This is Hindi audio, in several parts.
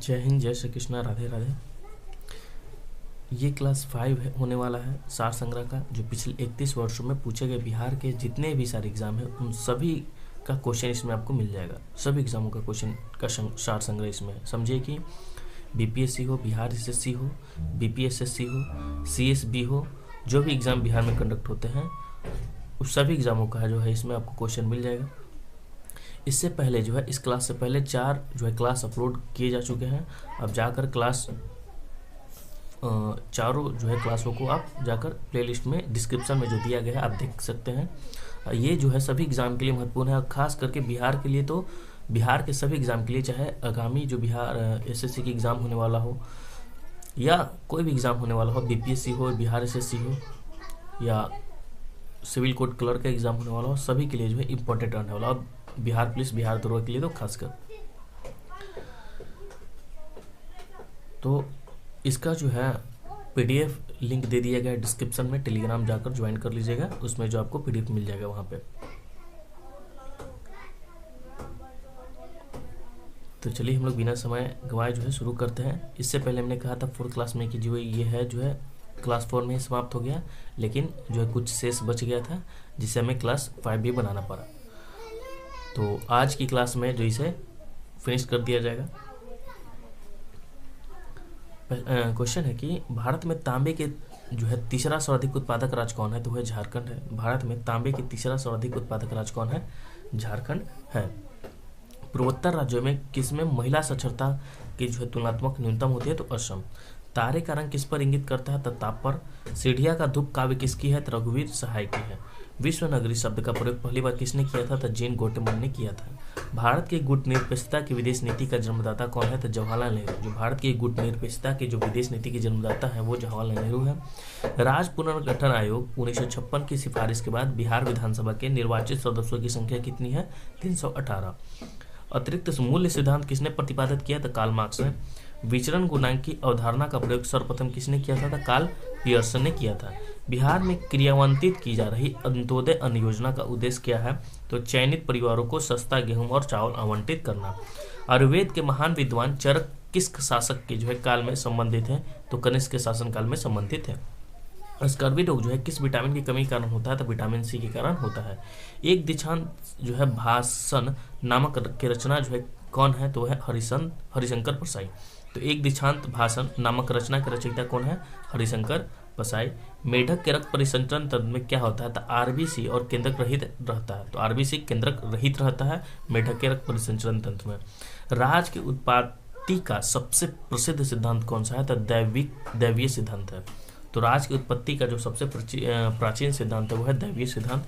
जय हिंद, जय श्री कृष्णा, राधे राधे। ये क्लास 5 होने वाला है सार संग्रह का, जो पिछले 31 वर्षों में पूछे गए बिहार के जितने भी सारे एग्जाम है उन सभी का क्वेश्चन इसमें आपको मिल जाएगा। सभी एग्जामों का क्वेश्चन का सार संग्रह इसमें है। समझिए कि बीपीएससी हो, बिहार एसएससी हो, बीपीएसएससी हो, सीएसबी हो, जो भी एग्ज़ाम बिहार में कंडक्ट होते हैं उस सभी एग्ज़ामों का जो है इसमें आपको क्वेश्चन मिल जाएगा। इससे पहले जो है इस क्लास से पहले 4 जो है क्लास अपलोड किए जा चुके हैं। अब जाकर क्लास चारों जो है क्लासों को आप जाकर प्लेलिस्ट में डिस्क्रिप्शन में जो दिया गया है आप देख सकते हैं। ये जो है सभी एग्ज़ाम के लिए महत्वपूर्ण है, और ख़ास करके बिहार के लिए तो बिहार के सभी एग्ज़ाम के लिए, चाहे आगामी जो बिहार एसएससी की एग्ज़ाम होने वाला हो या कोई भी एग्ज़ाम होने वाला हो, बीपीएससी हो, बिहार एसएससी हो या सिविल कोर्ट क्लर्क का एग्ज़ाम होने वाला हो, सभी के लिए जो है इम्पोर्टेंट रहने वाला। और बिहार पुलिस, बिहार दरोगा के लिए तो खासकर। तो इसका जो है पीडीएफ लिंक दे दिया गया है डिस्क्रिप्शन में, टेलीग्राम जाकर ज्वाइन कर लीजिएगा, उसमें जो आपको पीडीएफ मिल जाएगा वहाँ पे। तो चलिए हम लोग बिना समय गंवाए जो है शुरू करते हैं। इससे पहले हमने कहा था 4th क्लास में कि जो ये है जो है क्लास 4 में समाप्त हो गया, लेकिन जो है कुछ शेष बच गया था जिसे हमें क्लास 5 भी बनाना पड़ा। तो आज की क्लास में जो इसे फिनिश कर दिया जाएगा। क्वेश्चन है कि भारत में तांबे के जो है तीसरा सर्वाधिक उत्पादक राज्य कौन है? तो वह झारखंड है। भारत में तांबे के तीसरा सर्वाधिक उत्पादक राज्य कौन है? झारखंड है। पूर्वोत्तर राज्यों में किसमें महिला साक्षरता की जो है तुलनात्मक न्यूनतम होती है? तो असम। तारे का रंग किस पर इंगित करता है? तो ताप पर। सीढ़िया का धूप काव्य किसकी है? तो रघुवीर सहाय की है। विश्व नगरी शब्द का प्रयोग पहली बार किसने किया था? तो जेन गोटेमन ने किया था। भारत की गुटनिरपेक्षता की विदेश नीति का जन्मदाता कौन है? तो जवाहरलाल नेहरू। जो भारत की गुटनिरपेक्षता की जो विदेश नीति के जन्मदाता है वो जवाहरलाल नेहरू है। राज्य पुनर्गठन आयोग 1956 की सिफारिश के बाद बिहार विधानसभा के निर्वाचित सदस्यों की संख्या कितनी है? 318। अतिरिक्त मूल्य सिद्धांत किसने प्रतिपादित किया? तो कार्ल मार्क्स ने। विचरण गुणांक की अवधारणा का प्रयोग सर्वप्रथम किसने किया था? तो कार्ल पियर्सन ने किया था। बिहार में क्रियान्वित की जा रही अंत्योदय अन्न योजना का उद्देश्य क्या है? तो चयनित परिवारों को सस्ता गेहूं और चावल आवंटित करना। आयुर्वेद के महान विद्वान चरक किस शासक के जो है काल में संबंधित है? तो कनिष्क के शासन काल में संबंधित है। स्कर्वी रोग जो है किस विटामिन की कमी के कारण होता है? तो विटामिन सी के कारण होता है। एक दीक्षांत जो है भाषण नामक की रचना जो है कौन है? तो वह हरिशंकर परसाई। तो एक दीक्षांत भाषण नामक रचना के रचयिता कौन है? हरिशंकर परसाई। मेढक के रक्त परिसंचरण तंत्र में क्या होता है? तो आरबीसी और केंद्रक रहित रहता है। तो आरबीसी केंद्रक रहित रहता है मेढक के रक्त परिसंचरण तंत्र में। राज की उत्पत्ति का सबसे प्रसिद्ध सिद्धांत कौन सा है? तो दैवीय सिद्धांत है। तो राज की उत्पत्ति का जो सबसे प्राचीन सिद्धांत है वो है दैवीय सिद्धांत।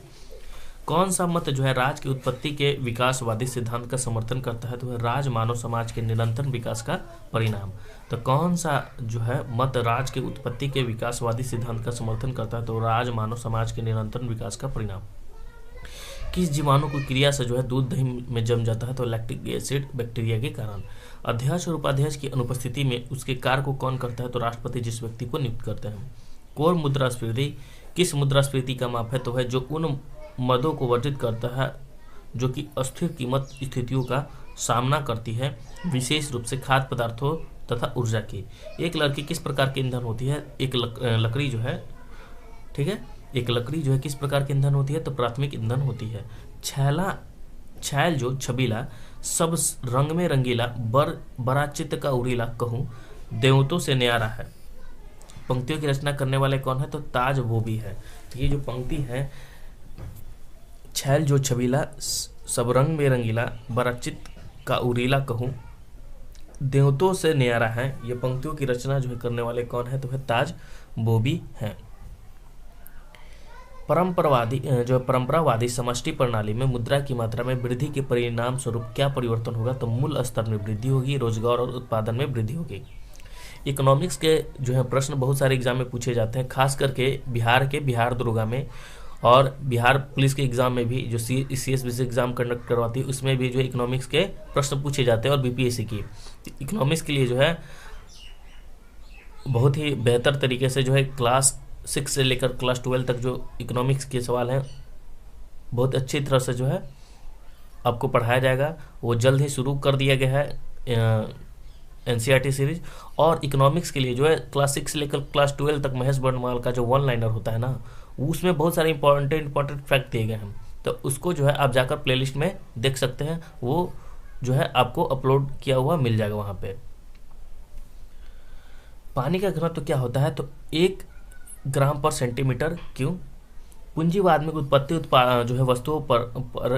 कौन सा मत जो है राज की उत्पत्ति के विकासवादी सिद्धांत का समर्थन करता है? तो वह राज मानव समाज के निरंतर विकास का परिणाम। तो कौन सा जो है मत राज की उत्पत्ति के विकासवादी सिद्धांत का समर्थन करता है? तो राज मानव समाज के निरंतर विकास का परिणाम। किस जीवाणु की क्रिया से जो है दूध दही में जम जाता है? तो लैक्टिक एसिड बैक्टीरिया के कारण। अध्यक्ष और उपाध्यक्ष की अनुपस्थिति में उसके कार्य को कौन करता है? तो राष्ट्रपति जिस व्यक्ति को नियुक्त करते हैं। कोर मुद्रास्फीति किस मुद्रास्फीति का माप है? तो है जो उन मदों को वर्जित करता है जो कि अस्थिर कीमत स्थितियों का सामना करती है, विशेष रूप से खाद्य पदार्थों तथा ऊर्जा की। एक लकड़ी किस प्रकार की ईंधन होती है? एक लकड़ी जो है, ठीक है, एक लकड़ी जो है किस प्रकार की ईंधन होती है? तो प्राथमिक ईंधन होती है। छैल जो छबीला, सब रंग में रंगीला, बड़ा चित्त का उड़ीला, कहूँ देवतों से न्यारा है। पंक्तियों की रचना करने वाले कौन है? तो ताज वो भी है। तो ये जो पंक्ति है, छैल जो छबीला, सब रंग में रंगीला, बड़ा चित्त का उड़ीला, कहूँ देवतों से न्यारा है, ये पंक्तियों की रचना जो है करने वाले कौन है? तो है ताज बोबी है। परंपरावादी समष्टि प्रणाली में मुद्रा की मात्रा में वृद्धि के परिणाम स्वरूप क्या परिवर्तन होगा? तो मूल स्तर में वृद्धि होगी, रोजगार और उत्पादन में वृद्धि होगी। इकोनॉमिक्स के जो है प्रश्न बहुत सारे एग्जाम में पूछे जाते हैं, खास करके बिहार दरोगा में और बिहार पुलिस के एग्जाम में भी, जो सीएसबी एग्जाम कंडक्ट करवाती है उसमें भी जो है इकोनॉमिक्स के प्रश्न पूछे जाते हैं। और बीपीएससी की इकोनॉमिक्स के लिए जो है बहुत ही बेहतर तरीके से जो है क्लास 6 से लेकर क्लास 12 तक जो इकोनॉमिक्स के सवाल हैं बहुत अच्छी तरह से जो है आपको पढ़ाया जाएगा। वो जल्द ही शुरू कर दिया गया है एनसीईआरटी सीरीज। और इकोनॉमिक्स के लिए जो है क्लास 6 से लेकर क्लास 12 तक महेश बर्णवाल का जो वन लाइनर होता है ना, उसमें बहुत सारे इंपॉर्टेंट फैक्ट दिए गए हैं, तो उसको जो है आप जाकर प्लेलिस्ट में देख सकते हैं, वो जो है आपको अपलोड किया हुआ मिल जाएगा वहाँ पे। पानी का घनत्व तो क्या होता है, तो 1 ग्राम पर सेंटीमीटर क्यूब। पूंजीवाद में उत्पत्ति जो है वस्तुओं पर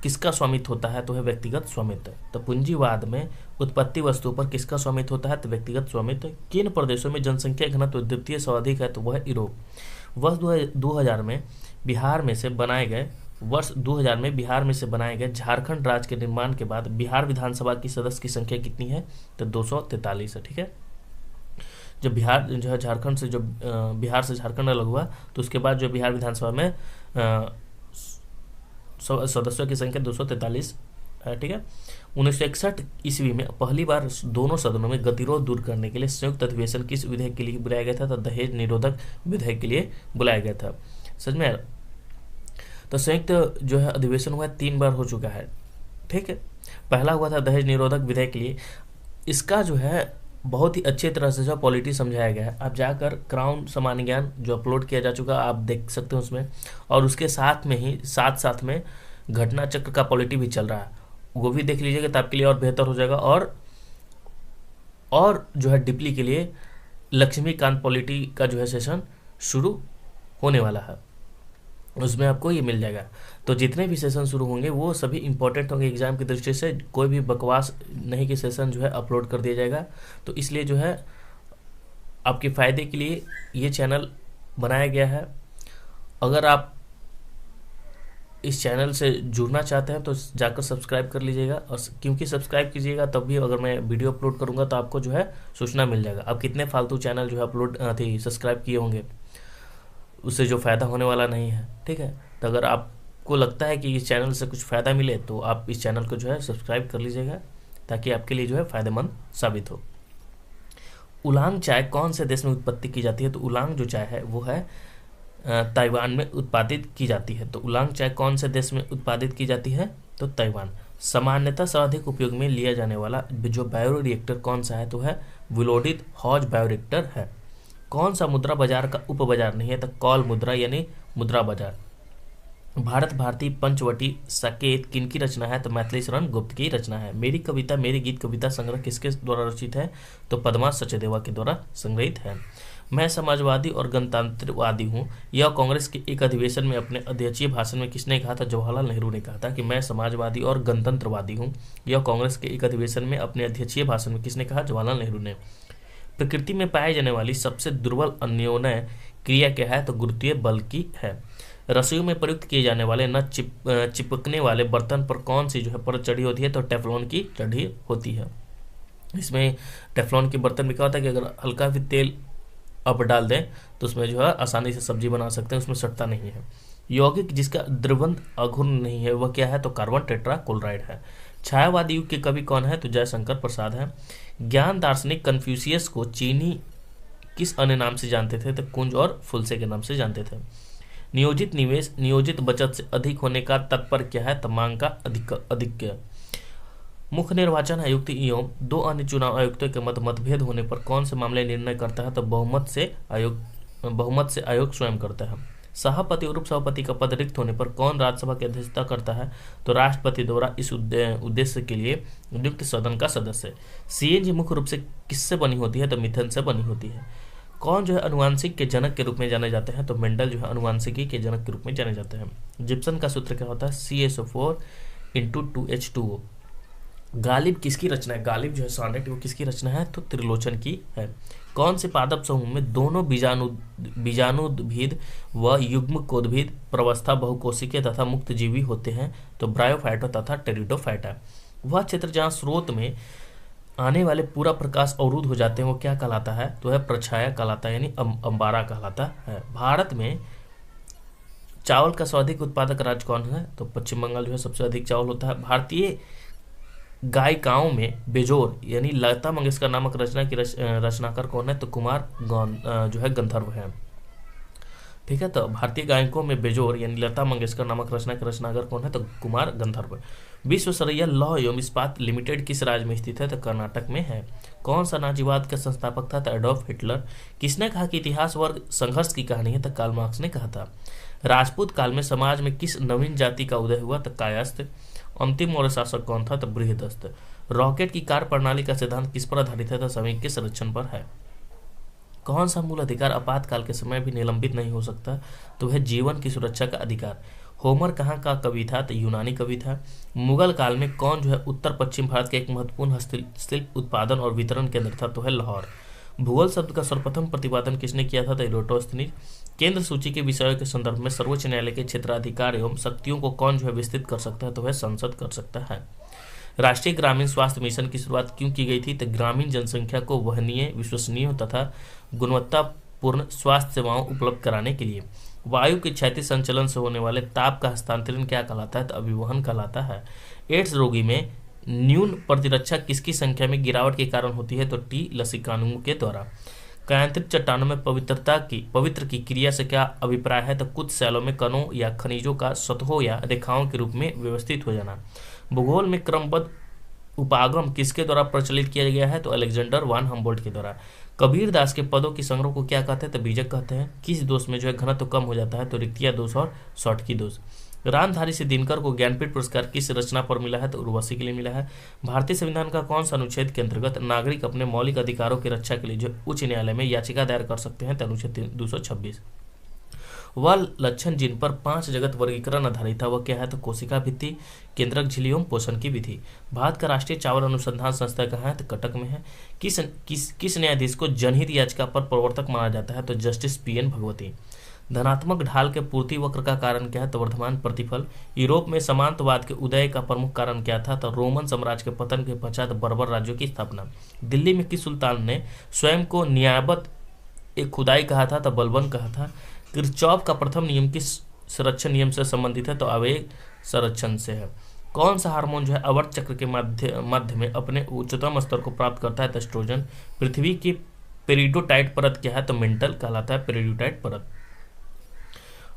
किसका स्वामित्व होता है, तो है व्यक्तिगत स्वामित्व। तो पूंजीवाद में उत्पत्ति वस्तुओं पर किसका स्वामित्व होता है, तो व्यक्तिगत स्वामित्व। किन प्रदेशों में जनसंख्या घनत्व द्वितीय सर्वाधिक है, तो वह है यूरोप। वर्ष 2000 में बिहार में से बनाए गए झारखंड राज्य के निर्माण के बाद बिहार विधानसभा की सदस्य की संख्या कितनी है, तो 243 है। ठीक है, जब बिहार जो है झारखंड से जो बिहार से झारखंड अलग हुआ, तो उसके बाद जो बिहार विधानसभा में सदस्यों की संख्या 243 है। ठीक है, 1961 ईस्वी में पहली बार दोनों सदनों में गतिरोध दूर करने के लिए संयुक्त अधिवेशन किस विधेयक के लिए बुलाया गया था, तो दहेज निरोधक विधेयक के लिए बुलाया गया था। समझ में आया? तो संयुक्त जो है अधिवेशन हुआ 3 बार हो चुका है। ठीक है, पहला हुआ था दहेज निरोधक विधेयक के लिए। इसका जो है बहुत ही अच्छी तरह से जो पॉलिटी समझाया गया है। आप जाकर क्राउन सामान्य ज्ञान जो अपलोड किया जा चुका आप देख सकते हैं उसमें, और उसके साथ में ही साथ में घटना चक्र का पॉलिटी भी चल रहा है, वो भी देख लीजिएगा तो आपके लिए और बेहतर हो जाएगा। और जो है डिपली के लिए लक्ष्मीकांत पॉलिटी का जो है सेशन शुरू होने वाला है, उसमें आपको ये मिल जाएगा। तो जितने भी सेशन शुरू होंगे वो सभी इंपॉर्टेंट होंगे एग्जाम की दृष्टि से, कोई भी बकवास नहीं कि सेशन जो है अपलोड कर दिया जाएगा। तो इसलिए जो है आपके फ़ायदे के लिए ये चैनल बनाया गया है। अगर आप इस चैनल से जुड़ना चाहते हैं तो जाकर सब्सक्राइब कर लीजिएगा, और क्योंकि सब्सक्राइब कीजिएगा तब भी अगर मैं वीडियो अपलोड करूँगा तो आपको जो है सूचना मिल जाएगा। आप कितने फालतू चैनल जो है अपलोड सब्सक्राइब किए होंगे, उससे जो फ़ायदा होने वाला नहीं है। ठीक है, तो अगर आपको लगता है कि इस चैनल से कुछ फ़ायदा मिले तो आप इस चैनल को जो है सब्सक्राइब कर लीजिएगा, ताकि आपके लिए जो है फ़ायदेमंद साबित हो। उलांग चाय कौन से देश में उत्पत्ति की जाती है, तो उलांग जो चाय है वो है ताइवान में उत्पादित की जाती है। तो उलांग चाय कौन से देश में उत्पादित की जाती है, तो ताइवान। सामान्यतः सर्वाधिक उपयोग में लिया जाने वाला जो बायोरिएक्टर कौन सा है, तो है विलोडित हॉज बायोरिएक्टर है। कौन सा मुद्रा बाजार का उपबाजार नहीं है, तो कॉल मुद्रा यानी मुद्रा बाजार। भारत भारती पंचवटी साकेत किनकी रचना है, तो मैथिली शरण गुप्त की रचना है। मेरी कविता मेरी गीत कविता संग्रह किसके द्वारा रचित है, तो पद्मा सचदेवा के द्वारा संग्रहित है। मैं समाजवादी और गणतंत्रवादी हूँ, यह कांग्रेस के एक अधिवेशन में अपने अध्यक्षीय भाषण में किसने कहा था, जवाहरलाल नेहरू ने कहा था कि मैं समाजवादी और गणतंत्रवादी हूँ। यह कांग्रेस के एक अधिवेशन में अपने अध्यक्षीय भाषण में किसने कहा, जवाहरलाल नेहरू ने। प्रकृति में पाई जाने वाली सबसे दुर्बल अन्योन्य क्रिया क्या है, तो गुरुत्वीय बल की है। रसोई में प्रयुक्त किए जाने वाले न चिपकने वाले बर्तन पर कौन सी जो है परत चढ़ी होती है, तो टेफ्लॉन की चढ़ी होती है। इसमें टेफ्लॉन के बर्तन में क्या होता है कि अगर हल्का भी तेल आप डाल दें तो उसमें जो है आसानी से सब्जी बना सकते हैं, उसमें सटता नहीं है। यौगिक जिसका द्रवंत अघूर्ण नहीं है वह क्या है, तो कार्बन टेट्राक्लोराइड है। छायावादी युग के कवि कौन है, तो जयशंकर प्रसाद है। ज्ञान दार्शनिक कन्फ्यूशियस को चीनी किस अन्य नाम से जानते थे, तो कुंज और फुलसे के नाम से जानते थे। नियोजित निवेश नियोजित बचत से अधिक होने का तात्पर्य क्या है, तो मांग का अधिक। मुख्य निर्वाचन आयुक्त एवं 2 अन्य चुनाव आयुक्तों के मतभेद होने पर कौन से मामले निर्णय करता है, तो बहुमत से आयोग स्वयं करता है। सभापति और उपसभापति का पद रिक्त होने पर कौन राज्यसभा की अध्यक्षता करता है, तो राष्ट्रपति द्वारा इस उद्देश्य के लिए नियुक्त सदन का सदस्य। सीएनजी मुख्य रूप से किससे बनी होती है, तो मीथेन से बनी होती है। कौन जो है अनुवांशिक के जनक के रूप में जाने जाते हैं, तो मेंडल जो है अनुवांशिकी के जनक के रूप में जाने जाते हैं। जिप्सन का सूत्र क्या होता है, CSO4 × 2H2O। गालिब किसकी रचना है, गालिब जो है सॉनेट वो किसकी रचना है, तो त्रिलोचन की है। कौन से पादप समूह में दोनों बीजाणुद्भिद व युग्मकोद्भिद प्रवस्था बहुकोशिकीय तथा मुक्त जीवी होते हैं, तो ब्रायोफाइटा तथा टेरिडोफाइटा। वह क्षेत्र जहाँ स्रोत में आने वाले पूरा प्रकाश अवरुद्ध हो जाते हैं वो क्या कहलाता है, तो है प्रछाया कहलाता है, यानी अंबारा कहलाता है। भारत में चावल का सर्वाधिक उत्पादक राज्य कौन है, तो पश्चिम बंगाल जो है सबसे अधिक चावल होता है। भारतीय गायिकाओं में बेजोर यानी लता मंगेशकर नामक रचना की रचनाकार कौन है, तो कुमार जो है गंधर्व है। ठीक है, तो भारतीय गायकों में बेजोर यानी लता मंगेशकर नामक रचना के रचनाकार कौन है, तो कुमार गंधर्व। विश्वेश्वरैया लौह एवं इस्पात लिमिटेड किस राज्य में स्थित है? तो कर्नाटक में है। कौन सा नाजीवाद का संस्थापक था? तो एडोल्फ हिटलर। किसने कहा कि इतिहास वर्ग संघर्ष की कहानी है? तो कार्ल मार्क्स ने कहा था। राजपूत काल में समाज में किस नवीन जाति का उदय हुआ? तो कायस्थ। अंतिम मौर्य शासक कौन था? तो बृहदस्थ। रॉकेट की कार्य प्रणाली का सिद्धांत किस पर आधारित है? तो समय के संरक्षण पर है। कौन सा मूल अधिकार आपातकाल के समय भी निलंबित नहीं हो सकता? तो वह जीवन की सुरक्षा का अधिकार। होमर कहाँ का कवि था? तो यूनानी कवि था। मुगल काल में कौन जो है उत्तर पश्चिम भारत के एक महत्वपूर्ण हस्तशिल्प उत्पादन और वितरण केंद्र था? तो है लाहौर। भूगोल शब्द का सर्वप्रथम प्रतिपादन किसने किया था? तो इरोटोस्थनीज। केंद्र सूची के विषयों के संदर्भ में सर्वोच्च न्यायालय के क्षेत्राधिकार एवं शक्तियों को कौन जो है विस्तृत कर सकता है? तो वह संसद कर सकता है। राष्ट्रीय ग्रामीण स्वास्थ्य मिशन की शुरुआत क्यों की गई थी? तो ग्रामीण जनसंख्या को वहनीय, विश्वसनीय तथा गुणवत्तापूर्ण स्वास्थ्य सेवाओं उपलब्ध कराने के लिए। वायु के क्षैतिज संचलन से होने वाले ताप का हस्तांतरण क्या कहलाता है? तो अभिवहन कहलाता है। एड्स रोगी में न्यून प्रतिरक्षा किसकी संख्या में गिरावट के कारण होती है? तो टी लसिकानुओं के द्वारा। कायांतरित चट्टानों में पवित्र की क्रिया से क्या अभिप्राय है? तो कुछ शैलों में कणों या खनिजों का सतहों या रेखाओं के रूप में व्यवस्थित हो जाना। भूगोल में क्रमबद्ध उपागम किसके द्वारा प्रचलित किया गया है? तो अलेक्जेंडर वान हम्बोल्ट के द्वारा। कबीर दास के पदों की संग्रह को क्या कहते हैं? तो बीजक कहते हैं। किस दोष में जो है घनत्व कम हो जाता है? तो रिक्तिया दोष और शॉर्टकी दोष। रामधारी से दिनकर को ज्ञानपीठ पुरस्कार किस रचना पर मिला है? तो उर्वशी के लिए मिला है। भारतीय संविधान का कौन सा अनुच्छेद के अंतर्गत नागरिक अपने मौलिक अधिकारों की रक्षा के लिए जो उच्च न्यायालय में याचिका दायर कर सकते हैं? तो अनुच्छेद 226। वह लक्षण जिन पर 5 जगत वर्गीकरण आधारित था वह क्या है? तो कोशिका भित्ति, केंद्रक झिल्ली एवं पोषण की विधि। भारत का राष्ट्रीय चावल अनुसंधान संस्था कहाँ है? तो कटक में है। किस न्यायाधीश को जनहित याचिका पर प्रवर्तक माना जाता है? तो जस्टिस PN भगवती। धनात्मक ढाल के पूर्ति वक्र का कारण क्या है? तो वर्धमान प्रतिफल। यूरोप में सामंतवाद के उदय का प्रमुख कारण क्या था? तो रोमन साम्राज्य के पतन के पश्चात बर्बर राज्यों की स्थापना। दिल्ली में किस सुल्तान ने स्वयं को नियाबत एक खुदाई कहा था? तो बलबन कहा था। किरचॉफ का प्रथम नियम किस संरक्षण नियम से संबंधित है? तो आवेग संरक्षण से है। कौन सा हार्मोन जो है आवर्त चक्र के मध्य में अपने उच्चतम स्तर को प्राप्त करता है? तो एस्ट्रोजन। पृथ्वी की पेरिडोटाइट परत क्या है? तो मेंटल कहलाता है पेरिडोटाइट परत।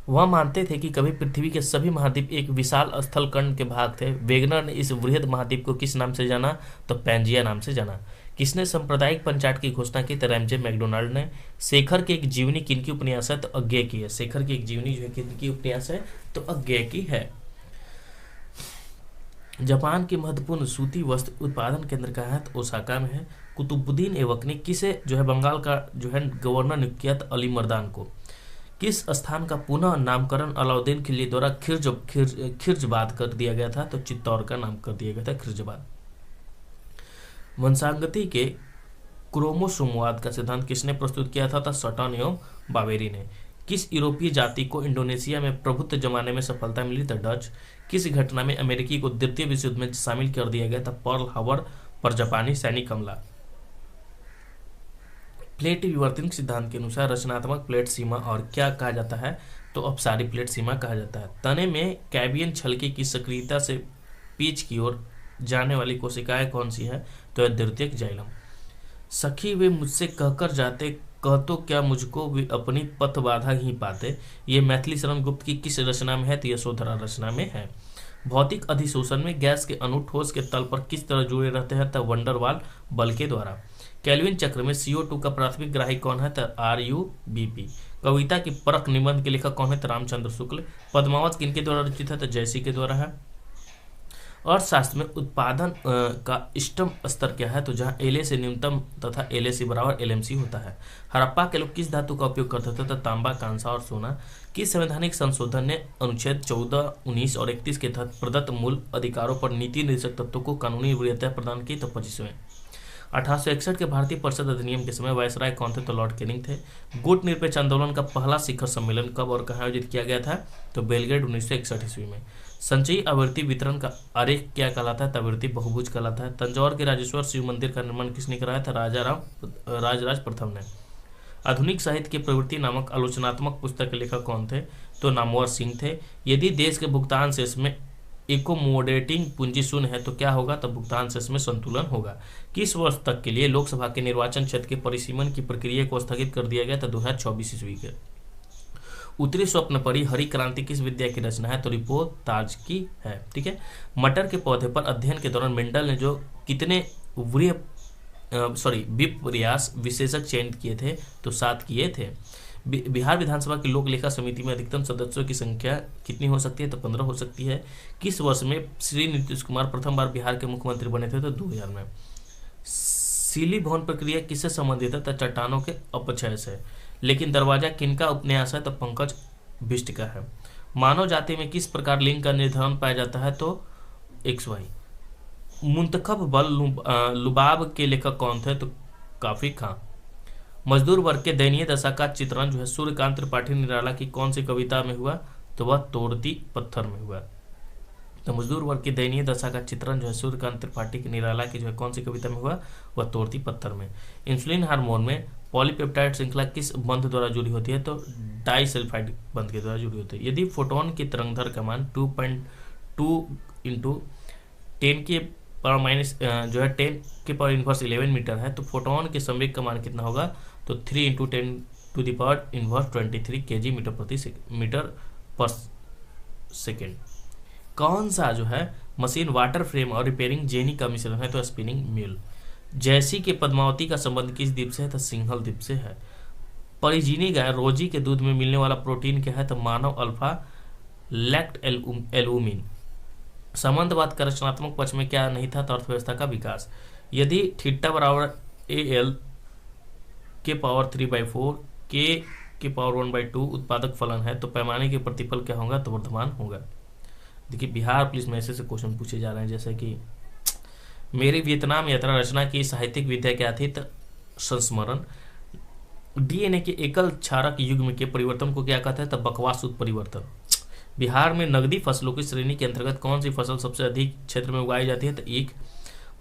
वह मानते थे कि कभी पृथ्वी के सभी महाद्वीप एक विशाल स्थलखंड के भाग थे। वेगनर ने इस वृहद महाद्वीप को किस नाम से जाना? तो पैंजिया नाम से जाना। किसने सांप्रदायिक पंचायत की घोषणा की? तो रैमजे मैकडोनाल्ड ने। शेखर की एक जीवनी किनकी उपन्यास है? तो अज्ञेय की है। शेखर की एक जीवनी जो है किनकी उपन्यास है? तो अज्ञेय की है। जापान की महत्वपूर्ण सूती वस्त्र उत्पादन केंद्र कहाँ है? तो ओसाका में है। कुतुबुद्दीन ऐबक ने किसे जो है बंगाल का जो है गवर्नर नियुक्त किया? तो अली मर्दान को। किस स्थान का पुनः नामकरण अलाउद्दीन खिलजी द्वारा खिर्जबाद कर दिया गया था? तो चित्तौड़ का नाम कर दिया गया था खिर्जबाद। वंशागति के क्रोमोसोमवाद का सिद्धांत किसने प्रस्तुत किया था? तो सटन एवं बावेरी ने। किस यूरोपीय जाति को इंडोनेशिया में प्रभुत्व जमाने में सफलता मिली? तो डच। किस घटना में अमेरिकी को द्वितीय विश्व युद्ध में शामिल कर दिया गया था? पर्ल हार्बर पर जापानी सैनिक हमला। प्लेट विवर्तन सिद्धांत के अनुसार रचनात्मक प्लेट सीमा और क्या कहा जाता है? तो अपसारी प्लेट सीमा कहा जाता है। तने में कैबियन छलके की सक्रियता से पीछ की ओर जाने वाली कोशिकाएं कौन सी है? तो द्वितीयक जाइलम। सखी वे मुझसे कहकर जाते, कह तो क्या मुझको वे अपनी पथ बाधा ही पाते। ये मैथिली शरण गुप्त की किस रचना में है? तो यशोधरा रचना में है। भौतिक अधिशोषण में गैस के अणु ठोस के तल पर किस तरह जुड़े रहते हैं? तो वंडरवाल बल के द्वारा। केल्विन चक्र में CO2 का प्राथमिक ग्राही कौन है? तो RUBP। कविता की परख निबंध के लेखक कौन है? तो रामचंद्र शुक्ल। पद्मावत किनके द्वारा रचित है? तो जयसी के द्वारा है। अर्थशास्त्र में उत्पादन का इष्टतम स्तर क्या है? तो जहां LA से न्यूनतम तथा LAC बराबर LMC होता है। हड़प्पा के लोग किस धातु का उपयोग करते थे? तो तांबा, कांसा और सोना। किस संवैधानिक संशोधन ने अनुच्छेद 14, 19 और 31 के तहत प्रदत्त मूल अधिकारों पर नीति निर्देशक तत्वों को कानूनी वरीयता प्रदान की? तो 25वें। 1861 के भारतीय परिषद अधिनियम के समय वायसराय कौन थे? तो लॉर्ड कैनिंग थे। गुट निरपेक्ष आंदोलन का पहला शिखर सम्मेलन कब और कहाँ आयोजित किया गया था? तो बेलग्रेड 1961 ईस्वी में। संचयी आवृत्ति वितरण का आरेख क्या कहलाता है? तो आवृत्ति बहुभुज कहलाता है। तंजौर के राजेश्वर शिव मंदिर का निर्माण किसने कराया था? राजराज प्रथम ने। आधुनिक साहित्य की प्रवृत्ति नामक आलोचनात्मक पुस्तक के लेखक कौन थे? तो नामवर सिंह थे। यदि देश के भुगतान शेष में एकोमोडेटिंग पूंजी शून्य है तो क्या होगा? तो भुगतान शेष में संतुलन होगा। किस वर्ष तक के लिए लोकसभा के निर्वाचन क्षेत्र के परिसीमन की प्रक्रिया को स्थगित कर दिया गया? तो 2024 ईस्वी के। उत्तरी स्वप्नपरी हरी क्रांति किस विद्या की रचना है? तो रिपोर्ताज की है। ठीक है। मटर के पौधे पर अध्ययन के दौरान मेंडल ने जो कितने विपर्यास विशेषक चयनित किए थे? तो 7 किए थे। बिहार विधानसभा की लोक लेखा समिति में अधिकतम सदस्यों की संख्या कितनी हो सकती है? तो 15 हो सकती है। किस वर्ष में श्री नीतीश कुमार प्रथम बार बिहार के मुख्यमंत्री बने थे? तो 2000 में। सीली भवन प्रक्रिया किससे संबंधित है? तो चट्टानों के अपक्षय से। लेकिन दरवाजा किनका उपन्यास है? तो पंकज बिष्ट का है। मानव जाति में किस प्रकार लिंग का निर्धारण पाया जाता है? तो XY। मुंतखब बल लुबाब के लेखक कौन थे? तो काफी खां। मजदूर वर्ग के दयनीय दशा का चित्रण जो है सूर्यकांत त्रिपाठी निराला की कौन सी कविता में हुआ? तो वह तोड़ती पत्थर में हुआ। तो मजदूर वर्ग की दयनीय दशा का चित्रण जो है सूर्यकांत त्रिपाठी की निराला की जो है कौन सी कविता में हुआ? वह तोड़ती पत्थर में। इंसुलिन हार्मोन में पॉलीपेप्टाइड श्रृंखला किस बंध द्वारा जुड़ी होती है? तो डाइसल्फाइड बंध के द्वारा जुड़ी होती है। यदि फोटोन की तरंगधर का मान 2.2 × 10 के पावर माइनस जो है 10 के पावर इनवर्स 11 मीटर है, तो फोटोन के संवेग का मान कितना होगा? तो 3 × 10⁻⁻⁰ kg मीटर पर सेकेंड। कौन सा जो है मशीन वाटर फ्रेम और रिपेयरिंग जेनी का मिश्रण है? तो स्पिनिंग मिल। जैसी के पद्मावती का संबंध किस द्वीप से है? तो सिंहल द्वीप से है। परिजीनी गाय रोजी के दूध में मिलने वाला प्रोटीन क्या है? तो मानव अल्फा लैक्ट एल्बुमिन। संबंधवाद का रचनात्मक पक्ष में क्या नहीं था? तो अर्थव्यवस्था का विकास। यदि थीटा बराबर AL के पावर 3/4 के पावर 1/2 उत्पादक फलन है, तो पैमाने के प्रतिफल क्या होगा? तो वर्धमान होगा। देखिए बिहार पुलिस में ऐसे पूछन पूछे जा रहे हैं, जैसे कि मेरी वियतनाम यात्रा रचना की साहित्यिक विद्या क्या थी? तो संस्मरण। DNA के एकल क्षारक युग्म के परिवर्तन को क्या कहते हैं? तो बकवास उत्परिवर्तन। बिहार में नगदी फसलों की श्रेणी के अंतर्गत कौन सी फसल सबसे अधिक क्षेत्र में उगाई जाती है? तो एक।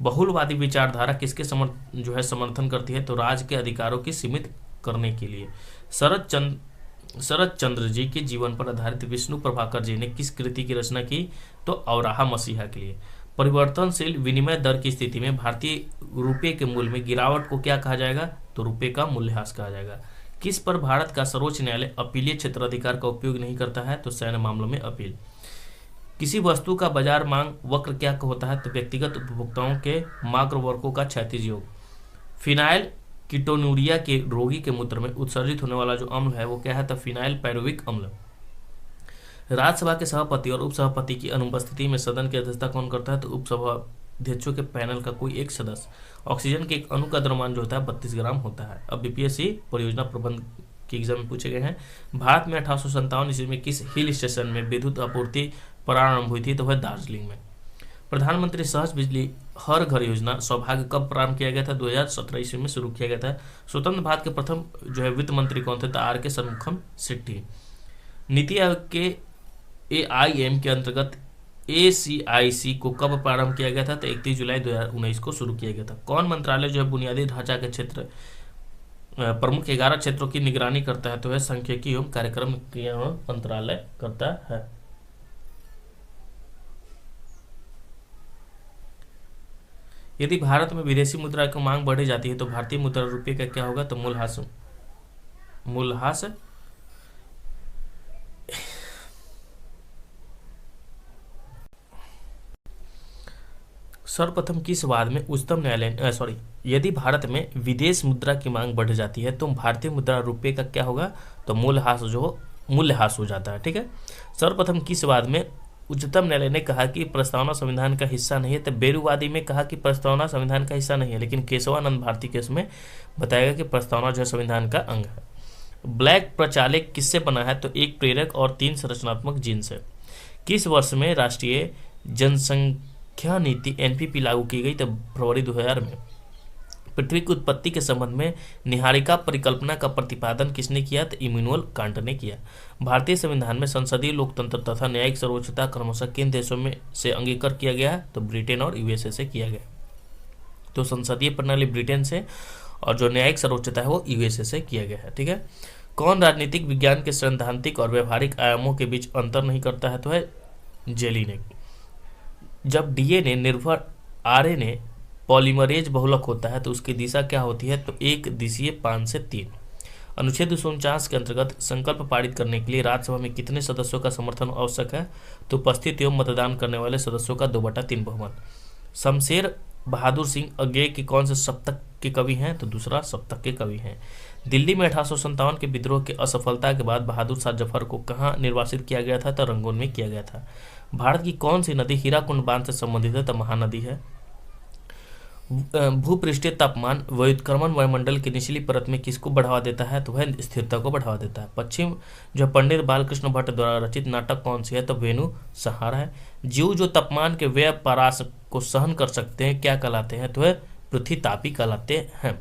बहुलवादी विचारधारा किसके समर्थन करती है? तो राज्य के अधिकारों की सीमित करने के लिए। शरद चंद्र जी के जीवन पर आधारित विष्णु प्रभाकर जी ने किस कृति की रचना की? तो औराहा मसीहा के लिए। परिवर्तनशील विनिमय दर की स्थिति में भारतीय रुपये के मूल्य में गिरावट को क्या कहा जाएगा? तो रुपये का मूल्यह्रास कहा जाएगा। किस पर भारत का सर्वोच्च न्यायालय अपीलीय क्षेत्राधिकार का उपयोग नहीं करता है? तो सैन्य मामलों में अपील। किसी वस्तु का बाजार मांग वक्र क्या होता है? तो व्यक्तिगत उपभोक्ताओं के माग्र वर्गों का क्षैतिज योग। फिनाइल कीटोनुरिया के रोगी के मूत्र में उत्सर्जित होने वाला जो अम्ल है वो क्या है? तो फिनाइल पैरुविक अम्ल। राज्यसभा के सभापति और उपसभापति की अनुपस्थिति में सदन की अध्यक्षता कौन करता है? तो उपसभाध्यक्षों के पैनल का कोई एक सदस्य। ऑक्सीजन के एक अणु का द्रव्यमान जो होता है 32 ग्राम होता है। अब BPSC परियोजना प्रबंध के एग्जाम में पूछे गए हैं। भारत में 1857 ईस्वी में किस हिल स्टेशन में विद्युत आपूर्ति प्रारंभ हुई थी? तो वह दार्जिलिंग में। प्रधानमंत्री सहज बिजली हर घर योजना सौभाग्य कब प्रारंभ किया गया था? 2017 ईस्वी में शुरू किया गया था। स्वतंत्र भारत के प्रथम जो है वित्त मंत्री कौन थे? तो RK षणमुखम शेट्टी। नीति आयोग के AIM के अंतर्गत ACIC को कब प्रारंभ किया गया था? तो 31 जुलाई 2019 को शुरू किया गया था। कौन मंत्रालय जो है बुनियादी ढांचा के क्षेत्र प्रमुख 11 क्षेत्रों की निगरानी करता है? तो है सांख्यिकी एवं कार्यक्रम क्रियान्वयन मंत्रालय करता है। यदि भारत में विदेशी मुद्रा की मांग बढ़ी जाती है तो भारतीय मुद्रा रुपये का क्या होगा? तो मूल्यह्रास। सर्वप्रथम किस वाद में उच्चतम न्यायालय यदि भारत में विदेश मुद्रा की मांग बढ़ जाती है तो भारतीय मुद्रा रुपये का क्या होगा? तो मूल्यह्रास हो जाता है। ठीक है। सर्वप्रथम किस वाद में उच्चतम न्यायालय ने कहा कि प्रस्तावना संविधान का हिस्सा नहीं है? तो बेरुवादी में कहा कि प्रस्तावना संविधान का हिस्सा नहीं है, लेकिन केशवानंद भारती केस में बताएगा कि प्रस्तावना जो है संविधान का अंग है। ब्लैक प्रचालक किससे बना है? तो एक प्रेरक और 3 संरचनात्मक जीन से। किस वर्ष में राष्ट्रीय जनसंख्या नीति NPP लागू की गई? तो फरवरी 2000 में। पृथ्वी की उत्पत्ति के संबंध में निहारिका परिकल्पना का प्रतिपादन किसने किया? तो इमैनुअल कांट ने किया। भारतीय संविधान में संसदीय लोकतंत्र तथा न्यायिक सर्वोच्चता क्रमशः किन देशों में से अंगीकार किया गया है? तो ब्रिटेन और USA से किया गया। तो संसदीय प्रणाली ब्रिटेन से और जो न्यायिक सर्वोच्चता है वो USA से किया गया है। ठीक है। कौन राजनीतिक विज्ञान के सैद्धांतिक और व्यवहारिक आयामों के बीच अंतर नहीं करता है? तो है जेलिनेक। जब DNA निर्भर RNA पॉलीमरेज बहुलक होता है तो उसकी दिशा क्या होती है? तो एक दिशीय 5 से 3। अनुच्छेद 249 के अंतर्गत संकल्प पारित करने के लिए राज्यसभा में कितने सदस्यों का समर्थन आवश्यक है? तो उपस्थित एवं मतदान करने वाले सदस्यों का 2/3 बहुमत। शमशेर बहादुर सिंह अज्ञे के कौन से सप्तक के कवि हैं? तो दूसरा सप्तक के कवि हैं। दिल्ली में 1857 के विद्रोह के असफलता के बाद बहादुर शाह जफर को कहाँ निर्वासित किया गया था? तो रंगून में किया गया था। भारत की कौन सी नदी हीराकुंड बांध से संबंधित है? तो महानदी है। भूपृष्ठीय तापमान व्युत्क्रमण वायुमंडल की निचली परत में किसको बढ़ावा देता है? तो वह स्थिरता को बढ़ावा देता है। पश्चिम जो पंडित बालकृष्ण भट्ट द्वारा रचित नाटक कौन सी है? तो वेणु संहार है। जीव जो तापमान के व्यय परास को सहन कर सकते हैं क्या कहलाते हैं? तो वह पृथ्वी तापी कहलाते हैं।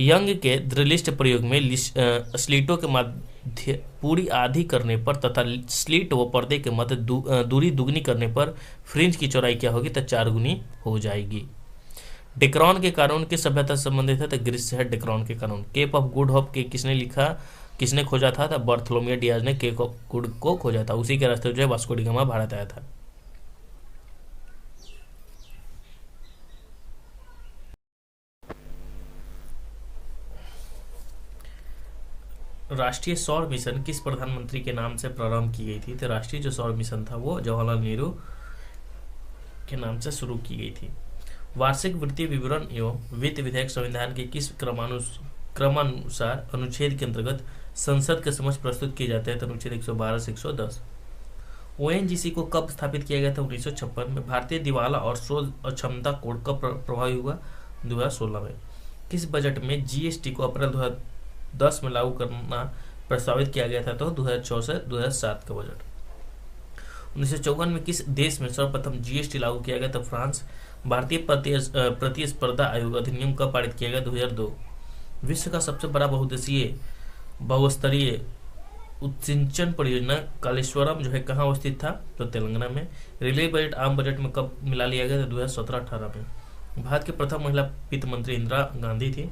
यंग के दृलिस्ट प्रयोग में स्लीटों के मध्य पूरी आधी करने पर तथा स्लीट व पर्दे के मध्य दूरी दुगनी करने पर फ्रिंज की चौड़ाई क्या होगी? तो 4 गुनी हो जाएगी। डेक्रान के कानून किस सभ्यता से संबंधित है? तो ग्रीस से है डेक्रान के कानून। केप ऑफ गुड होप के किसने खोजा था? तो बार्थोलोमेव डियाज ने केप ऑफ गुड को खोजा था। उसी के रास्ते जो है वास्को डी गामा भारत आया था। राष्ट्रीय सौर मिशन किस प्रधानमंत्री के नाम से प्रारंभ की गई थी? तो राष्ट्रीय जो सौर मिशन था वो जवाहरलाल नेहरू के नाम से शुरू की गई थी। वार्षिक वित्तीय विवरण एवं वित्त विधेयक संविधान के किस क्रमानुसार अनुच्छेद के अंतर्गत संसद के समक्ष प्रस्तुत किए जाते हैं? तो अनुच्छेद 112 से 110। ओएनजीसी को कब स्थापित किया गया था? 1956 में। भारतीय दिवाला और शोध अक्षमता कोड कब प्रभावी हुआ? 2016 में। किस बजट में जीएसटी को अप्रैल 2010 में लागू करना प्रस्तावित किया गया था? तो 2004 से 2007 का बजट। 1954 में किस देश में सर्वप्रथम जीएसटी लागू किया गया? तो फ्रांस। भारतीय प्रतिस्पर्धा आयोग अधिनियम कब पारित किया गया? 2002। विश्व का सबसे बड़ा बहुस्तरीय उत्सिंचन परियोजना कालेश्वरम जो है कहाँ अवस्थित था? तो तेलंगाना में। रेलवे बजट आम बजट में कब मिला लिया गया? 2017-18 में। भारत की प्रथम महिला वित्त मंत्री इंदिरा गांधी थी।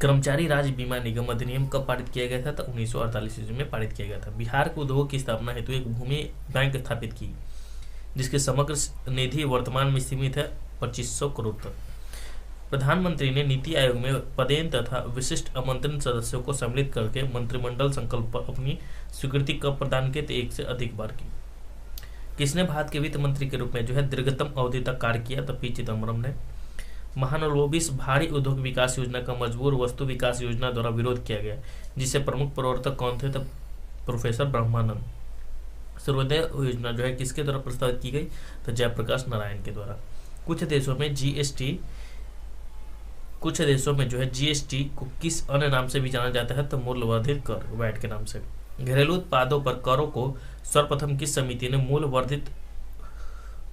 कर्मचारी राज्य बीमा निगम अधिनियम कब पारित किया गया था? तो 1948 ईस्वी में पारित किया गया था। बिहार के उद्योग की स्थापना हेतु एक भूमि बैंक स्थापित की जिसके समग्र निधि वर्तमान में सीमित है 2500 करोड़ तक। प्रधानमंत्री ने नीति आयोग में पदेन तथा विशिष्ट आमंत्रित सदस्यों को सम्मिलित करके मंत्रिमंडल संकल्प पर अपनी स्वीकृति कब प्रदान की? तो 1 से अधिक बार की। किसने भारत के वित्त मंत्री के रूप में जो है दीर्घतम अवधि तक कार्य किया? तो पी चिदम्बरम ने। महानलोबिस भारी उद्योग विकास योजना का मजबूर वस्तु विकास योजना द्वारा विरोध किया गया जिससे प्रमुख प्रवर्तक कौन थे? तो प्रोफेसर ब्रह्मानंद। सर्वोदय योजना जो है किसके द्वारा प्रस्तावित की गई? तो जयप्रकाश नारायण के द्वारा। कुछ देशों में जो है जीएसटी को किस अन्य नाम से भी जाना जाता है? तो मूल्यवर्धित कर, वैट के नाम से। घरेलू उत्पादों पर करों को सर्वप्रथम किस समिति ने मूल्य वर्धित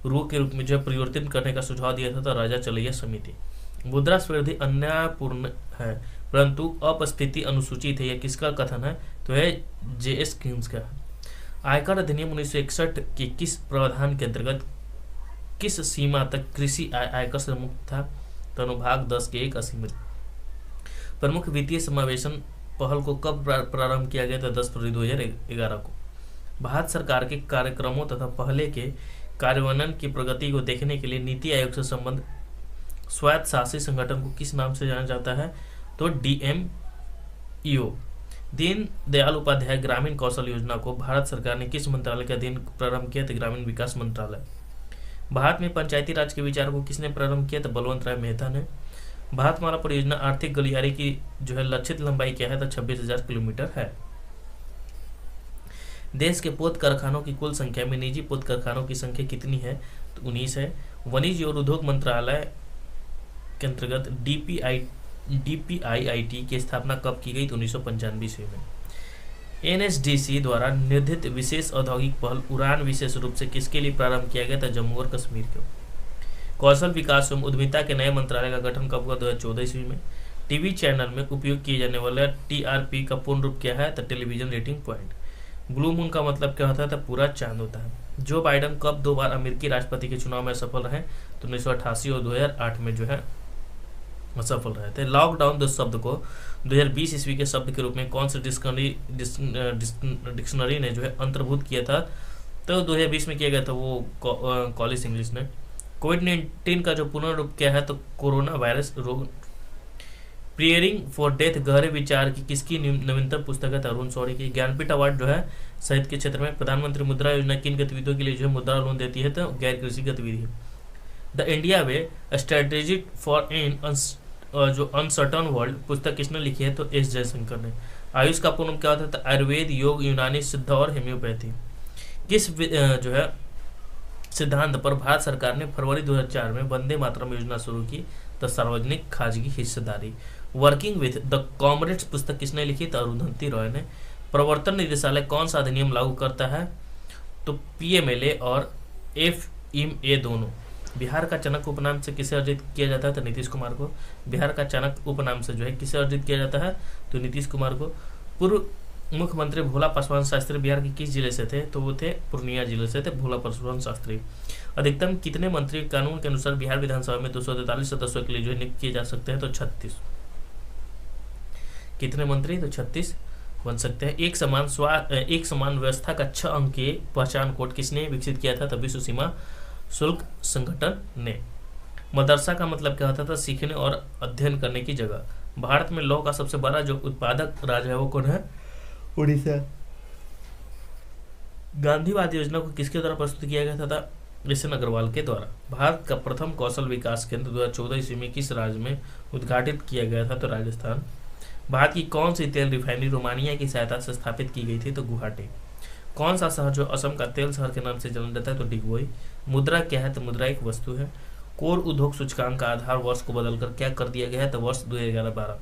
रू के रूप में जो परिवर्तन करने का सुझाव दिया था? तो राजा चलैया समिति। मुद्रास्फीति अन्यायपूर्ण है परंतु अपस्फीति अनुसूचित है, यह किसका कथन है? तो है जेएस किम्स का। आयकर अधिनियम 1961 के किस प्रावधान के अंतर्गत किस सीमा तक कृषि आयकर से मुक्त था? तो अनुभाग 10 के 1 असीमित। प्रमुख वित्तीय समावेशन पहल को कब प्रारंभ किया गया था? 10 फरवरी 2011 को। भारत सरकार के कार्यक्रमों तथा पहले के कार्यान्वयन की प्रगति को देखने के लिए नीति आयोग से संबंध स्वायत्त शासी संगठन को किस नाम से जाना जाता है? तो DMEO। दीन दयाल उपाध्याय ग्रामीण कौशल योजना को भारत सरकार ने किस मंत्रालय के अधीन प्रारंभ किया? तो ग्रामीण विकास मंत्रालय। भारत में पंचायती राज के विचार को किसने प्रारंभ किया? तो बलवंत राय मेहता ने। भारतमाला परियोजना आर्थिक गलियारे की जो है लक्षित लंबाई क्या है? तो 26,000 किलोमीटर है। देश के पोत कारखानों की कुल संख्या में निजी पोत कारखानों की संख्या कितनी है? तो 19 है। वाणिज्य और उद्योग मंत्रालय के अंतर्गत DPIIT की स्थापना कब की गई? तो 1995 ईस्वी में। NSDC द्वारा निर्धारित विशेष औद्योगिक पहल उड़ान विशेष रूप से किसके लिए प्रारंभ किया गया था? जम्मू और कश्मीर के। कौशल विकास एवं उद्यमिता के नए मंत्रालय का गठन कब हुआ? 2014 ईस्वी में। टीवी चैनल में उपयोग किए जाने वाला TRP का पूर्ण रूप क्या है? तो television rating point. Blue moon का मतलब क्या होता है? तो पूरा चांद होता है। जो बाइडन कब 2 बार अमेरिकी राष्ट्रपति के चुनाव में सफल रहे? तो 1988 और 2008 में जो है सफल रहे थे। लॉकडाउन दो शब्द को 2020 ईस्वी के शब्द के रूप में कौन सी डिक्शनरी ने जो है अंतर्भूत किया था? तो 2020 में किया गया था वो कॉलेज इंग्लिश ने। कोविड-19 का जो पूर्ण रूप क्या है? तो कोरोना वायरस रोग प्रियरिंग फॉर डेथ गहरे विचार की किसकी नवीनतम पुस्तक है? अरुण शौरी की। ज्ञानपीठ अवार्ड जो है साहित्य के क्षेत्र में। प्रधानमंत्री मुद्रा योजना किन गतिविधियों के लिए जो है मुद्रा लोन देती है? तो गैर कृषि गतिविधि। The India way strategy for in जो अनसर्टन वर्ल्ड पुस्तक किसने लिखी है? तो एस जयशंकर ने। आयुष का पूर्ण क्या होता है? आयुर्वेद, योग, यूनानी, सिद्ध और हेम्योपैथी। किस जो है सिद्धांत पर भारत सरकार ने फरवरी 2004 में वंदे मातरम योजना शुरू की? तो सार्वजनिक खाजगी हिस्सेदारी। वर्किंग विथ द कॉमरेड्स पुस्तक किसने लिखी? तो अरुंधति रॉय ने। प्रवर्तन निदेशालय कौन सा अधिनियम लागू करता है? तो पीएमएलए और एफएमए दोनों। बिहार का चाणक्य उपनाम से किसे अर्जित किया जाता है? तो नीतीश कुमार को। बिहार का चाणक्य उपनाम से जो है किसे अर्जित किया जाता है? तो नीतीश कुमार को। पूर्व मुख्यमंत्री भोला पासवान शास्त्री बिहार के किस जिले से थे? तो वो थे पूर्णिया जिले से थे भोला पासवान शास्त्री। अधिकतम कितने मंत्री कानून के अनुसार बिहार विधानसभा में 243 सदस्यों के लिए जो है नियुक्त किए जा सकते हैं? तो 36। कितने मंत्री? तो 36 बन सकते हैं। एक समान व्यवस्था का 6 अंकीय पहचान कोड किसने विकसित किया था? तो विश्व सीमा शुल्क संगठन ने। मदरसा का मतलब क्या होता था? सीखने और अध्ययन करने की जगह। भारत में लौह का सबसे बड़ा जो उत्पादक राज्य है वो कौन है? उड़ीसा। गांधीवाद योजना को किसके द्वारा प्रस्तुत किया गया था? एस एन अग्रवाल के द्वारा। भारत का प्रथम कौशल विकास केंद्र 2014 ईस्वी में किस राज्य में उद्घाटित किया गया था? तो राजस्थान। भारत की कौन सी तेल रिफाइनरी रोमानिया की सहायता से स्थापित की गई थी? तो गुवाहाटी। कौन सा शहर जो असम का तेल शहर के नाम से जाना जाता है? तो डिगबोई। मुद्रा क्या है? तो मुद्रा एक वस्तु है। कोर उद्योग सूचकांक का आधार वर्ष को बदलकर क्या कर दिया गया है? तो वर्ष 2011-12।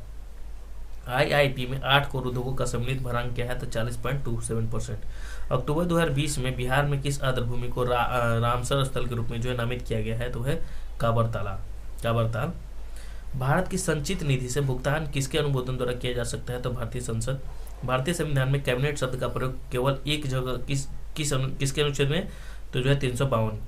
आईआईपी में 8 कोर उद्योगों का सम्मिलित भरांक क्या है? तो 40.27%। अक्टूबर 2020 में बिहार में किस आर्द्रभूमि को रामसर स्थल के रूप में जो है नामित किया गया है? तो है काबरताल। भारत की संचित निधि से भुगतान किसके अनुमोदन द्वारा किया जा सकता है? तो भारतीय संसद। भारतीय संविधान में कैबिनेट शब्द का प्रयोग केवल एक जगह किसके अनुच्छेद में? तो जो है 352।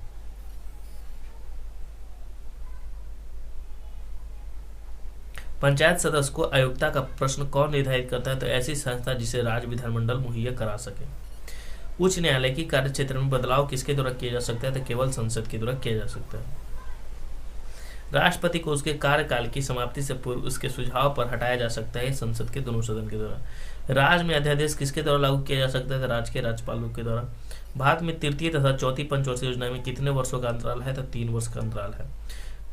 पंचायत सदस्य को आयुक्ता का प्रश्न कौन निर्धारित करता है? तो ऐसी संस्था जिसे राज्य विधानमंडल मुहैया करा सके। उच्च न्यायालय की कार्य क्षेत्र में बदलाव किसके द्वारा किया जा सकता है? तो केवल संसद के द्वारा किया जा सकता है। राष्ट्रपति को उसके कार्यकाल की समाप्ति से पूर्व उसके सुझाव पर हटाया जा सकता है संसद के दोनों सदन के द्वारा। राज्य में अध्यादेश किसके द्वारा लागू किया जा सकता है? तो राज्य के राज्यपालों के द्वारा। भारत में तृतीय तथा चौथी पंचवर्षीय योजना में कितने वर्षों का अंतराल है? तो 3 वर्ष का अंतराल है।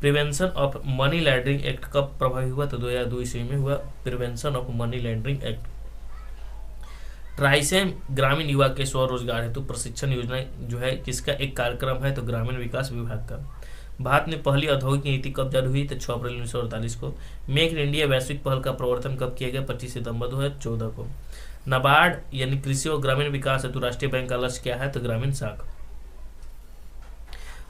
Prevention of money laundering act कब प्रभावी हुआ? तो 2002 ईस्वी में हुआ prevention of money laundering act. TRYSEM ग्रामीण युवा के स्वरोजगार हेतु प्रशिक्षण योजना जो है किसका एक कार्यक्रम है? तो ग्रामीण विकास विभाग का। भारत में पहली औद्योगिक नीति कब जारी हुई? तो 6 अप्रैल 1948 को। मेक इन इंडिया वैश्विक पहल का प्रवर्तन कब किया गया? 25 सितंबर 2014 को। नाबार्ड यानी कृषि और ग्रामीण विकास हेतु राष्ट्रीय बैंक का लक्ष्य क्या है? तो ग्रामीण शाखा।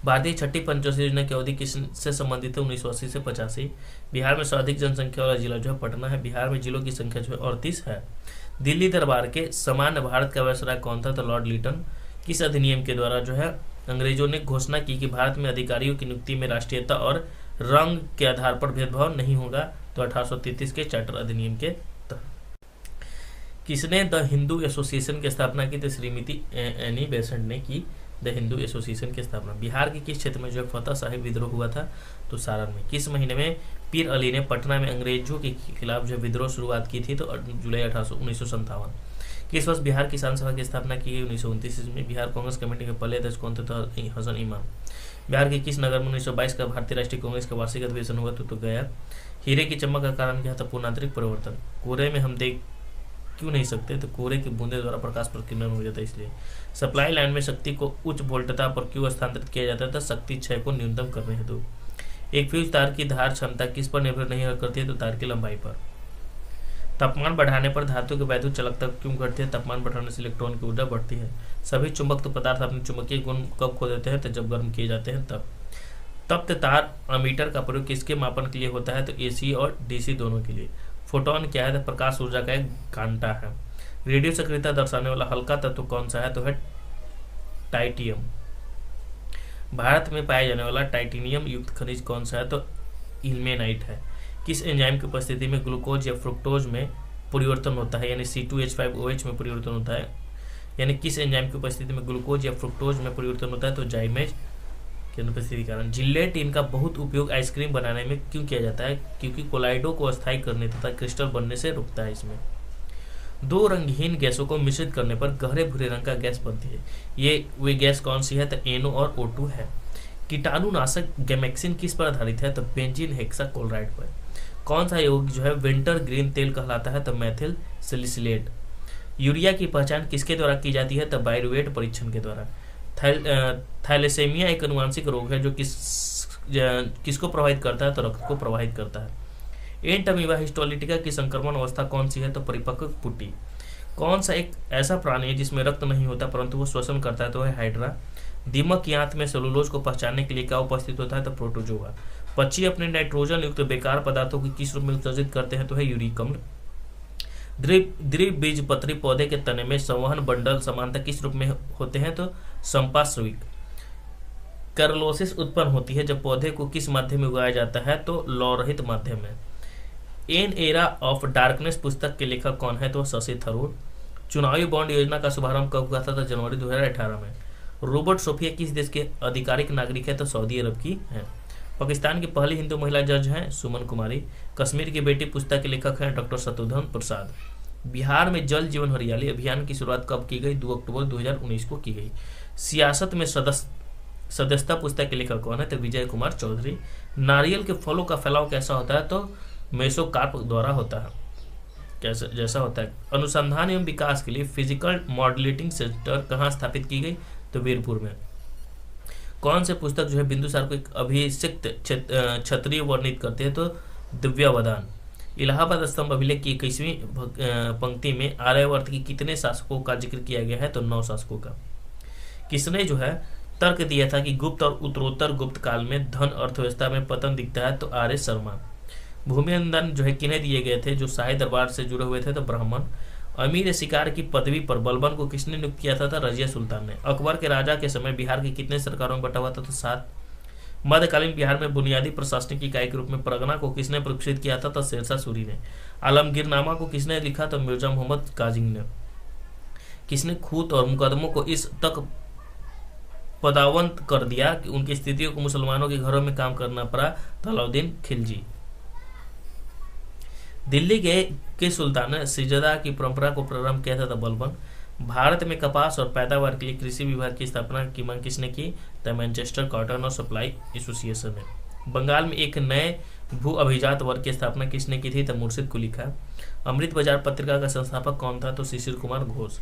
भारतीय छठी पंचवर्षीय योजना की अवधि किससे संबंधित है? 1980 से 85। बिहार में सर्वाधिक जनसंख्या वाला जिला जो है पटना है। बिहार में जिलों की संख्या जो है 38 है। दिल्ली दरबार के सामान्य भारत का वायसराय कौन था? तो लॉर्ड लिटन। किस अधिनियम के द्वारा जो है अंग्रेजों ने घोषणा की कि भारत में अधिकारियों की नियुक्ति में राष्ट्रीयता और रंग के आधार पर भेदभाव नहीं होगा? तो 1833 के चार्टर अधिनियम के तहत। किसने द हिंदू एसोसिएशन की स्थापना की? तो श्रीमती एनी बेसेंट ने की द हिंदू एसोसिएशन की स्थापना। बिहार के किस क्षेत्र में जो फतेह साहिब विद्रोह हुआ था? तो सारण में। किस महीने में पीर अली ने पटना में अंग्रेजों के खिलाफ जो विद्रोह शुरुआत की थी? तो जुलाई 1957। किस वर्ष बिहार किसान सभा की स्थापना की गई? 1929 में। बिहार कांग्रेस कमेटी के पहले अध्यक्ष कौन थे? तो हसन इमाम। बिहार के किस नगर में 1922 का भारतीय राष्ट्रीय कांग्रेस का वार्षिक अधिवेशन हुआ? तो गया। हीरे की चमक का कारण क्या था? पूर्णांतरिक परिवर्तन। कोहरे में हम देख क्यों नहीं सकते? तो कोहरे की बूंदे द्वारा प्रकाश प्रकीर्णन हो जाता है इसलिए। सप्लाई लाइन में शक्ति को उच्च वोल्टता पर क्यों स्थानांतरित किया जाता है? शक्ति क्षय को न्यूनतम करने हेतु। एक फ्यूज तार की धार क्षमता किस पर निर्भर नहीं करती है? तो तार की लंबाई पर। तापमान बढ़ाने पर धातु की वैद्युत चालकता क्यों घटती है? तापमान बढ़ाने से इलेक्ट्रॉन की ऊर्जा बढ़ती है। सभी चुंबक पदार्थ अपने चुंबकीय गुण कब खो देते हैं? तो जब गर्म किए जाते हैं तब। तप्त तार अमीटर का प्रयोग किसके मापन के लिए होता है? तो एसी और डीसी दोनों के लिए। फोटोन क्या है? तो प्रकाश ऊर्जा का एक घंटा है। रेडियो सक्रियता दर्शाने वाला हल्का तत्व कौन सा है? तो है टाइटियम। भारत में पाया जाने वाला टाइटेनियम युक्त खनिज कौन सा है? तो इल्मेनाइट है। किस एंजाइम की उपस्थिति में ग्लूकोज या फ्रुक्टोज में परिवर्तन होता है? यानी C2H5OH में परिवर्तन होता है। यानी किस एंजाइम की उपस्थिति में ग्लूकोज या फ्रुक्टोज में परिवर्तन होता है? तो जाइमेज की अनुपस्थिति के कारण। जिलेट इनका बहुत उपयोग आइसक्रीम बनाने में क्यों किया जाता है? क्योंकि कोलाइडो को अस्थायी करने तथा क्रिस्टल बनने से रोकता है। इसमें दो रंगहीन गैसों को मिश्रित करने पर गहरे भूरे रंग का गैस बनती है। ये वे गैस कौन सी है? तो NO और O2 है। कीटाणुनाशक गैमेक्सिन किस पर आधारित है? तो बेंजीन हेक्साक्लोराइड पर। कौन सा यौगिक जो है विंटर ग्रीन तेल कहलाता है? तो मैथिल सैलिसिलेट। यूरिया की पहचान किसके द्वारा की जाती है? तो बायरुवेट परीक्षण के द्वारा। थैलेसेमिया एक अनुवांशिक रोग है जो किसको प्रभावित करता है? तो रक्त को प्रभावित करता है। एंट अमीबा हिस्टोलिटिका की संक्रमण अवस्था कौन सी है? तो परिपक्व पुट्टी। कौन सा एक ऐसा प्राणी है जिसमें रक्त नहीं होता परंतु वो श्वसन करता है? तो है हाइड्रा। दीमक की आंत में सेलुलोज को पहचानने के लिए क्या उपस्थित होता है? तो प्रोटोजोआ। पक्षी अपने नाइट्रोजन युक्त बेकार पदार्थों को किस रूप में उत्सर्जित करते हैं? तो है यूरिक अम्ल। द्विबीजपत्री पौधे के तने में संवहन बंडल समानता किस रूप में होते हैं? तो संपार्श्विक। कैरोलोसिस उत्पन्न होती है जब पौधे को किस माध्यम में उगाया जाता है? तो लौ रहित माध्यम में। एन एरा ऑफ डार्कनेस पुस्तक के लेखक कौन है? तो शशि थरूर। चुनावी बॉन्ड योजना का शुभारंभ कब हुआ था? तो जनवरी 2018 में। रोबर्ट सोफिया किस देश के आधिकारिक नागरिक है? तो सऊदी अरब की है। पाकिस्तान की पहली हिंदू महिला जज हैं सुमन कुमारी। कश्मीर की बेटी पुस्तक के लेखक हैं डॉक्टर शत्रुघ्न प्रसाद। बिहार में जल जीवन हरियाली अभियान की शुरुआत कब की गई? 2 अक्टूबर 2019 को की गई। सियासत में सदस्यता पुस्तक के लेखक कौन है? तो विजय कुमार चौधरी। नारियल के फलों का फैलाव कैसा होता है? तो मेसोकार्प द्वारा होता है। कैसे जैसा होता है। अनुसंधान एवं विकास के लिए फिजिकल मॉडलेटिंग सेंटर कहाँ स्थापित की गई? तो वीरपुर में। कौन से पुस्तक जो है बिंदुसार को एक अभिषिक्त क्षत्रिय वर्णित करते हैं? तो दिव्यावदान। इलाहाबाद स्तंभ अभिलेख की 21वीं पंक्ति में आर्यावर्त की कितने शासकों का जिक्र किया गया है? तो 9 शासकों का। किसने जो है तर्क दिया था कि गुप्त और उत्तरोत्तर गुप्त काल में धन अर्थव्यवस्था में पतन दिखता है? तो आर्य शर्मा। भूमि अनुदान जो है किन्हें दिए गए थे जो शाही दरबार से जुड़े हुए थे? तो ब्राह्मण। अमीर शिकार की पदवी पर बलबन को किसने नियुक्त किया था? रजिया सुल्तान ने। अकबर के राजा के समय बिहार के कितने सरकारों में बटा हुआ था? तो 7। मध्यकालीन बिहार में बुनियादी प्रशासनिक इकाई के रूप में परगना को किसने प्रक्षित किया था? तो शेरशाह सूरी ने। आलमगीरनामा को किसने लिखा? तो मिर्जा मोहम्मद काजिम ने। किसने खूत और मुकदमों को इस तक पदावंत कर दिया कि उनकी स्थितियों को मुसलमानों के घरों में काम करना पड़ा? तो अलाउद्दीन खिलजी। दिल्ली के सुल्तान ने सिजदा की परंपरा को प्रारंभ किया था? तो बलबन। भारत में कपास और पैदावार के लिए कृषि विभाग की स्थापना की मांग किसने की? तो मैनचेस्टर कॉटन और सप्लाई एसोसिएशन ने। बंगाल में एक नए भू अभिजात वर्ग की स्थापना किसने की थी? तो मुर्शिद कुली खां। अमृत बाजार पत्रिका का संस्थापक कौन था? तो शिशिर कुमार घोष।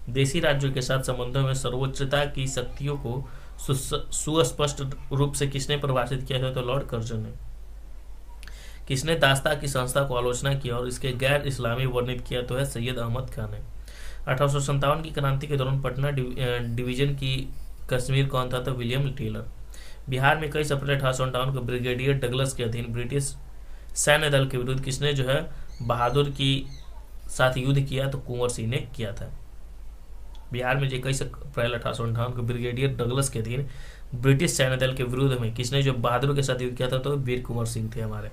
देशी राज्यों के साथ संबंधों में सर्वोच्चता की शक्तियों को सुस्पष्ट रूप से किसने परिभाषित किया था? तो लॉर्ड कर्जन ने। किसने दास्ता की संस्था को आलोचना की और इसके गैर इस्लामी वर्णित किया? तो है सैयद अहमद खान ने। 1857 की क्रांति के दौरान पटना डिवीजन की कश्मीर कौन था? तो विलियम टेलर। बिहार में 21 अप्रैल 1858 को ब्रिगेडियर डगलस के अधीन ब्रिटिश सैन्य दल के विरुद्ध किसने जो है बहादुर की साथ युद्ध किया? तो कुंवर सिंह ने किया था। बिहार में 21 अप्रैल 1858 को ब्रिगेडियर डगलस के अधीन ब्रिटिश सैन्य दल के विरुद्ध में किसने जो बहादुर के साथ युद्ध किया था? तो वीर कुंवर सिंह थे हमारे।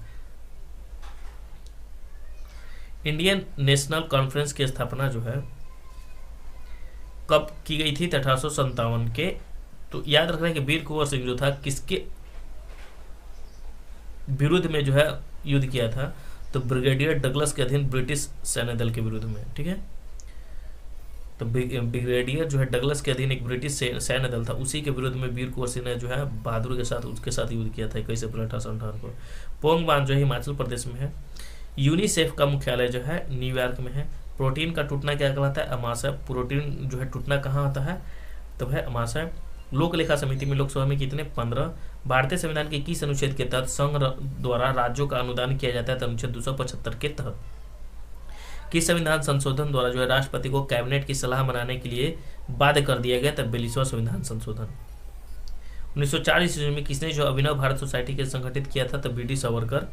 इंडियन नेशनल कॉन्फ्रेंस की स्थापना जो है कब की गई थी? 1857 के। तो याद रखना है कि वीर कुंवर सिंह जो था किसके विरुद्ध में जो है युद्ध किया था? तो ब्रिगेडियर डगलस के अधीन ब्रिटिश सैन्य दल के विरुद्ध में। ठीक है, तो ब्रिगेडियर जो है डगलस के अधीन एक ब्रिटिश सैन्य दल था, उसी के विरुद्ध में वीर कुंवर सिंह ने जो है बहादुर के साथ उसके साथ युद्ध किया था 21 अप्रैल 1858 को। पोंग बांध जो है हिमाचल प्रदेश में है। यूनिसेफ का मुख्यालय जो है न्यूयॉर्क में है। प्रोटीन का टूटना क्या कहलाता है? अमाशय। प्रोटीन जो है टूटना कहाँ होता है? तो है अमाशय। लोक लेखा समिति में लोकसभा में कितने? 15। भारतीय संविधान के किस अनुच्छेद के तहत संघ द्वारा राज्यों का अनुदान किया जाता है? तो अनुच्छेद 275 के तहत। किस संविधान संशोधन द्वारा जो है राष्ट्रपति को कैबिनेट की सलाह बनाने के लिए बाध्य कर दिया गया? तब 42वां संविधान संशोधन। 1904 ईस्वी में किसने जो अभिनव भारत सोसाइटी के संगठित किया था? तब बी.डी. सावरकर।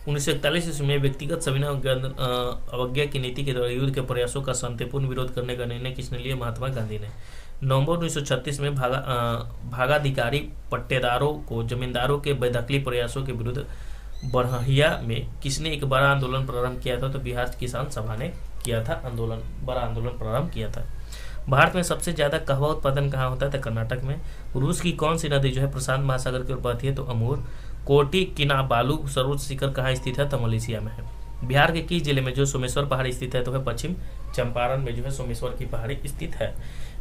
1941 ईस्वी में व्यक्तिगत सविनय अवज्ञा की नीति के द्वारा युद्ध के प्रयासों का शांतिपूर्ण विरोध करने का निर्णय किसने लिया? महात्मा गांधी ने। नवंबर 1936 में भागाधिकारी पट्टेदारों को जमींदारों के बेदखली प्रयासों के विरुद्ध बरहिया में किसने एक बड़ा आंदोलन प्रारंभ किया था? तो बिहार किसान सभा ने किया था। बड़ा आंदोलन प्रारंभ किया था। भारत में सबसे ज्यादा कहवा उत्पादन कहाँ होता है? तो कर्नाटक में। रूस की कौन सी नदी जो है प्रशांत महासागर की ओर बहती है? तो अमूर। कोटी किनाबालू सर्वोच्च शिखर कहाँ स्थित है? तो मलेशिया में है। बिहार के किस जिले में जो सोमेश्वर पहाड़ी स्थित है? तो है पश्चिम चंपारण में जो है सोमेश्वर की पहाड़ी स्थित है।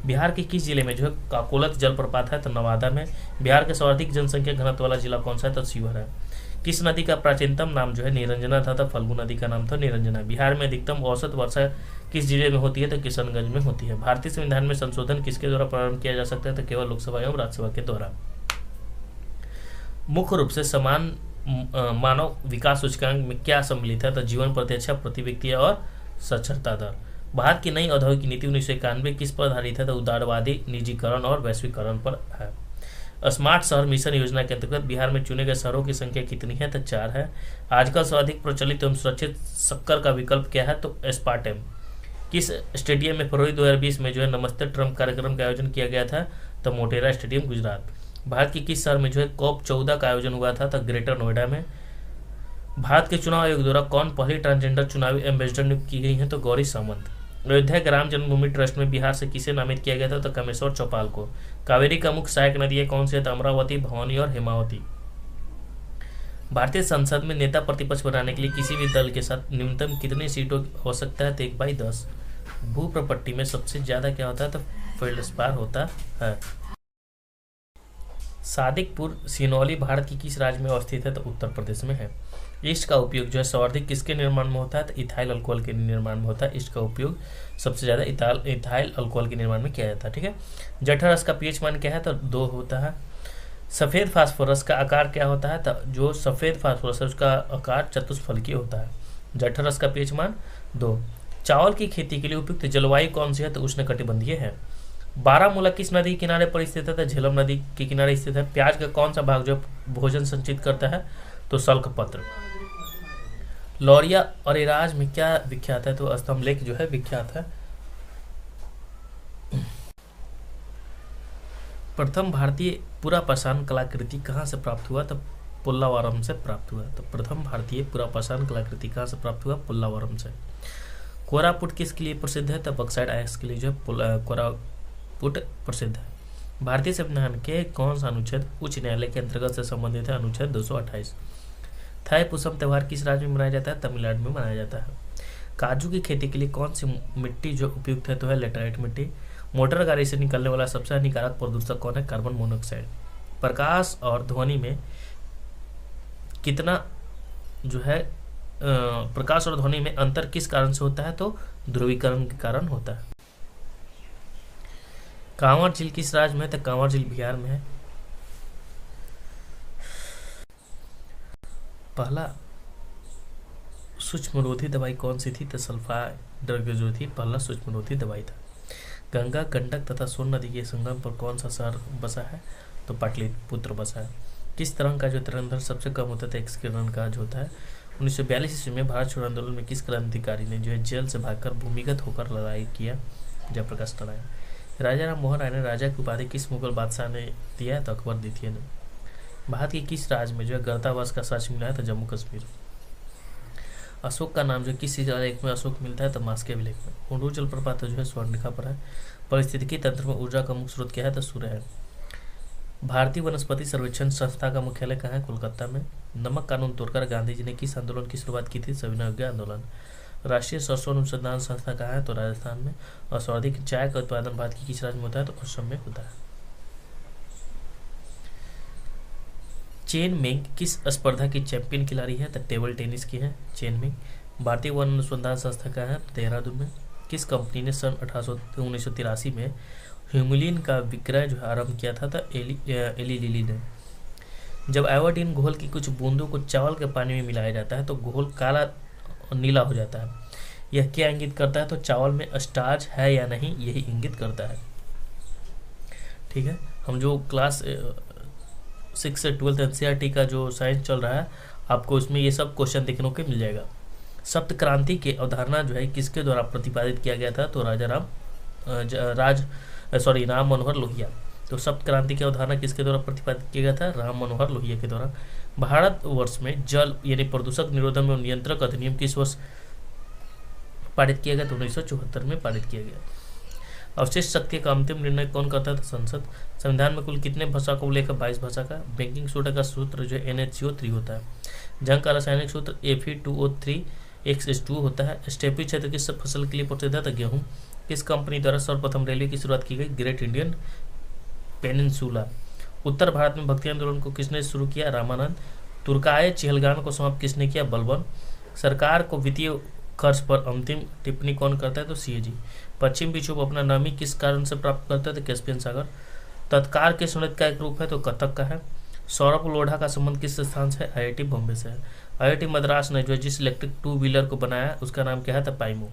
बिहार के किस जिले में जो है काकोलत जलप्रपात है? तो नवादा में। बिहार का सर्वाधिक जनसंख्या घनत्व वाला जिला कौन सा है? तो शिवहर है। किस नदी का प्राचीनतम नाम जो है निरंजना था? तो फल्गु नदी का नाम था निरंजना। बिहार में अधिकतम औसत वर्षा किस जिले में होती है? तो किशनगंज में होती है। भारतीय संविधान में संशोधन किसके द्वारा प्रारंभ किया जा सकता है? तो केवल लोकसभा एवं राज्यसभा के द्वारा। मुख्य रूप से समान मानव विकास सूचकांक में क्या सम्मिलित है? तो जीवन प्रतिरक्षा, प्रति व्यक्ति और साक्षरता दर। भारत की नई औद्योगिक नीति 1991 किस पर आधारित है? तो उदारवादी निजीकरण और वैश्वीकरण पर है। स्मार्ट शहर मिशन योजना के अंतर्गत बिहार में चुने गए शहरों की संख्या कितनी है? तो 4 है। आजकल सर्वाधिक प्रचलित एवं सुरक्षित शक्कर का विकल्प क्या है? तो एस्पार्टेम। किस स्टेडियम में फरवरी 2020 में जो है नमस्ते ट्रम्प कार्यक्रम का आयोजन किया गया था? तो मोटेरा स्टेडियम, गुजरात। भारत के किस शहर में जो है COP 14 का आयोजन हुआ था? तो ग्रेटर नोएडा में। भारत के चुनाव आयोग द्वारा कौन पहली ट्रांसजेंडर चुनावी एम्बेसडर नियुक्त की गई है? तो गौरी सावंत। अयोध्या ग्राम जन्मभूमि ट्रस्ट में बिहार से किसे नामित किया गया था? तो कामेश्वर चौपाल को। कावेरी का मुख्य सहायक नदी कौन सी है? तो अमरावती, भवानी और हेमावती। भारतीय संसद में नेता प्रतिपक्ष बनाने के लिए किसी भी दल के साथ न्यूनतम कितनी सीटों की आवश्यकता है? तो 1/10। भू प्रॉपर्टी में सबसे ज्यादा क्या होता है? तो फेल्डस्पार होता है। सादिकपुर सिनौली भारत की किस राज्य में अवस्थित है? तो उत्तर प्रदेश में है। ईस्ट का उपयोग जो है सर्वाधिक किसके निर्माण में होता है? तो इथाइल अल्कोहल के निर्माण में होता है। ईस्ट का उपयोग सबसे ज्यादा इथाइल अल्कोहल के निर्माण में किया जाता है। ठीक है। जठर रस का पीएच मान क्या है? तो 2 होता है। सफेद फास्फोरस का आकार क्या होता है? तो जो सफेद फास्फोरस है उसका आकार चतुष्फलकीय होता है। जठर रस का पीएच मान 2। चावल की खेती के लिए उपयुक्त जलवायु कौन सी है? तो उष्णकटिबंधीय है। बारामूला किस नदी के किनारे पर स्थित है? तो झेलम नदी के किनारे स्थित है। प्याज का कौन सा भाग जो भोजन संचित करता है? तो सल्कपत्र। लौरिया और इराज में क्या विख्यात है? तो स्तंभलेख जो है विख्यात है। प्रथम भारतीय पुरापाषाण कलाकृति कहाँ से प्राप्त हुआ? तो पुल्लावारम से प्राप्त हुआ। तो प्रथम भारतीय पुरापाषाण कलाकृति कहाँ से प्राप्त हुआ? पुल्लावारम से। कोरापुट किसके लिए प्रसिद्ध है? तो बक्साइट आयस्क के लिए जो है कोरापुट प्रसिद्ध है। भारतीय संविधान के कौन सा अनुच्छेद उच्च न्यायालय के अंतर्गत से संबंधित है? अनुच्छेद 228। थाईपुसम त्योहार किस राज्य में मनाया जाता है? तमिलनाडु में मनाया जाता है। काजू की खेती के लिए कौन सी मिट्टी जो उपयुक्त है? तो है लेटराइट मिट्टी। मोटर गाड़ी से निकलने वाला सबसे हानिकारक प्रदूषक कौन है? Carbon monoxide. प्रकाश और ध्वनि में कितना जो है प्रकाश और ध्वनि में अंतर किस कारण से होता है? तो ध्रुवीकरण के कारण होता है। कांवर झील किस राज्य में है? तो कांवर झील बिहार में है। पहला सूक्ष्मरोधी दवाई कौन सी थी? तो सल्फा ड्रग जो थी पहला सूक्ष्मरोधी दवाई था। गंगा, गंडक तथा सोन नदी के संगम पर कौन सा शहर बसा है? तो पाटलिपुत्र बसा है। किस तरह का जो तरंग सबसे कम होता था? एक्स किरण का जो होता है। 1942 ईस्वी में भारत छोड़ो आंदोलन में किस क्रांतिकारी ने जो है जेल से भागकर भूमिगत होकर लड़ाई किया? जयप्रकाश नारायण। राजा राम मोहन राय ने राजा की उपाधि किस मुगल बादशाह ने दिया? तो अकबर द्वितीय ने। भारत के किस राज्य में जो है गर्तावर्ष का साक्ष्य मिला है? तो जम्मू कश्मीर। अशोक का नाम जो किस शिलालेख में अशोक मिलता है? तो मास्के लेख में। हुडू जलप्रपात जो है स्वर्णरेखा पर है। पारिस्थितिकी तंत्र में ऊर्जा का मुख्य स्रोत क्या है? तो सूर्य है। भारतीय वनस्पति सर्वेक्षण संस्था का मुख्यालय कहाँ है? कोलकाता में। नमक कानून तोड़कर गांधी जी ने किस आंदोलन की शुरुआत की थी? सविनय अवज्ञा आंदोलन। राष्ट्रीय सरसों अनुसंधान संस्था कहाँ है? तो राजस्थान में। और सर्वाधिक चाय का उत्पादन भारत की किस राज्य में होता है? तो असम में होता है। चेन मिंग किस स्पर्धा की चैंपियन खिलाड़ी है? तो टेबल टेनिस की है चेन मिंग। भारतीय वन अनुसंधान संस्था का है? देहरादून में। किस कंपनी ने सन 1983 में ह्यूमुलिन का विक्रय जो आरंभ किया था? तो एली लिली ने। जब आयोडीन घोल की कुछ बूंदों को चावल के पानी में मिलाया जाता है तो घोल काला और नीला हो जाता है। यह क्या इंगित करता है? तो चावल में स्टार्च है या नहीं, यही इंगित करता है। ठीक है। हम जो क्लास 6 से 12 एनसीईआरटी का जो साइंस चल रहा है आपको उसमें ये सब क्वेश्चन देखने को मिल जाएगा। सप्त क्रांति की अवधारणा जो है किसके द्वारा प्रतिपादित किया गया था? तो राम मनोहर लोहिया। तो सप्त क्रांति की अवधारणा किसके द्वारा प्रतिपादित किया गया था? राम मनोहर लोहिया के द्वारा। भारतवर्ष में जल यानी प्रदूषक निरोधन एवं नियंत्रक अधिनियम किस वर्ष पारित किया गया? तो 1974 में पारित किया गया। अवशिष्ट शक्ति का अंतिम निर्णय कौन करता है? तो संसद। संविधान में कुल कितने भाषा को लेकर? 22 भाषा का। बैंकिंग सोडा का सूत्र जो है NaCO3 होता है। जंग का रासायनिक सूत्र Fe2O3X2 होता है। स्टेपी क्षेत्र किस फसल के लिए प्रसिद्ध है? तो गेहूं। किस कंपनी द्वारा सर्वप्रथम रेलवे की शुरुआत की गई? Great Indian Peninsula. उत्तर भारत में भक्ति आंदोलन को किसने शुरू किया? रामानंद। तुर्काए चहलगान को समाप्त किसने किया? बलबन। सरकार को वित्तीय खर्च पर अंतिम टिप्पणी कौन करता है? तो CAG। पश्चिम विक्षोभ अपना नमी किस कारण से प्राप्त करता है? तो कैस्पियन सागर। तत्कार के नृत्य का एक रूप है? तो कथक का है। सौरभ लोढ़ा का संबंध किस स्थान से? IIT बॉम्बे से है। IIT मद्रास ने जो जिस इलेक्ट्रिक 2 व्हीलर को बनाया उसका नाम क्या है? तो पाइमो।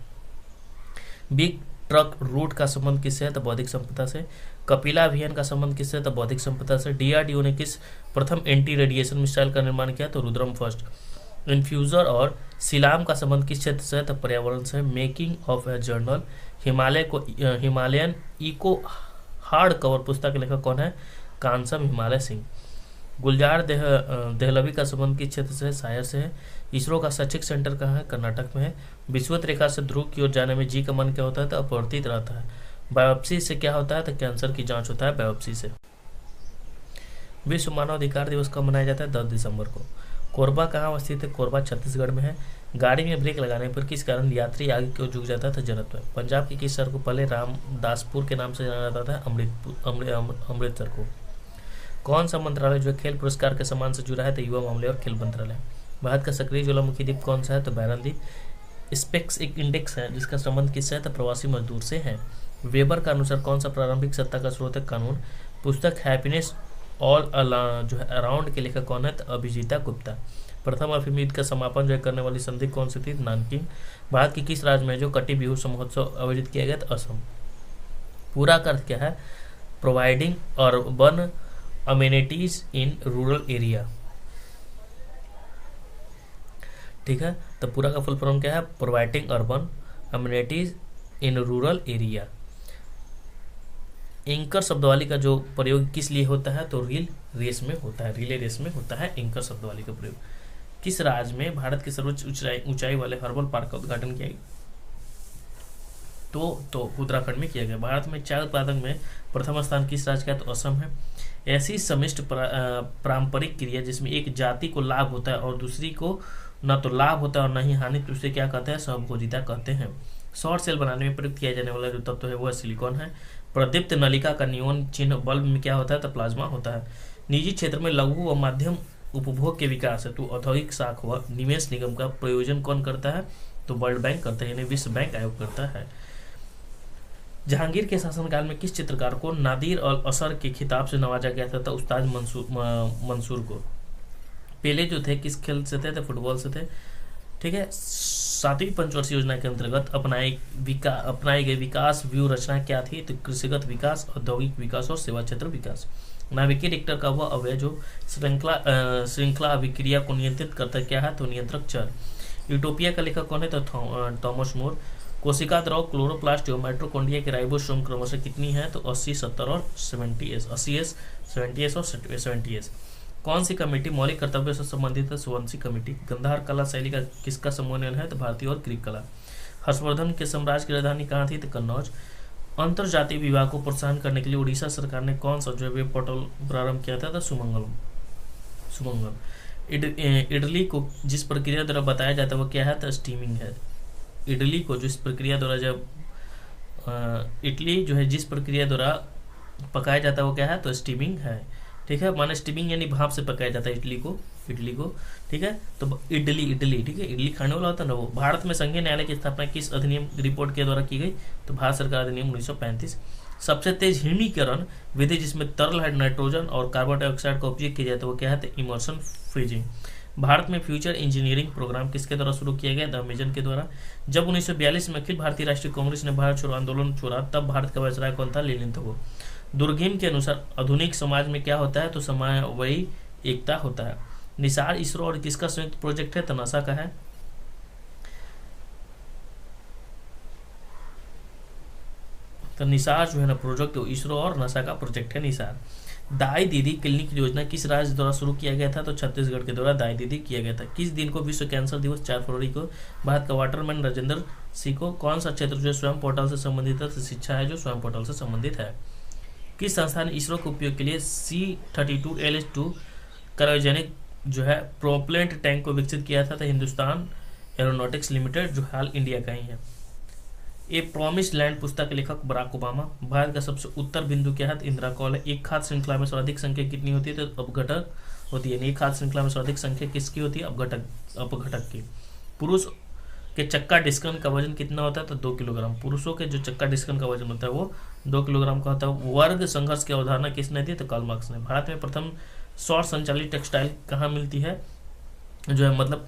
बिग ट्रक रूट का संबंध किससे है? तो बौद्धिक संपदा से। कपिला अभियान का संबंध किससे है? तो बौद्धिक संपदा से। DRDO ने किस प्रथम एंटी रेडिएशन मिसाइल का निर्माण किया? तो रुद्रम फर्स्ट। इन्फ्यूजर और सिलाम का संबंध किस क्षेत्र से है? तो पर्यावरण से। Making of a journal. Himalayan eco hard cover पुस्तक के लेखक कौन है? कांसम हिमालय सिंह। गुलजार देहलवी का संबंध किस क्षेत्र से है? शायर से है। इसरो का शैक्षिक सेंटर कहाँ है? कर्नाटक में है। विषुवत रेखा से ध्रुव की ओर जाने में जी का मन क्या होता है? तो अपवर्तित रहता है। बायोप्सी से क्या होता है? तो कैंसर की जांच होता है बायोप्सी से। विश्व मानव अधिकार दिवस कब मनाया जाता है? 10 दिसंबर को। कोरबा कहाँ स्थित है? कोरबा छत्तीसगढ़ में है। गाड़ी में ब्रेक लगाने पर किस कारण यात्री आगे क्यों झुक जाता था? जड़त्व। पंजाब के किस शहर को पहले रामदासपुर के नाम से जाना जाता था? अमृतसर को। कौन सा मंत्रालय जो खेल पुरस्कार के सम्मान से जुड़ा है? तो युवा मामले और खेल मंत्रालय। भारत का सक्रिय ज्वालामुखी द्वीप कौन सा है? तो बैरन द्वीप। स्पेक्स एक इंडेक्स है जिसका संबंध किससे है? तो प्रवासी मजदूर से है। वेबर का अनुसार कौन सा प्रारंभिक सत्ता का स्रोत है? कानून। पुस्तक हैप्पीनेस ऑल जो है अराउंड के लेखक कौन है? तो अभिजीता गुप्ता। प्रथम अफीम युद्ध का समापन जो करने वाली संधि कौन सी थी? नानकिंग। भारत के किस राज्य में जो कटी बिहू महोत्सव आयोजित किया गया? तो असम। पूरा का अर्थ क्या है? Providing urban amenities in rural area. ठीक है, तो पूरा का फुल फॉर्म क्या है? Providing urban amenities in rural area. Anchor शब्दवाली का जो प्रयोग किस लिए होता है? तो रिले रेस में होता है एंकर शब्दवाली का प्रयोग। किस राज्य में भारत के सर्वोच्च ऊंचाई वाले हर्बल पार्क का उद्घाटन किया गया? तो उत्तराखंड में किया गया। भारत में चाय उत्पादन में प्रथम स्थान किस राज्य का है? तो असम है। ऐसी समिष्ट पारंपरिक क्रिया जिसमें एक जाति को लाभ होता है और दूसरी को न तो लाभ होता है और न ही हानि, तो उसे क्या कहते हैं? समभोजिता कहते हैं। सौर सेल बनाने में प्रयुक्त किया जाने वाला जो तत्व है वह सिलिकॉन है। प्रदीप्त नलिका का नियोन चिन्ह बल्ब में क्या होता है? तो प्लाज्मा होता है। निजी क्षेत्र में लघु व मध्यम उपभोग के विकास हेतु औद्योगिक शाख व निवेश निगम का प्रयोजन कौन करता है? तो वर्ल्ड बैंक करता है, यानी विश्व बैंक आयोग करता है। जहांगीर के शासनकाल में किस चित्रकार को नादिर और असर के खिताब से नवाजा गया था? तो उस्ताद मंसूर को। पेले जो थे किस खेल से थे? तो फुटबॉल से थे। ठीक है, 7वीं पंचवर्षीय योजना के अंतर्गत अपनाई गई विकास व्यू रचना क्या थी? तो कृषिगत विकास, औद्योगिक विकास और सेवा क्षेत्र विकास। नाभिकीय रिक्टर का वह अवयव जो श्रृंखला अभिक्रिया को नियंत्रित करता क्या है? तो नियंत्रक चर। यूटोपिया का लेखक कौन है? तो थॉमस मोर। कोशिका द्रव, क्लोरोप्लास्ट और माइटोकॉन्ड्रिया के राइबोसोम क्रमशः कितनी है? तो 80, 70 और 70s। 80s, 70s और 70s। कौन सी कमेटी मौलिक कर्तव्यों से संबंधित है? सुवंशी कमेटी। गंधार कला शैली का किसका समन्वय है? तो भारतीय और ग्रीक कला। हर्षवर्धन के साम्राज्य की राजधानी कहाँ थी? तो कन्नौज। अंतर जातीय विवाह को प्रोत्साहन करने के लिए उड़ीसा सरकार ने कौन सा जो वेब पोर्टल प्रारंभ किया था? तो सुमंगल। इडली को जिस प्रक्रिया द्वारा बताया जाता है वो क्या है? तो स्टीमिंग है। इडली को जिस प्रक्रिया द्वारा इडली जो है जिस प्रक्रिया द्वारा पकाया जाता है वो क्या है? तो स्टीमिंग है। ठीक है, माने स्टीमिंग यानी भाप से पकाया जाता है इडली को। ठीक है, तो इडली ठीक है, इडली खाने वाला होता है ना वो। भारत में संघीय न्यायालय की स्थापना किस अधिनियम रिपोर्ट के द्वारा की गई? तो भारत सरकार अधिनियम 1935। सबसे तेज हिमीकरण विधि जिसमें तरल नाइट्रोजन और कार्बन डाइऑक्साइड का उपयोग किया जाता है वो क्या है? तो इमर्सन फ्रीजिंग। भारत में फ्यूचर इंजीनियरिंग प्रोग्राम किसके द्वारा शुरू किया गया? द अमेजन के द्वारा। जब 1942 में अखिल भारतीय राष्ट्रीय कांग्रेस ने भारत छोड़ो आंदोलन छोड़ा तब भारत का वायसराय कौन था? लेनिन था वो। दुर्गेम के अनुसार आधुनिक समाज में क्या होता है? तो समन्वयी एकता होता है। निसार इसरो और किसका संयुक्त प्रोजेक्ट है? तो नासा का है। तो निसार जो है ना प्रोजेक्ट इसरो और नासा का प्रोजेक्ट है निसार। दाई दीदी क्लिनिक योजना किस राज्य द्वारा शुरू किया गया था? तो छत्तीसगढ़ के द्वारा दाई दीदी किया गया था। किस दिन को विश्व कैंसर दिवस? 4 फरवरी को। भारत का वाटरमैन राजेंद्र सीखो। कौन सा क्षेत्र जो है स्वयं पोर्टल से संबंधित है? तो शिक्षा है जो स्वयं पोर्टल से संबंधित है। किस संस्था ने इसरो के उपयोग के लिए C-32LH-2 क्रायोजेनिक जो है प्रोपेलेंट टैंक को विकसित किया था? तो हिंदुस्तान एरोनॉटिक्स लिमिटेड, जो हाल इंडिया का ही है। ए प्रॉमिस लैंड पुस्तक के लेखक बराक ओबामा। भारत का सबसे उत्तर बिंदु क्या है? तो इंदिरा कॉल है। एक खाद्य श्रृंखला में सर्वाधिक संख्या कितनी होती है? तो अपघटक होती है। एक खाद्य श्रृंखला में सर्वाधिक संख्या किसकी होती है? अपघटक की। पुरुष के चक्का डिस्कन का वजन कितना होता है? तो 2 किलोग्राम। पुरुषों के जो चक्का डिस्कन का वजन होता है वो 2 किलोग्राम का होता है। वर्ग संघर्ष की अवधारणा किसने दी? तो कार्ल मार्क्स ने। भारत में प्रथम सौर संचालित टेक्सटाइल कहाँ मिलती है? जो है मतलब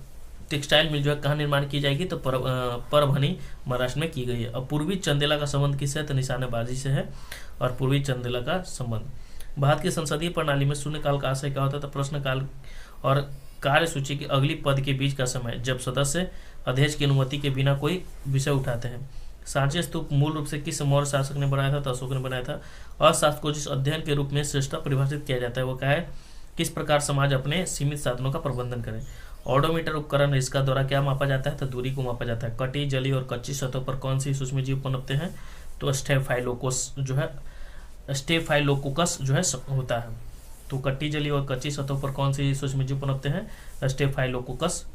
टेक्सटाइल मिल जो है कहाँ निर्माण की जाएगी? तो परभनी महाराष्ट्र में की गई है। और पूर्वी चंदेला का संबंध किससे है? तो निशानेबाजी से है। और पूर्वी चंदेला का संबंध। भारत की संसदीय प्रणाली में शून्यकाल का आशय क्या होता है? तो प्रश्नकाल और कार्यसूची की अगली पद के बीच का समय, जब सदस्य अध्यक्ष की अनुमति के बिना कोई विषय उठाते हैं। सांची स्तूप मूल रूप से किस मौर्य शासक ने बनाया था? तो अशोक ने बनाया था। अर्थशास्त्र को जिस अध्ययन के रूप में श्रेष्ठता परिभाषित किया जाता है वो क्या है? किस प्रकार समाज अपने सीमित साधनों का प्रबंधन करे। ऑडोमीटर उपकरण, इसका द्वारा क्या मापा जाता है? तो दूरी को मापा जाता है। कटी, जली और कच्ची सतहों पर कौन सी सूक्ष्म जीव पनपते हैं? तो स्टेफाइलोकोकस जो है होता है। तो कट्टी, जली और कच्ची सतहों पर कौन सी सूक्ष्म जीव पनपते हैं? स्टेफाइलोकोकस।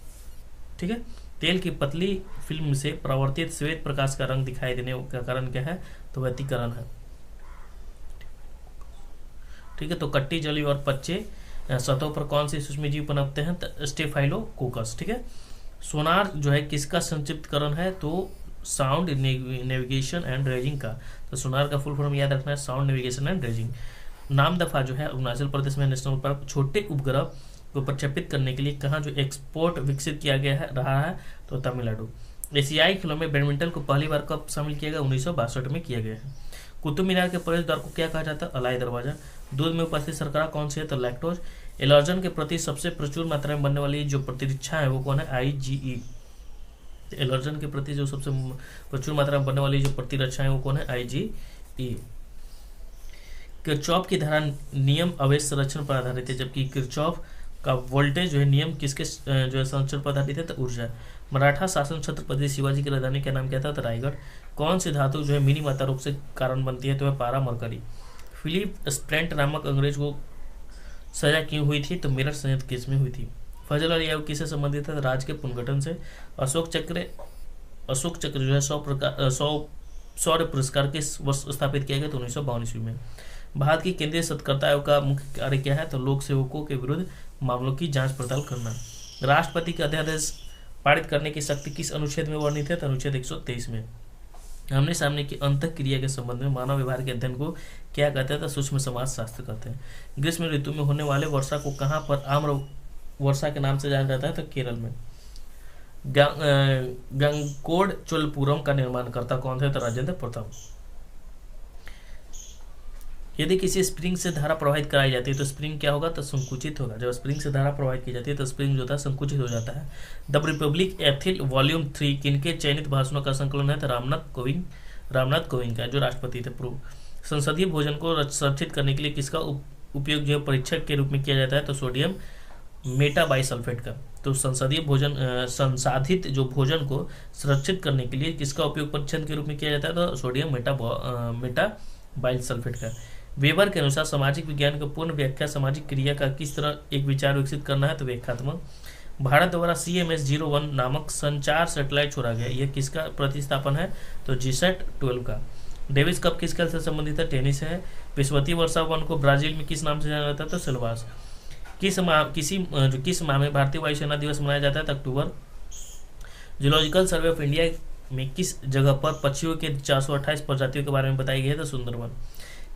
ठीक है। तेल की पतली फिल्म से परावर्तित श्वेत प्रकाश का रंग दिखाई देने का कारण क्या है? तो व्यतिकरण है। ठीक है। तो कट्टी, जली और कच्चे सतहों पर कौन से सूक्ष्म जीव पनपते हैं? तो स्टेफाइलोकोकस। ठीक है। सोनार जो है किसका संक्षिप्तकरण है? तो साउंड नेविगेशन एंड रेजिंग का। तो सोनार का फुल फॉर्म याद रखना है, sound navigation and raising. Namdapha जो है अरुणाचल प्रदेश में नेशनल पार्क छोटे उपग्रह को प्रक्षेपित करने के लिए कहाँ जो एक्सपोर्ट विकसित किया गया है रहा है? तो तमिलनाडु। एशियाई खेलों में बैडमिंटन को पहली बार कब शामिल किया गया? 1962 में किया गया है। कुतुब मीनार के प्रवेश द्वार को क्या कहा जाता है? अलाई दरवाजा। दूध में उपस्थित शर्करा कौन सी है? तो लैक्टोज। एलर्जन के प्रति सबसे प्रचुर मात्रा में बनने वाली जो प्रतिरक्षा है वो कौन है? IgE। एलर्जन के प्रति जो सबसे प्रचुर मात्रा में बनने वाली जो प्रतिरक्षा है वो कौन है? IgE। किरचॉफ की धारा नियम अवैध संरक्षण पर आधारित है, जबकि किरचॉफ का वोल्टेज जो है नियम किसके जो है संरक्षण पर आधारित है? तो ऊर्जा। मराठा शासन छत्रपति शिवाजी की राजधानी का नाम क्या था? तो रायगढ़। कौन सी धातु जो है मिनी माता रोग से कारण बनती है? तो वह पारा मरकरी। फिलिप स्प्रेंट नामक अंग्रेज को सजा क्यों हुई थी? तो मेरठ संयंत्र केस में हुई थी। फजल अली ऐबक किससे संबंधित है? राज्य के पुनर्गठन से। अशोक चक्र जो है 100 शौर्य पुरस्कार किस वर्ष स्थापित किया गया? तो 1952 ईस्वी में। भारत की केंद्रीय सत्कर्ता आयोग का मुख्य कार्य क्या है? तो लोक सेवकों के विरुद्ध मामलों की जांच पड़ताल करना। राष्ट्रपति का अध्यादेश पारित करने की शक्ति किस अनुच्छेद में वर्णित है? तो अनुच्छेद 123 में। आमने सामने की अंतःक्रिया के संबंध में मानव व्यवहार के अध्ययन को क्या कहते हैं? तो सूक्ष्म समाज शास्त्र कहते हैं। ग्रीष्म ऋतु में होने वाले वर्षा को कहाँ पर आम्र वर्षा के नाम से जाना जाता है? तो केरल में। गंगकोड चोलपुरम का निर्माणकर्ता कौन थे? तो राजेंद्र प्रताप। यदि किसी स्प्रिंग से धारा प्रवाहित कराई जाती है तो स्प्रिंग क्या होगा? तो संकुचित होगा। जब स्प्रिंग से धारा प्रवाहित की जाती है तो स्प्रिंग जो होता है संकुचित हो जाता है। द रिपब्लिक एथिल वॉल्यूम 3 किनके चयनित भाषणों का संकलन है? तो रामनाथ कोविंद का, जो राष्ट्रपति थे पूर्व। संसदीय भोजन को संरक्षित करने के लिए किसका उपयोग जो परीक्षक के रूप में किया जाता है? तो सोडियम मेटाबाइसल्फेट का। तो संसदीय भोजन संसाधित जो भोजन को सुरक्षित करने के लिए किसका उपयोग परीक्षण के रूप में किया जाता है? तो सोडियम मेटाबाइसल्फेट का। वेबर के अनुसार सामाजिक विज्ञान की पूर्ण व्याख्या सामाजिक क्रिया का किस तरह एक विचार विकसित करना है? तो व्याख्यात्मक। भारत द्वारा CMS-01 नामक संचार सैटेलाइट छोड़ा गया, यह किसका प्रतिस्थापन है? तो GSAT-12 का। डेविस कप किस खेल से संबंधित है? टेनिस है। विश्ववती वर्षा वन को ब्राजील में किस नाम से जाना जाता है? तो सिल्वास। किस माह में भारतीय वायुसेना दिवस मनाया जाता है? तो अक्टूबर। जूलॉजिकल सर्वे ऑफ इंडिया में किस जगह पर पक्षियों के 428 प्रजातियों के बारे में बताई गई है? तो सुंदरवन।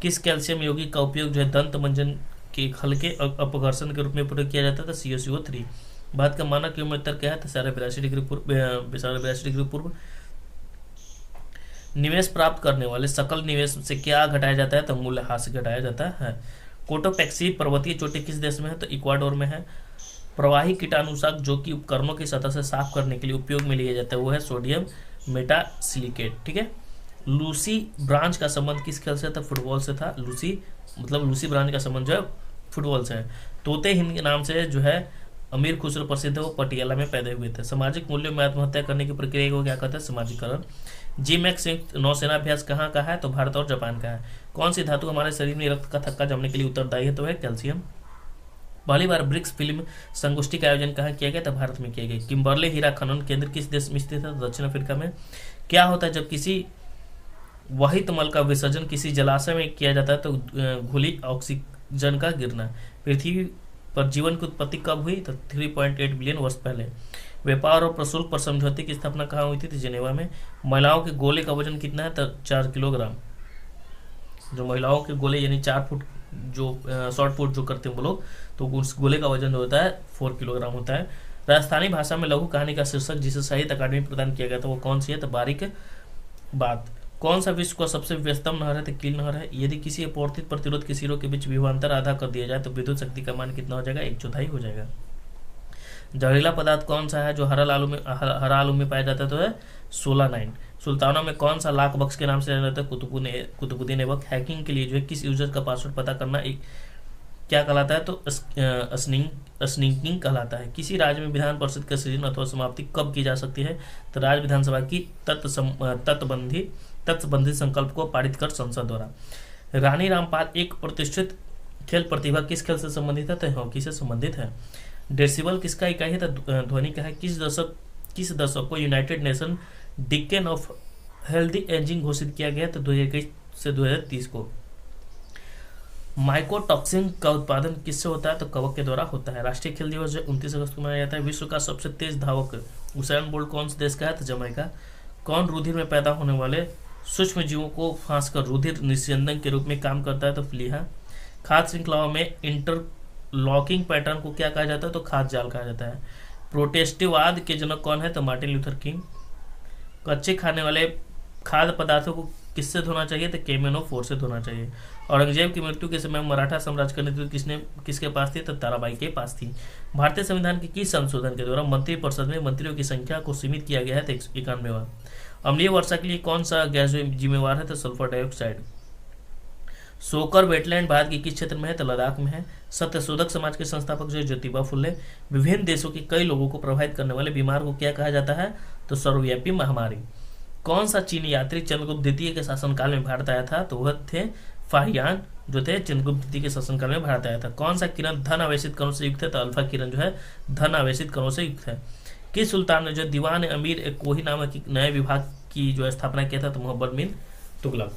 किस कैल्शियम यौगिक का उपयोग जो है दंत मंजन के हल्के अपघर्षण के रूप में प्रयोग किया जाता है? तो CaCO3। भारत का मानक यूं उत्तर क्या है? तो 82 डिग्री पूर्व। निवेश प्राप्त करने वाले सकल निवेश से क्या घटाया जाता है? तो मूल्यह्रास घटाया जाता है। कोटोपैक्सी पर्वतीय चोटी किस देश में है? तो इक्वाडोर में है। प्रवाही कीटाणुनाशक जो कि उपकरणों की सतह से साफ करने के लिए उपयोग में लिया जाता है वो है सोडियम मेटासिलिकेट। ठीक है। लूसी ब्रांच का संबंध किस खेल से था? फुटबॉल से था। लूसी ब्रांच का संबंध जो है फुटबॉल से है। तोते हिंद के नाम से जो है अमीर खुसरो प्रसिद्ध है वो पटियाला में पैदा हुए थे। सामाजिक मूल्यों में आत्महत्या करने की प्रक्रिया को क्या कहते हैं? समाजीकरण। जीमैक्स संयुक्त नौसेना अभ्यास कहाँ का है? तो भारत और जापान का है। कौन सी धातु हमारे शरीर में रक्त का थक्का जमने के लिए उत्तरदायी है? तो है कैल्शियम। पहली बार ब्रिक्स फिल्म संगोष्ठी का आयोजन कहाँ किया गया? तो भारत में किया गया। किम्बरले हीरा खनन केंद्र किस देश में स्थित है? तो दक्षिण अफ्रीका में। क्या होता है जब किसी वहित मल का विसर्जन किसी जलाशय में किया जाता है? तो घुली ऑक्सीजन का गिरना। पृथ्वी पर जीवन की उत्पत्ति कब हुई? तो 3.8 बिलियन वर्ष पहले। व्यापार और प्रशुल्क पर समझौते की स्थापना कहाँ हुई थी? तो जिनेवा में। महिलाओं के गोले का वजन कितना है? तो 4 किलोग्राम। जो महिलाओं के गोले यानी 4 फुट जो शॉर्ट फुट जो करते हैं वो लोग, तो उस गोले का वजन होता है 4 किलोग्राम होता है। राजस्थानी भाषा में लघु कहानी का शीर्षक जिसे साहित्य अकादमी प्रदान किया गया था वो कौन सी है? तो बारीक बात। कौन सा विश्व का सबसे व्यस्तम नहर है? तो कील नहर है। यदि किसी अपवर्तित प्रतिरोध के सिरों के बीच विभवांतर आधा कर दिया जाए तो विद्युत शक्ति का मान कितना हो जाएगा? 1/4 हो जाएगा। जहरीला पदार्थ कौन सा है जो हरा आलू में पाया जाता है? तो है सोलानाइन। सुल्तानों में कौन सा लाख बक्स के नाम से जाना जाता है? कुतुबुद्दीन ऐबक। हैकिंग के लिए जो है किस यूजर का पासवर्ड पता करना एक क्या कहलाता है? तो स्निंकिंग कहलाता है। किसी राज्य में विधान परिषद का सृजन अथवा समाप्ति कब की जा सकती है? तो राज्य विधानसभा की तत्संबंधी संकल्प को पारित कर संसद द्वारा। रानी रामपाल एक प्रतिष्ठित खेल प्रतिभा किस खेल से संबंधित है? तो हॉकी से संबंधित है। डेसिबल किसका इकाई है? तो ध्वनि का है। किस दशक को United Nation decade of healthy ageing घोषित किया गया? तो 2021 से 2030 को। माइकोटॉक्सिन का उत्पादन किससे होता है? तो कवक के द्वारा होता है। राष्ट्रीय खेल दिवस 29 अगस्त को मनाया जाता है। विश्व का सबसे तेज धावक उसेन बोल्ट कौन से देश का है? तो जमैका। कौन रुधिर में पैदा होने वाले सूक्ष्म जीवों को फांसकर रुधिर निस्यंदन के रूप में काम करता है? तो प्लीहा। खाद्य श्रृंखलाओं में इंटरलॉकिंग पैटर्न को क्या कहा जाता है? तो खाद्य जाल कहा जाता है। प्रोटेस्टेवाद के जनक कौन है? तो मार्टिन लूथर किंग। कच्चे खाने वाले खाद्य पदार्थों को किससे धोना चाहिए? तो केमेनो4 से धोना चाहिए। औरंगजेब की मृत्यु के समय मराठा साम्राज्य का नेतृत्व किसके पास थी? तो ताराबाई के पास थी। भारतीय संविधान के किस संशोधन के द्वारा मंत्रिपरिषद में मंत्रियों की संख्या को सीमित किया गया है? तो 91वां। अम्लीय वर्षा के लिए कौन सा गैस जिम्मेवार है? तो सल्फर डाइऑक्साइड। सोकर वेटलैंड भारत के किस क्षेत्र में है? तो लद्दाख में है। सत्यशोधक समाज के संस्थापक जो ज्योतिबा फुले। विभिन्न देशों के कई लोगों को प्रभावित करने वाले बीमार को क्या कहा जाता है? तो सर्वव्यापी महामारी। कौन सा चीनी यात्री चंद्रगुप्त द्वितीय के शासनकाल में भारत आया था? तो वह थे फाहियान जो थे चंद्रगुप्त द्वितीय के शासनकाल में भारत आया था। कौन सा किरण धन आवेशित कणों से युक्त है? तो अल्फा किरण जो है धन आवेशित कणों से युक्त है। किस सुल्तान ने जो दीवान अमीर एक कोही नामक नए विभाग की जो स्थापना किया था? तो मोहम्मद बिन तुगलक।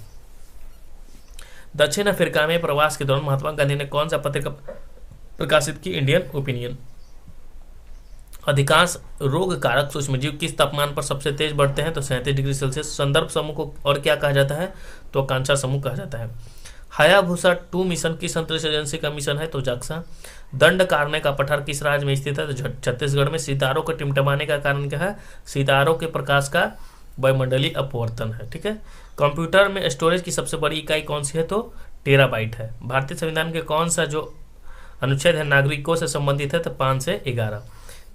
दक्षिण अफ्रीका में प्रवास के दौरान महात्मा गांधी ने कौन सा पत्रिका प्रकाशित की? Indian opinion. अधिकांश रोग कारक सूक्ष्मजीव किस तापमान पर सबसे तेज बढ़ते हैं? तो 37 डिग्री सेल्सियस। संदर्भ समूह को और क्या कहा जाता है? तो आकांक्षा समूह कहा जाता है। हायाबुसा 2 मिशन किस अंतरिक्ष एजेंसी का मिशन है? तो जाक्सा। दंड कारने का पठार किस राज्य में स्थित है? तो छत्तीसगढ़ में। सितारों को टिमटमाने का कारण क्या है? सितारों के प्रकाश का वायुमंडलीय अपवर्तन है। ठीक है। कंप्यूटर में स्टोरेज की सबसे बड़ी इकाई कौन सी है? तो टेराबाइट है। भारतीय संविधान के कौन सा जो अनुच्छेद है नागरिकों से संबंधित है? तो 5 से 11।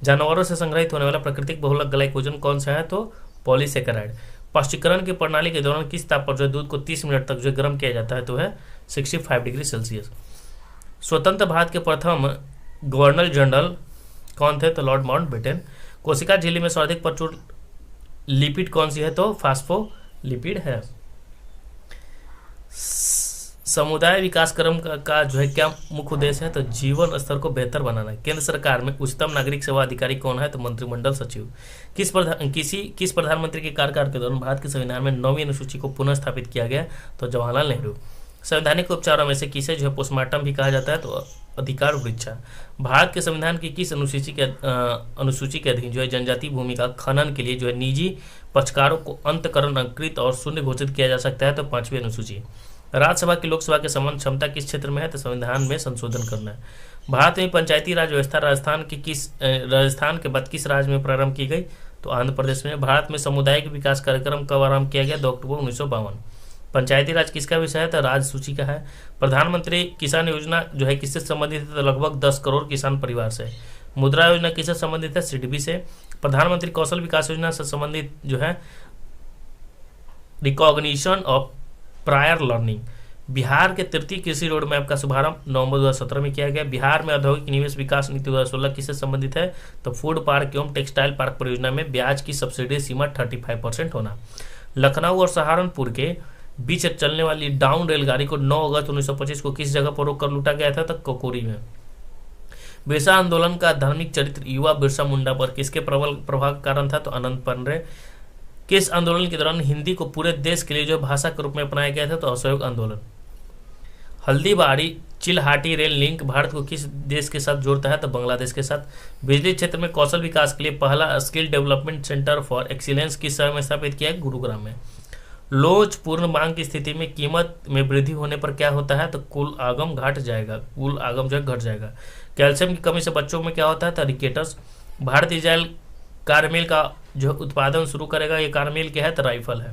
जानवरों से संग्रहित होने वाला प्राकृतिक बहुलक ग्लाइकोजन कौन सा है? तो पॉलीसेकेराइड। पश्चीकरण की प्रणाली के दौरान किस ताप पर जो दूध को 30 मिनट तक जो गर्म किया जाता है? तो है 65 डिग्री सेल्सियस। स्वतंत्र भारत के प्रथम गवर्नर जनरल कौन थे? तो लॉर्ड माउंटबेटन। कोशिका झिल्ली में सर्वाधिक प्रचुर लिपिड कौन सी है? तो फास्फोलिपिड है। समुदाय विकास क्रम का जो है क्या मुख्य उद्देश्य है? तो जीवन स्तर को बेहतर बनाना। केंद्र सरकार में उच्चतम नागरिक सेवा अधिकारी कौन है? तो मंत्रिमंडल सचिव। किस प्रधानमंत्री के कार्यकाल के दौरान भारत के संविधान में 9वीं अनुसूची को पुनः स्थापित किया गया? तो जवाहरलाल नेहरू। संवैधानिक उपचारों में से किसे जो है पोस्टमार्टम भी कहा जाता है? तो अधिकार वृक्षा। भारत के संविधान की किस अनुसूची के अधीन जो है जनजाति भूमि का खनन के लिए जो है निजी पक्षकारों को अंतकरण अंकृत और शून्य घोषित किया जा सकता है? तो 5वीं अनुसूची। राज्यसभा की लोकसभा के समान क्षमता किस क्षेत्र में है? तो संविधान में संशोधन करना है। भारत में पंचायती राज व्यवस्था राजस्थान के बाद किस राज्य में प्रारंभ की गई? तो आंध्र प्रदेश में। भारत में सामुदायिक विकास कार्यक्रम कब आरंभ किया गया? 2 अक्टूबर 1952। पंचायती राज किसका विषय है? तो राज्य सूची का है। प्रधानमंत्री किसान योजना जो है किससे संबंधित है? तो लगभग 10 करोड़ किसान परिवार से। मुद्रा योजना किससे संबंधित है? सीडीबी से। प्रधानमंत्री कौशल विकास योजना से संबंधित जो है recognition of prior learning. Bihar के तृतीय कृषि रोड मैप का शुभारंभ नवंबर 2017 में किया गया। बिहार में औद्योगिक निवेश विकास नीति 2016 किससे संबंधित है? तो फूड पार्क एवं टेक्सटाइल पार्क परियोजना में ब्याज की सब्सिडी सीमा 35% होना। लखनऊ और सहारनपुर के बीच चलने वाली डाउन रेलगाड़ी को 9 अगस्त 1925 को किस जगह पर रोककर लूटा गया था? तो कोकोरी में। बिरसा आंदोलन का धार्मिक चरित्र युवा बिरसा मुंडा पर किसके प्रबल प्रभाव का कारण था? तो अनंत पंड्रे। किस आंदोलन के दौरान हिंदी को पूरे देश के लिए जो भाषा के रूप में अपनाया गया था? तो असहयोग आंदोलन। हल्दीबाड़ी चिल्हाटी रेल लिंक भारत को किस देश के साथ जोड़ता है? तो बांग्लादेश के साथ। बिजली क्षेत्र में कौशल विकास के लिए पहला skill development centre for excellence किस शहर में स्थापित किया है? गुरुग्राम में। लोच पूर्ण मांग की स्थिति में कीमत में वृद्धि होने पर क्या होता है? तो कुल आगम घट जाएगा, कुल आगम जो है घट जाएगा। कैल्शियम की कमी से बच्चों में क्या होता है? तो रिकेटस। भारत इजराइल कारमेल का जो उत्पादन शुरू करेगा, ये कारमेल क्या है? तो राइफल है।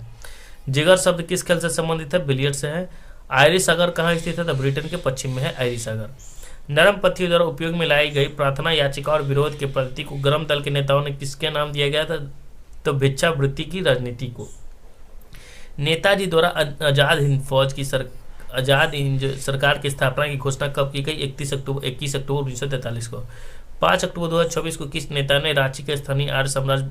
जिगर शब्द किस खेल से संबंधित है? बिलियर्ड से है। आयरिश सागर कहाँ स्थित है? तो ब्रिटेन के पश्चिम में है आयरिश सागर। नरम पत्थियों द्वारा उपयोग में लाई गई प्रार्थना याचिका और विरोध के प्रति को गरम दल के नेताओं ने किसके नाम दिया गया था? तो भिक्षावृत्ति की राजनीति को। नेताजी द्वारा आजाद हिंद फौज की आजाद हिंद सरकार की स्थापना की घोषणा कब की गई? 21 अक्टूबर 1943 को। 5 अक्टूबर 2026 को किस नेता ने रांची के स्थानीय आर्य समाज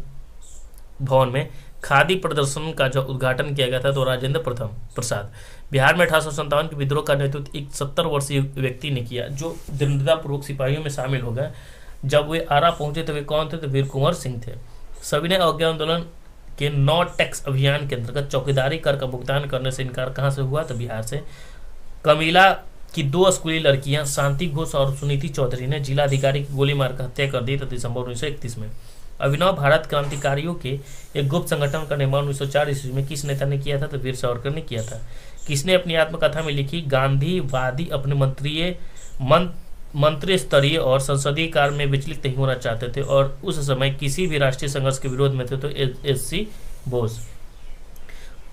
भवन में खादी प्रदर्शन का जो उद्घाटन किया गया था? तो राजेंद्र प्रसाद। बिहार में 1857 के विद्रोह का नेतृत्व एक 70 वर्षीय व्यक्ति ने किया जो दृढ़तापूर्वक सिपाहियों में शामिल हो गए। जब वे आरा पहुंचे तो वे कौन थे? तो वीर कुंवर सिंह थे। सविनय अवज्ञा आंदोलन के नो टैक्स अभियान के अंतर्गत चौकीदारी कर का भुगतान करने से इनकार कहां से हुआ? तो बिहार से। कमीला की 2 स्कूली लड़कियां शांति घोष और सुनीति चौधरी ने जिलाधिकारी की गोली मारकर हत्या कर दी था दिसंबर 1931 में। अभिनव भारत क्रांतिकारियों के एक गुप्त संगठन का निर्माण 1904 ईस्वी में किस नेता ने किया था? तो वीर सावरकर ने किया था। किसने अपनी आत्मकथा में लिखी गांधीवादी अपने मंत्री स्तरीय और संसदीय कार्य में विचलित नहीं होना चाहते थे और उस समय किसी भी राष्ट्रीय संघर्ष के विरोध में थे? तो एस.सी. बोस।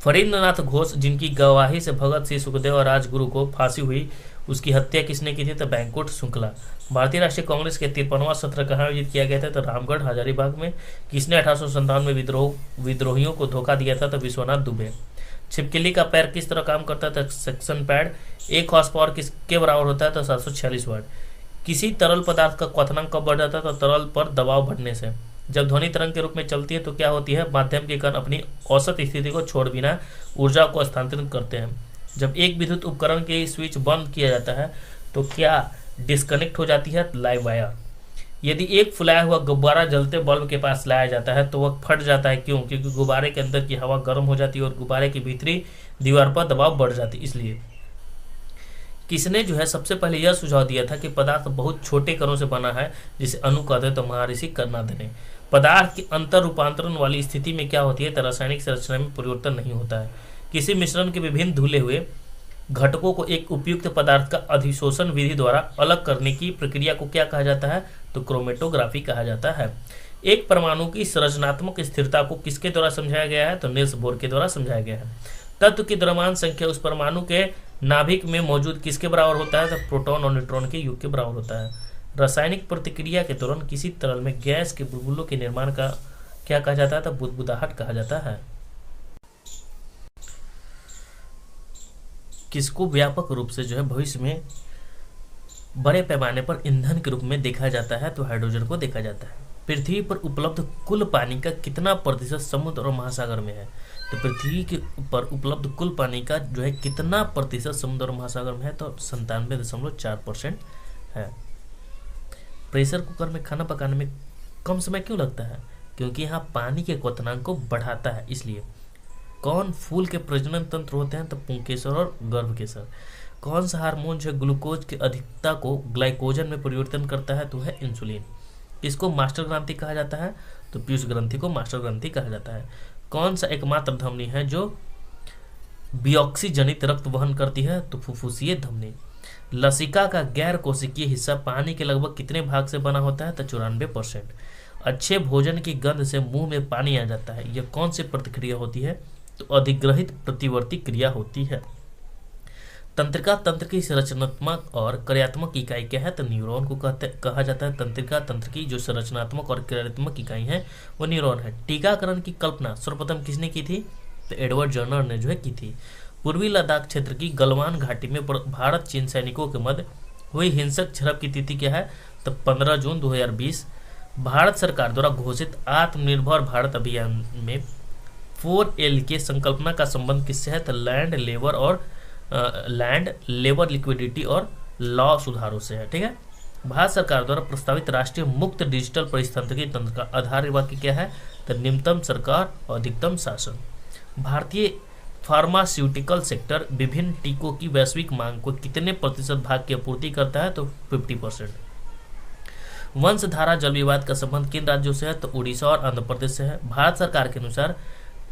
फरींद्रनाथ घोष जिनकी गवाही से भगत सिंह, सुखदेव और राजगुरु को फांसी हुई, उसकी हत्या किसने की थी? तो बैंकुट शुक्ला। भारतीय राष्ट्रीय कांग्रेस के 53वां सत्र कहाँ आयोजित किया गया था? तो रामगढ़ हजारीबाग में। किसने 1857 में विद्रोहियों को धोखा दिया था? तो विश्वनाथ दुबे। छिपकली का पैर किस तरह काम करता है? तो सेक्शन पैड। 1 हॉर्स पावर किसके बराबर होता है? तो 746 वाट। किसी तरल पदार्थ का क्वथनांक कब बढ़ जाता है? तो तरल पर दबाव बढ़ने से। जब ध्वनि तरंग के रूप में चलती है तो क्या होती है? माध्यम के कण अपनी औसत स्थिति को छोड़ बिना ऊर्जा को स्थानांतरित करते हैं। जब एक विद्युत उपकरण के स्विच बंद किया जाता है तो क्या डिस्कनेक्ट हो जाती है? Live wire. यदि एक फुलाया हुआ गुब्बारा जलते बल्ब के पास लाया जाता है तो वह फट जाता है, क्यों? क्योंकि गुब्बारे के अंदर की हवा गर्म हो जाती है और गुब्बारे की भीतरी दीवार पर दबाव बढ़ जाती है, इसलिए। किसने जो है सबसे पहले यह सुझाव दिया था कि पदार्थ बहुत छोटे कणों से बना है जिसे अणु कहते हैं? तो महर्षि कर्णाद ने। पदार्थ की अंतर रूपांतरण वाली स्थिति में क्या होती है? तो रासायनिक संरचना में परिवर्तन नहीं होता है। किसी मिश्रण के विभिन्न धुले हुए घटकों को एक उपयुक्त पदार्थ का अधिशोषण विधि द्वारा अलग करने की प्रक्रिया को क्या कहा जाता है? तो क्रोमेटोग्राफी कहा जाता है। एक परमाणु की संरचनात्मक स्थिरता को किसके द्वारा समझाया गया है? तो नील्स बोर के द्वारा समझाया गया है। तत्व की द्रव्यमान संख्या उस परमाणु के नाभिक में मौजूद किसके बराबर होता है? तो प्रोटॉन और न्यूट्रॉन के योग के बराबर होता है। रासायनिक प्रतिक्रिया के दौरान किसी तरल में गैस के बुलबुलों के निर्माण का क्या कहा जाता है? तो बुदबुदाहट कहा जाता है। किसको व्यापक रूप से जो है भविष्य में बड़े पैमाने पर ईंधन के रूप में देखा जाता है? तो हाइड्रोजन को देखा जाता है। पृथ्वी पर उपलब्ध कुल पानी का कितना प्रतिशत समुद्र और महासागर में है? तो पृथ्वी के पर उपलब्ध कुल पानी का जो है कितना प्रतिशत समुद्र और महासागर में है? तो 97.4% है। प्रेशर कुकर में खाना पकाने में कम समय क्यों लगता है? क्योंकि यहाँ पानी के क्वथनांक को बढ़ाता है, इसलिए। कौन फूल के प्रजनन तंत्र होते हैं? तो पुंकेसर और गर्भकेसर। कौन सा हार्मोन जो ग्लूकोज की अधिकता को ग्लाइकोजन में परिवर्तन करता है? तो है इंसुलिन। इसको मास्टर ग्रंथि कहा जाता है? तो पीयूष ग्रंथि को मास्टर ग्रंथि कहा जाता है। कौन सा एकमात्र धमनी है जो बिऑक्सी जनित रक्त वहन करती है? तो फुफ्फुसीय धमनी। लसिका का गैर कोशिकीय हिस्सा पानी के लगभग कितने भाग से बना होता है? तो 94%। अच्छे भोजन की गंध से मुंह में पानी आ जाता है, यह कौन सी प्रतिक्रिया होती है? तो अधिग्रहित प्रतिवर्ती क्रिया होती है। तंत्रिका तंत्र की संरचनात्मक और क्रियात्मक इकाई क्या है? तो न्यूरॉन को कहा जाता है। तंत्रिका तंत्र की जो संरचनात्मक और क्रियात्मक इकाई है वो न्यूरॉन है। टीकाकरण की कल्पना सर्वप्रथम किसने की थी? तो एडवर्ड जर्नर ने जो है की थी। पूर्वी लद्दाख क्षेत्र की गलवान घाटी में भारत चीन सैनिकों के मध्य हुई हिंसक झड़प की तिथि क्या है? तो 15 जून 2020। भारत सरकार द्वारा घोषित आत्मनिर्भर भारत अभियान में 4L की संकल्पना का संबंध किससे है? तो लैंड लेबर लिक्विडिटी और लॉ सुधारों से है। ठीक है। भारत सरकार द्वारा प्रस्तावित राष्ट्रीय मुक्त डिजिटल पारिस्थितिकी तंत्र का आधार वाक्य क्या है? तो निम्नतम सरकार और अधिकतम शासन। भारतीय फार्मास्यूटिकल सेक्टर विभिन्न टीकों की वैश्विक मांग को कितने प्रतिशत भाग की आपूर्ति करता है? तो 50%। वंशधारा जल विवाद का संबंध किन राज्यों से है? तो उड़ीसा और आंध्र प्रदेश से है। भारत सरकार के अनुसार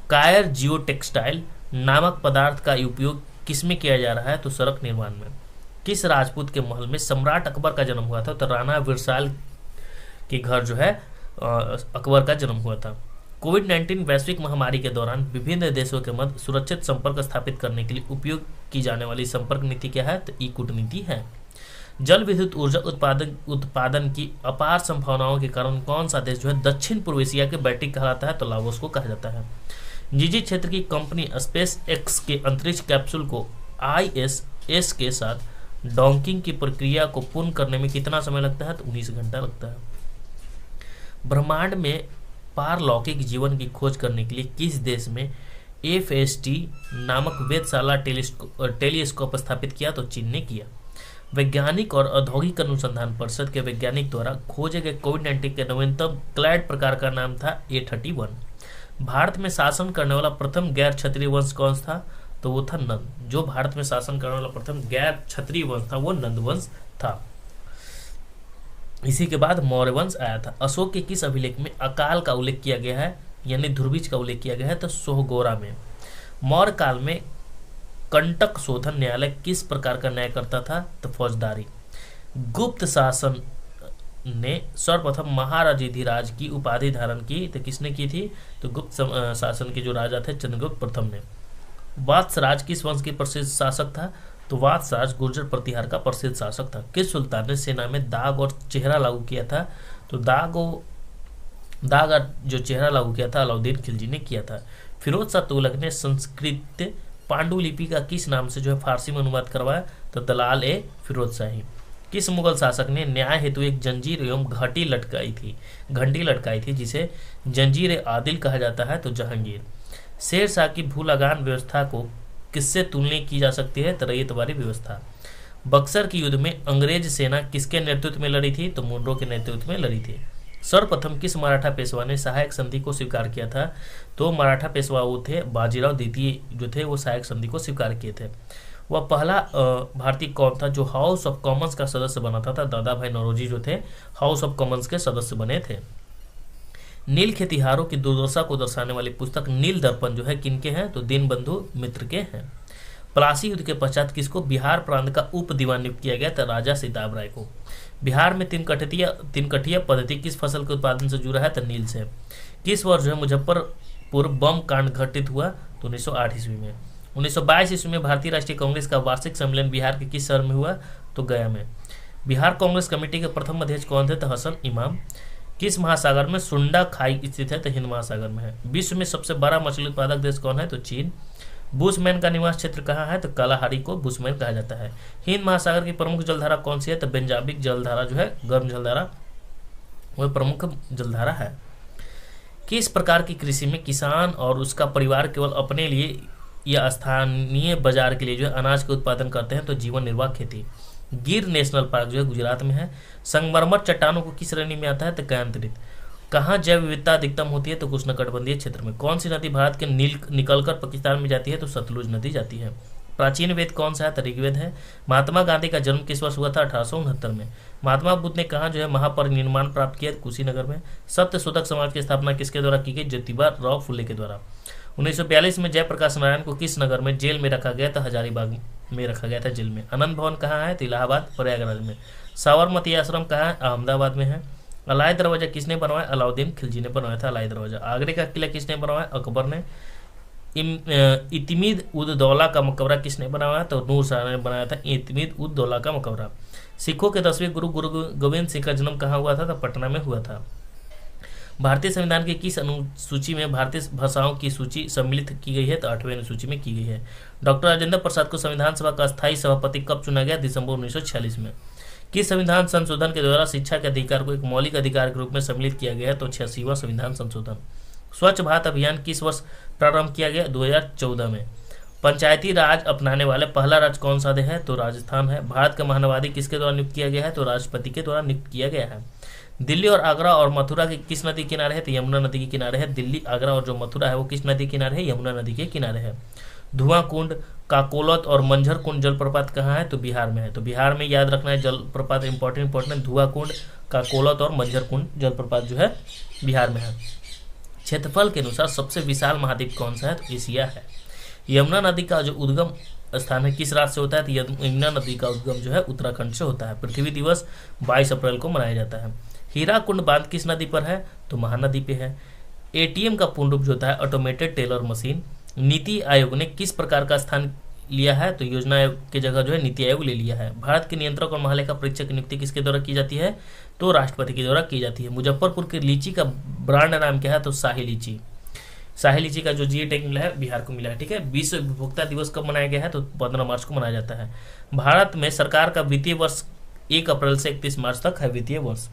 कायर जियो टेक्सटाइल नामक पदार्थ का उपयोग किसमें किया जा रहा है? तो सड़क निर्माण में। किस राजपूत के महल में सम्राट अकबर का जन्म हुआ था? तो राणा विरसाल के घर जो है अकबर का जन्म हुआ था। कोविड-19 वैश्विक महामारी के दौरान विभिन्न देशों के मध्य सुरक्षित संपर्क स्थापित करने के लिए उपयोग की जाने वाली संपर्क नीति क्या है? तो ई कूटनीति है। जल विद्युत ऊर्जा उत्पादन की अपार संभावनाओं के कारण कौन सा देश जो है दक्षिण पूर्व एशिया के बैटिक कहलाता है? तो लाओस को कहा जाता है। निजी क्षेत्र की कंपनी स्पेस एक्स के अंतरिक्ष कैप्सूल को ISS के साथ डॉकिंग की प्रक्रिया को पूर्ण करने में कितना समय लगता है? तो 19 घंटा लगता है। ब्रह्मांड में पारलौकिक जीवन की खोज करने के लिए किस देश में FST नामक वेधशाला टेलीस्कोप स्थापित किया? तो चीन ने किया। वैज्ञानिक और औद्योगिक अनुसंधान परिषद के वैज्ञानिक द्वारा खोजे गए कोविड-19 के नवीनतम क्लैड प्रकार का नाम था A31। भारत में शासन करने वाला प्रथम गैर क्षत्रिय वंश कौन था? तो वो था नंद। जो भारत में शासन करने वाला प्रथम गैर क्षत्रिय वंश था वो नंद वंश था। इसी के बाद मौर्य वंश आया था। अशोक के किस अभिलेख में अकाल का उल्लेख किया गया है, यानी ध्रुवीज का उल्लेख किया गया है? तो सोहगोरा में। मौर्य काल में कंटक शोधन न्यायालय किस प्रकार का न्याय करता था? तो फौजदारी। गुप्त शासन ने सर्वप्रथम महाराजाधिराज की उपाधि धारण की तो किसने की थी? तो गुप्त शासन के जो राजा थे चंद्रगुप्त प्रथम ने। वात्सराज किस वंश के प्रसिद्ध शासक था? तो वात्सराज गुर्जर प्रतिहार का प्रसिद्ध शासक था। किस सुल्तान ने सेना में दाग और चेहरा लागू किया था? तो दाग और जो चेहरा लागू किया था अलाउद्दीन खिलजी ने किया था। फिरोज शाह तुगलक ने संस्कृत पांडुलिपि का किस नाम से जो है फारसी में अनुवाद करवाया? तो दलाल ए फिरोज शाही। किस मुगल शासक ने न्याय हेतु एक जंजीर एवं घंटी लटकाई थी जिसे जंजीर ए आदिल कहा जाता है? तो जहांगीर। शेर शाह की भू लगान व्यवस्था को किससे तुलना की जा सकती है? तो रैयतवारी व्यवस्था। बक्सर के युद्ध में अंग्रेज सेना किसके नेतृत्व में लड़ी थी? तो मुनरो के नेतृत्व में लड़ी थी। सर्वप्रथम किस मराठा पेशवा ने सहायक संधि को स्वीकार किया था? तो मराठा पेशवा वो थे बाजीराव द्वितीय जो थे वो सहायक संधि को स्वीकार किए थे। वह पहला भारतीय कौन था जो हाउस ऑफ कॉमन्स का सदस्य बना था? दादा भाई नौरोजी जो थे हाउस ऑफ कॉमन्स के सदस्य बने थे। नील खेतिहारों की दुर्दशा को दर्शाने वाली पुस्तक नील दर्पण जो है किनके हैं? तो दीनबंधु मित्र के हैं। प्लासी युद्ध के पश्चात किसको बिहार प्रांत का उप दीवान नियुक्त किया गया? था राजा सीताब राय को। बिहार में तीन कठिया पद्धति किस फसल के उत्पादन से जुड़ा है? तो नील से। किस वर्ष जो है मुजफ्फरपुर बम कांड घटित हुआ? तो 1908 ईस्वी में। 1922 ईस्वी में भारतीय राष्ट्रीय कांग्रेस का वार्षिक सम्मेलन बिहार के किस शहर में हुआ? तो गया में। बिहार कांग्रेस कमेटी के प्रथम अध्यक्ष कौन थे? तो हसन इमाम। किस महासागर में सुंडा खाई स्थित है? तो हिंद महासागर में है। विश्व में सबसे बड़ा मछली उत्पादक देश कौन है? तो चीन। बुशमैन का निवास क्षेत्र कहाँ है? तो कालाहारी को बुशमैन कहा जाता है। हिंद महासागर की प्रमुख जलधारा कौन सी है? तो बेंजाबिक जलधारा जो है गर्म जलधारा वह प्रमुख जलधारा है। किस प्रकार की कृषि में किसान और उसका परिवार केवल अपने लिए या स्थानीय बाजार के लिए जो है अनाज का उत्पादन करते हैं? तो जीवन निर्वाह खेती। गिर नेशनल पार्क जो है गुजरात में है। संगमरमर चट्टानों को किस श्रेणी में आता है? तो कयांतरित। कहाँ जैव विविधता अधिकतम होती है? तो उष्णकटिबंधीय क्षेत्र में। कौन सी नदी भारत के निकलकर पाकिस्तान में जाती है? तो सतलुज नदी जाती है। प्राचीन वेद कौन सा है? तो ऋग्वेद है। महात्मा गांधी का जन्म किस वर्ष हुआ था? 1869 में। महात्मा बुद्ध ने कहाँ जो है महापरिनिर्वाण प्राप्त किया? कुशीनगर में। सत्य शोधक समाज की स्थापना किसके द्वारा की गई? ज्योतिबा राव फुले के द्वारा। 1942 में जयप्रकाश नारायण को किस नगर में जेल में रखा गया? तो हजारीबाग में रखा गया था जेल में। आनंद भवन कहाँ है? तो इलाहाबाद प्रयागराज में। साबरमती आश्रम कहाँ है? अहमदाबाद में है। अलाई दरवाजा किसने बनवाया? अलाउद्दीन खिलजी ने बनवाया था अलाई दरवाजा। आगरे का किला किसने बनवाया? अकबर ने। इतमीद उद दौला का मकबरा किसने बनाया? तो नूर शाह ने बनाया था इतमीद उद दौला का मकबरा। सिखों के 10वें गुरु गोविंद सिंह का जन्म कहाँ हुआ था? तो पटना में हुआ था। भारतीय संविधान की किस अनुसूची में भारतीय भाषाओं की सूची सम्मिलित की गई है? तो 8वें अनुसूची में की गई है। डॉक्टर राजेंद्र प्रसाद को संविधान सभा का स्थायी सभापति कब चुना गया? दिसंबर 1946 में। किस संविधान संशोधन के द्वारा शिक्षा के अधिकार को एक मौलिक अधिकार के रूप में सम्मिलित किया गया है? तो 86वां संविधान संशोधन। स्वच्छ भारत अभियान किस वर्ष प्रारंभ किया गया? 2014 में। पंचायती राज अपनाने वाले पहला राज्य कौन सा है? तो राजस्थान है। भारत का महानवादी किसके द्वारा नियुक्त किया गया है? तो राष्ट्रपति के द्वारा नियुक्त किया गया है। दिल्ली और आगरा और मथुरा के किस नदी के किनारे है? तो यमुना नदी के किनारे है। दिल्ली, आगरा और जो मथुरा है वो किस नदी के किनारे है? यमुना नदी के किनारे है। धुआं कुंड, काकोलत और मंझर कुंड जलप्रपात कहाँ है? तो बिहार में है। तो बिहार में याद रखना है जलप्रपात इंपॉर्टेंट। धुआं कुंड, काकोलत और मंझर कुंड जलप्रपात जो है बिहार में है। क्षेत्रफल के अनुसार सबसे विशाल महाद्वीप कौन सा है? तो एशिया है। यमुना नदी का जो उद्गम स्थान है किस राज्य से होता है? तो यमुना नदी का उद्गम जो है उत्तराखंड से होता है। पृथ्वी दिवस 22 अप्रैल को मनाया जाता है। हीराकुंड बांध किस नदी पर है? तो महानदी पे है। एटीएम का पूर्ण रूप जो होता है automated teller machine. NITI Aayog ने किस प्रकार का स्थान लिया है? तो योजना आयोग की जगह जो है नीति आयोग ले लिया है। भारत के नियंत्रक और महालेखा परीक्षक की नियुक्ति किसके द्वारा की जाती है? तो राष्ट्रपति के द्वारा की जाती है। मुजफ्फरपुर की लीची का ब्रांड नाम क्या है? तो शाही लीची। शाही लीची का जो जीए टैग मिला है बिहार को मिला है। ठीक है। विश्व उपभोक्ता दिवस कब मनाया गया है? तो 15 मार्च को मनाया जाता है। भारत में सरकार का वित्तीय वर्ष 1 अप्रैल से 31 मार्च तक है वित्तीय वर्ष।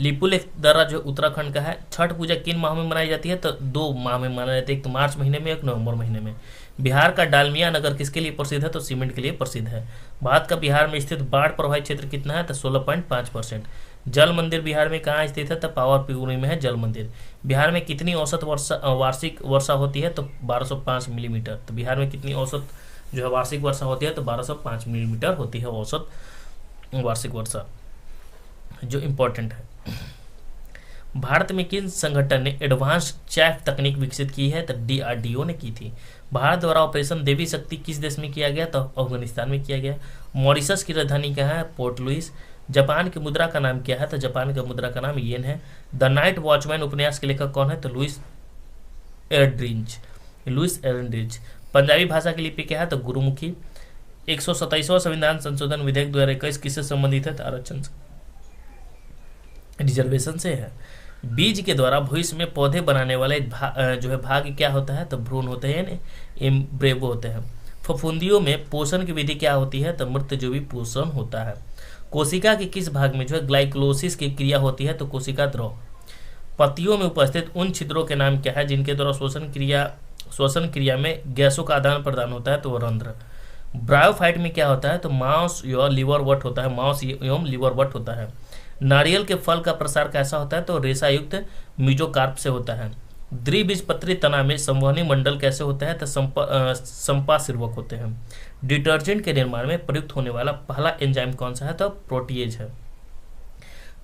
लिपुलेख दर्रा जो उत्तराखंड का है। छठ पूजा किन माह में मनाई जाती है? तो 2 माह में मनाई जाती है, एक तो मार्च महीने में, एक नवंबर महीने में। बिहार का डालमिया नगर किसके लिए प्रसिद्ध है? तो सीमेंट के लिए प्रसिद्ध है। भारत का बिहार में स्थित बाढ़ प्रभावित क्षेत्र कितना है? तो 16.5%। जल मंदिर बिहार में कहाँ स्थित है? तो पावापुरी में है जल मंदिर। बिहार में कितनी औसत वार्षिक वर्षा होती है? तो 1205 मिलीमीटर। तो बिहार में कितनी औसत जो है वार्षिक वर्षा होती है? तो 1205 मिलीमीटर होती है औसत वार्षिक वर्षा, जो इम्पोर्टेंट है। भारत में किन संगठन ने एडवांस चैफ तकनीक विकसित की है? तो DRDO ने की थी। भारत द्वारा ऑपरेशन देवी शक्ति किस देश में किया गया? तो अफगानिस्तान में किया गया। मॉरिशस की राजधानी क्या है? Port Louis. जापान की मुद्रा का नाम क्या है? तो जापान का मुद्रा का नाम येन है। द नाइट वॉचमैन उपन्यास के लेखक कौन है? तो लुइस एरनड्रिज। पंजाबी भाषा की लिपि क्या है? तो गुरुमुखी। 127वां संविधान संशोधन विधेयक 2021 किससे संबंधित है? तो आरक्षण रिजर्वेशन से है। बीज के द्वारा भविष्य में पौधे बनाने वाले जो है भाग क्या होता है? तो भ्रूण होते हैं, एम्ब्रेयो होते हैं। फफूंदियों में पोषण की विधि क्या होती है? तो मृतजैवी पोषण होता है। कोशिका के किस भाग में जो है ग्लाइकोलाइसिस की क्रिया होती है? तो कोशिका द्रव। पत्तियों में उपस्थित उन छिद्रों के नाम क्या है जिनके द्वारा श्वसन क्रिया में गैसों का आदान प्रदान होता है? तो रंध्र। ब्रायोफाइट में क्या होता है? तो मांस या लिवर वट होता है, मांस एवं लिवर वट होता है। नारियल के फल का प्रसार कैसा होता है? तो रेशा युक्त मीजोकार्प से होता है। द्विबीजपत्री तना में संवहनी मंडल कैसे होता है? तो संपाशीर्वक होते हैं। डिटर्जेंट के निर्माण में प्रयुक्त होने वाला पहला एंजाइम कौन सा है? तो प्रोटीएज है।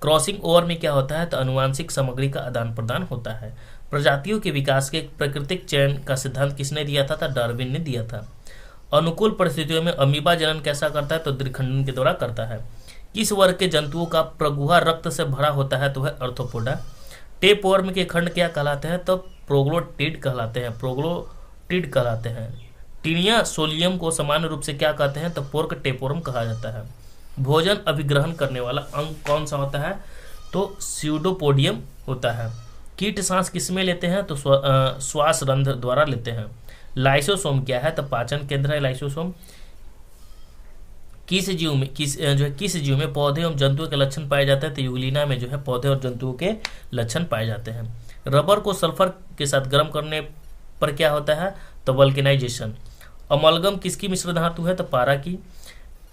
क्रॉसिंग ओवर में क्या होता है? तो अनुवांशिक सामग्री का आदान प्रदान होता है। प्रजातियों के विकास के प्राकृतिक चयन का सिद्धांत किसने दिया था? डार्विन ने दिया था। अनुकूल परिस्थितियों में अमीबा जनन कैसा करता है? तो द्विखंडन के द्वारा करता है। किस वर्ग के जंतुओं का प्रगुहा रक्त से भरा होता है? तो है अर्थोपोडा। टेपवर्म के खंड क्या कहलाते हैं? तो प्रोग्लोटिड कहलाते हैं। टीनिया सोलियम को सामान्य रूप से क्या कहते हैं? तो पोर्क टेपवर्म कहा जाता है। भोजन अभिग्रहण करने वाला अंग कौन सा होता है? तो स्यूडोपोडियम होता है। कीट सांस किसमें लेते हैं? तो श्वास रंध्र द्वारा लेते हैं। लाइसोसोम क्या है? तो पाचन केंद्र है लाइसोसोम। किस जीव में पौधे एवं जंतुओं के लक्षण पाए जाते हैं? तो यूग्लिना में जो है पौधे और जंतुओं के लक्षण पाए जाते हैं। रबर को सल्फर के साथ गर्म करने पर क्या होता है? तो वल्केनाइजेशन। अमलगम किसकी मिश्र धातु है? तो पारा की।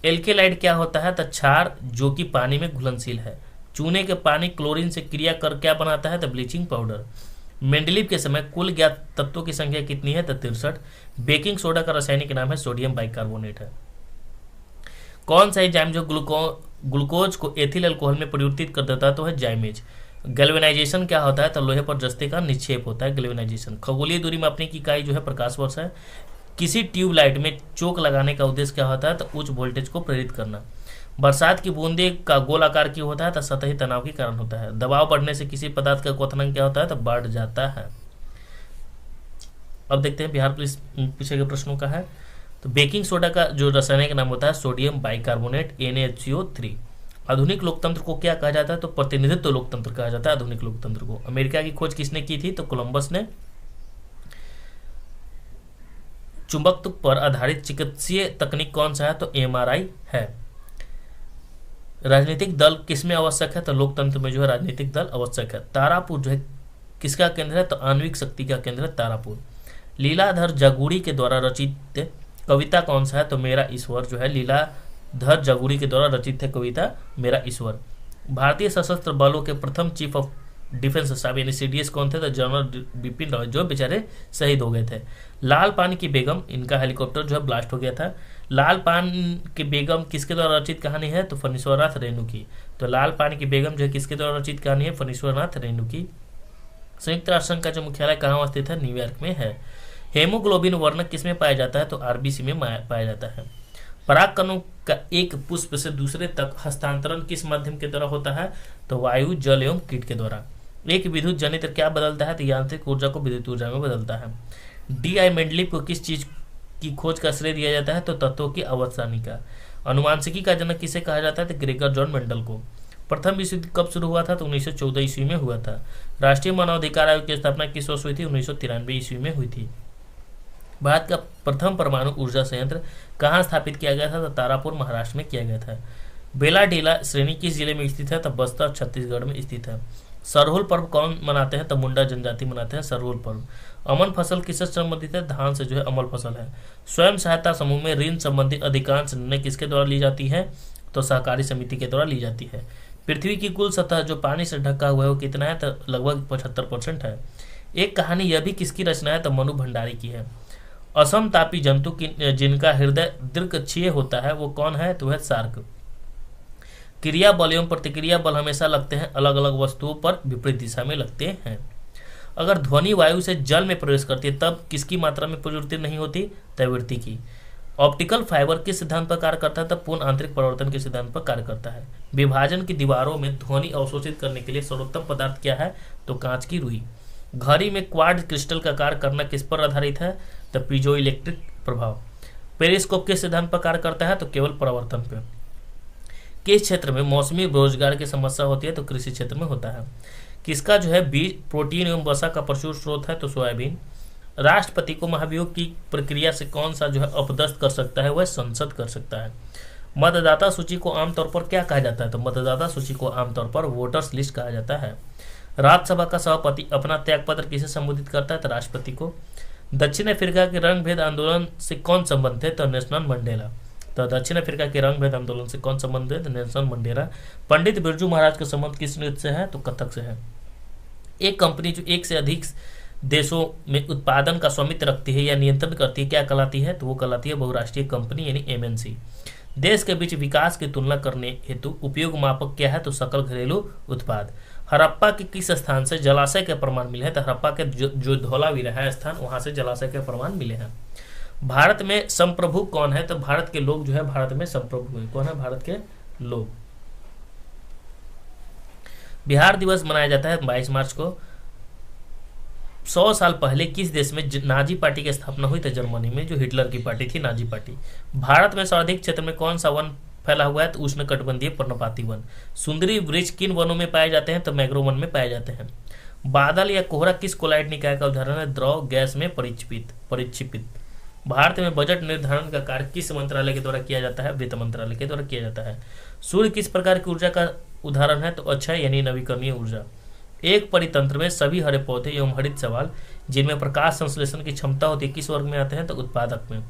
एल्केलाइड क्या होता है? तो क्षार जो कि पानी में घुलनशील है। चूने के पानी क्लोरीन से क्रिया कर क्या बनाता है? तो ब्लीचिंग पाउडर। मेंडलीव के समय कुल ज्ञात तत्वों की संख्या कितनी है? तो 63। बेकिंग सोडा का रासायनिक नाम है सोडियम बाइकार्बोनेट है। कौन सा एंजाइम जो ग्लूकोज को एथिल अल्कोहल में परिवर्तित कर देता है? तो है जाइमेज। गैल्वेनाइजेशन क्या होता है? तो लोहे पर जस्ते का निक्षेप होता है गैल्वेनाइजेशन। खगोलीय दूरी मापने की इकाई जो है प्रकाश वर्ष है। किसी ट्यूबलाइट में चोक लगाने का उद्देश्य क्या होता है? तो उच्च वोल्टेज को प्रेरित करना। बरसात की बूंदे का गोल आकार क्यों होता है? तो सतही तनाव के कारण होता है। दबाव बढ़ने से किसी पदार्थ का क्वथनांक क्या होता है? तो बढ़ जाता है। अब देखते हैं बिहार पुलिस पूछे गए प्रश्नों का है। तो बेकिंग सोडा का जो रासायनिक नाम होता है सोडियम बाइकार्बोनेट NaHCO3। आधुनिक लोकतंत्र को क्या कहा जाता है? तो प्रतिनिधित्व लोकतंत्र कहा जाता है आधुनिक लोकतंत्र को। अमेरिका की खोज किसने की थी? तो कोलंबस ने। चुंबकत्व पर आधारित चिकित्सीय तकनीक कौन सा है? तो MRI है। राजनीतिक दल किसमें आवश्यक है? तो लोकतंत्र में जो है राजनीतिक दल आवश्यक है। तारापुर जो है किसका केंद्र है? तो आणविक शक्ति का केंद्र है तारापुर। लीलाधर जागुड़ी के द्वारा रचित कविता कौन सा है? तो मेरा ईश्वर जो है लीलाधर जागुड़ी के द्वारा रचित है कविता मेरा ईश्वर। भारतीय सशस्त्र बलों के प्रथम चीफ ऑफ डिफेंस स्टाफ यानी CDS कौन थे? तो जनरल बिपिन रावत, जो बेचारे शहीद हो गए थे। लाल पान की बेगम, इनका हेलीकॉप्टर जो है ब्लास्ट हो गया था। लाल पान की बेगम किसके द्वारा रचित कहानी है? तो फणीश्वरनाथ रेणु की। तो लाल पान की बेगम जो है किसके द्वारा रचित कहानी है? फणीश्वरनाथ रेणु की। संयुक्त राष्ट्र संघ का जो मुख्यालय कहाँ स्थित है? न्यूयॉर्क में है। हेमोग्लोबिन वर्णक किसमें पाया जाता है? तो RBC में पाया जाता है। परागकणों का एक पुष्प से दूसरे तक हस्तांतरण किस माध्यम के द्वारा होता है? तो वायु, जल एवं कीट के द्वारा। एक विद्युत जनित्र क्या बदलता है? तो यांत्रिक ऊर्जा को विद्युत ऊर्जा में बदलता है। DI मेंडलीव को किस चीज की खोज का श्रेय दिया जाता है? तो तत्वों की अवसानी का। अनुवांशिकी का जनक किसे कहा जाता है? तो ग्रेगर जॉन मेंडल को। प्रथम विश्व युद्ध कब शुरू हुआ था? तो 1914 ईस्वी में हुआ था। राष्ट्रीय मानवाधिकार आयोग की स्थापना किस वर्ष हुई थी? 1993 ईस्वी में हुई थी। भारत का प्रथम परमाणु ऊर्जा संयंत्र कहाँ स्थापित किया गया था? तो तारापुर महाराष्ट्र में किया गया था। बेलाडीला श्रेणी किस जिले में स्थित है? तो बस्तर छत्तीसगढ़ में स्थित है। सरहुल पर्व कौन मनाते हैं? तो मुंडा जनजाति मनाते हैं सरहुल पर्व। अमन फसल किससे संबंधित है? धान से जो है अमल फसल है। स्वयं सहायता समूह में ऋण संबंधी अधिकांश निर्णय किसके द्वारा ली जाती है? तो सहकारी समिति के द्वारा ली जाती है। पृथ्वी की कुल सतह जो पानी से ढका हुआ है वो कितना है? तो लगभग 75% है। एक कहानी यह भी किसकी रचना है? तो मनु भंडारी की है। असमतापी जंतु जिनका हृदय दीर्घक्षीय होता है वो कौन है? तो वह शार्क। क्रिया बल एवं प्रतिक्रिया बल हमेशा लगते हैं अलग अलग वस्तुओं पर विपरीत दिशा में लगते हैं। अगर ध्वनि वायु से जल में प्रवेश करती है तब किसकी मात्रा में प्रवृत्ति नहीं होती? तैवृत्ति की। ऑप्टिकल फाइबर किस सिद्धांत पर कार्य करता है? तब पूर्ण आंतरिक परिवर्तन के सिद्धांत पर कार्य करता है। विभाजन की दीवारों में ध्वनि अवशोषित करने के लिए सर्वोत्तम पदार्थ क्या है? तो कांच की रुई। घड़ी में क्वार्ट्ज क्रिस्टल का कार्य करना किस पर आधारित है? तो पीजो इलेक्ट्रिक प्रभाव। पेरिस्कोप किस सिद्धांत पर कार्य करता है? तो केवल परावर्तन पर। किस क्षेत्र में मौसमी बेरोजगार की समस्या होती है? तो कृषि क्षेत्र में होता है। किसका जो है बीज, प्रोटीन एवं वसा का प्रचुर स्रोत है? तो सोयाबीन। राष्ट्रपति को महाभियोग की प्रक्रिया से कौन सा जो है अपदस्थ कर सकता है? वह संसद कर सकता है। मतदाता सूची को आमतौर पर क्या कहा जाता है? तो मतदाता सूची को आमतौर पर वोटर्स लिस्ट कहा जाता है। राज्यसभा का सभापति अपना त्यागपत्र किसे संबोधित करता है? तो राष्ट्रपति को। दक्षिण अफ्रीका के रंग भेद आंदोलन से कौन संबंधित है? तो नेल्सन मंडेला। तो दक्षिण अफ्रीका के रंग भेद आंदोलन से कौन संबंधित है? तो नेल्सन मंडेला। पंडित बिरजू महाराज का संबंध किस नृत्य से है? तो कथक से है। एक कंपनी जो एक से अधिक देशों में उत्पादन का स्वामित्व रखती है या नियंत्रण करती है क्या कहलाती है? तो वो कहलाती है बहुराष्ट्रीय कंपनी यानी MNC। देश के बीच विकास की तुलना करने हेतु उपयोग मापक क्या है? तो सकल घरेलू उत्पाद। हड़प्पा के किस स्थान से जलाशय के प्रमाण मिले हैं? तो हड़प्पा के जो धौलावीरा है स्थान, वहां से जलाशय के प्रमाण मिले हैं। भारत में संप्रभु कौन है? तो भारत के लोग जो है भारत में संप्रभु है। कौन है? भारत के लोग। बिहार दिवस मनाया जाता है 22 मार्च को। 100 साल पहले किस देश में नाजी पार्टी की स्थापना हुई? तो जर्मनी में, जो हिटलर की पार्टी थी, नाजी पार्टी। भारत में सर्वाधिक क्षेत्र में कौन सा वन फैला हुआ है? तो उष्णकटिबंधीय पर्णपाती वन। सुंदरी वृक्ष किन वनों में पाए जाते हैं? तो मैंग्रोव वन में पाए जाते हैं। बादल या कोहरा किस कोलाइड निकाय का उदाहरण है? द्रव गैस में परिक्षेपित। भारत में बजट निर्धारण का कार्य किस मंत्रालय के द्वारा किया जाता है? वित्त मंत्रालय के द्वारा किया जाता है। सूर्य किस प्रकार की ऊर्जा का उदाहरण है? तो अक्षय यानी नवीकरणीय ऊर्जा। एक परितंत्र में सभी हरे पौधे एवं हरित शैवाल जिनमें प्रकाश संश्लेषण की क्षमता होती है किस वर्ग में आते हैं? तो उत्पादक में।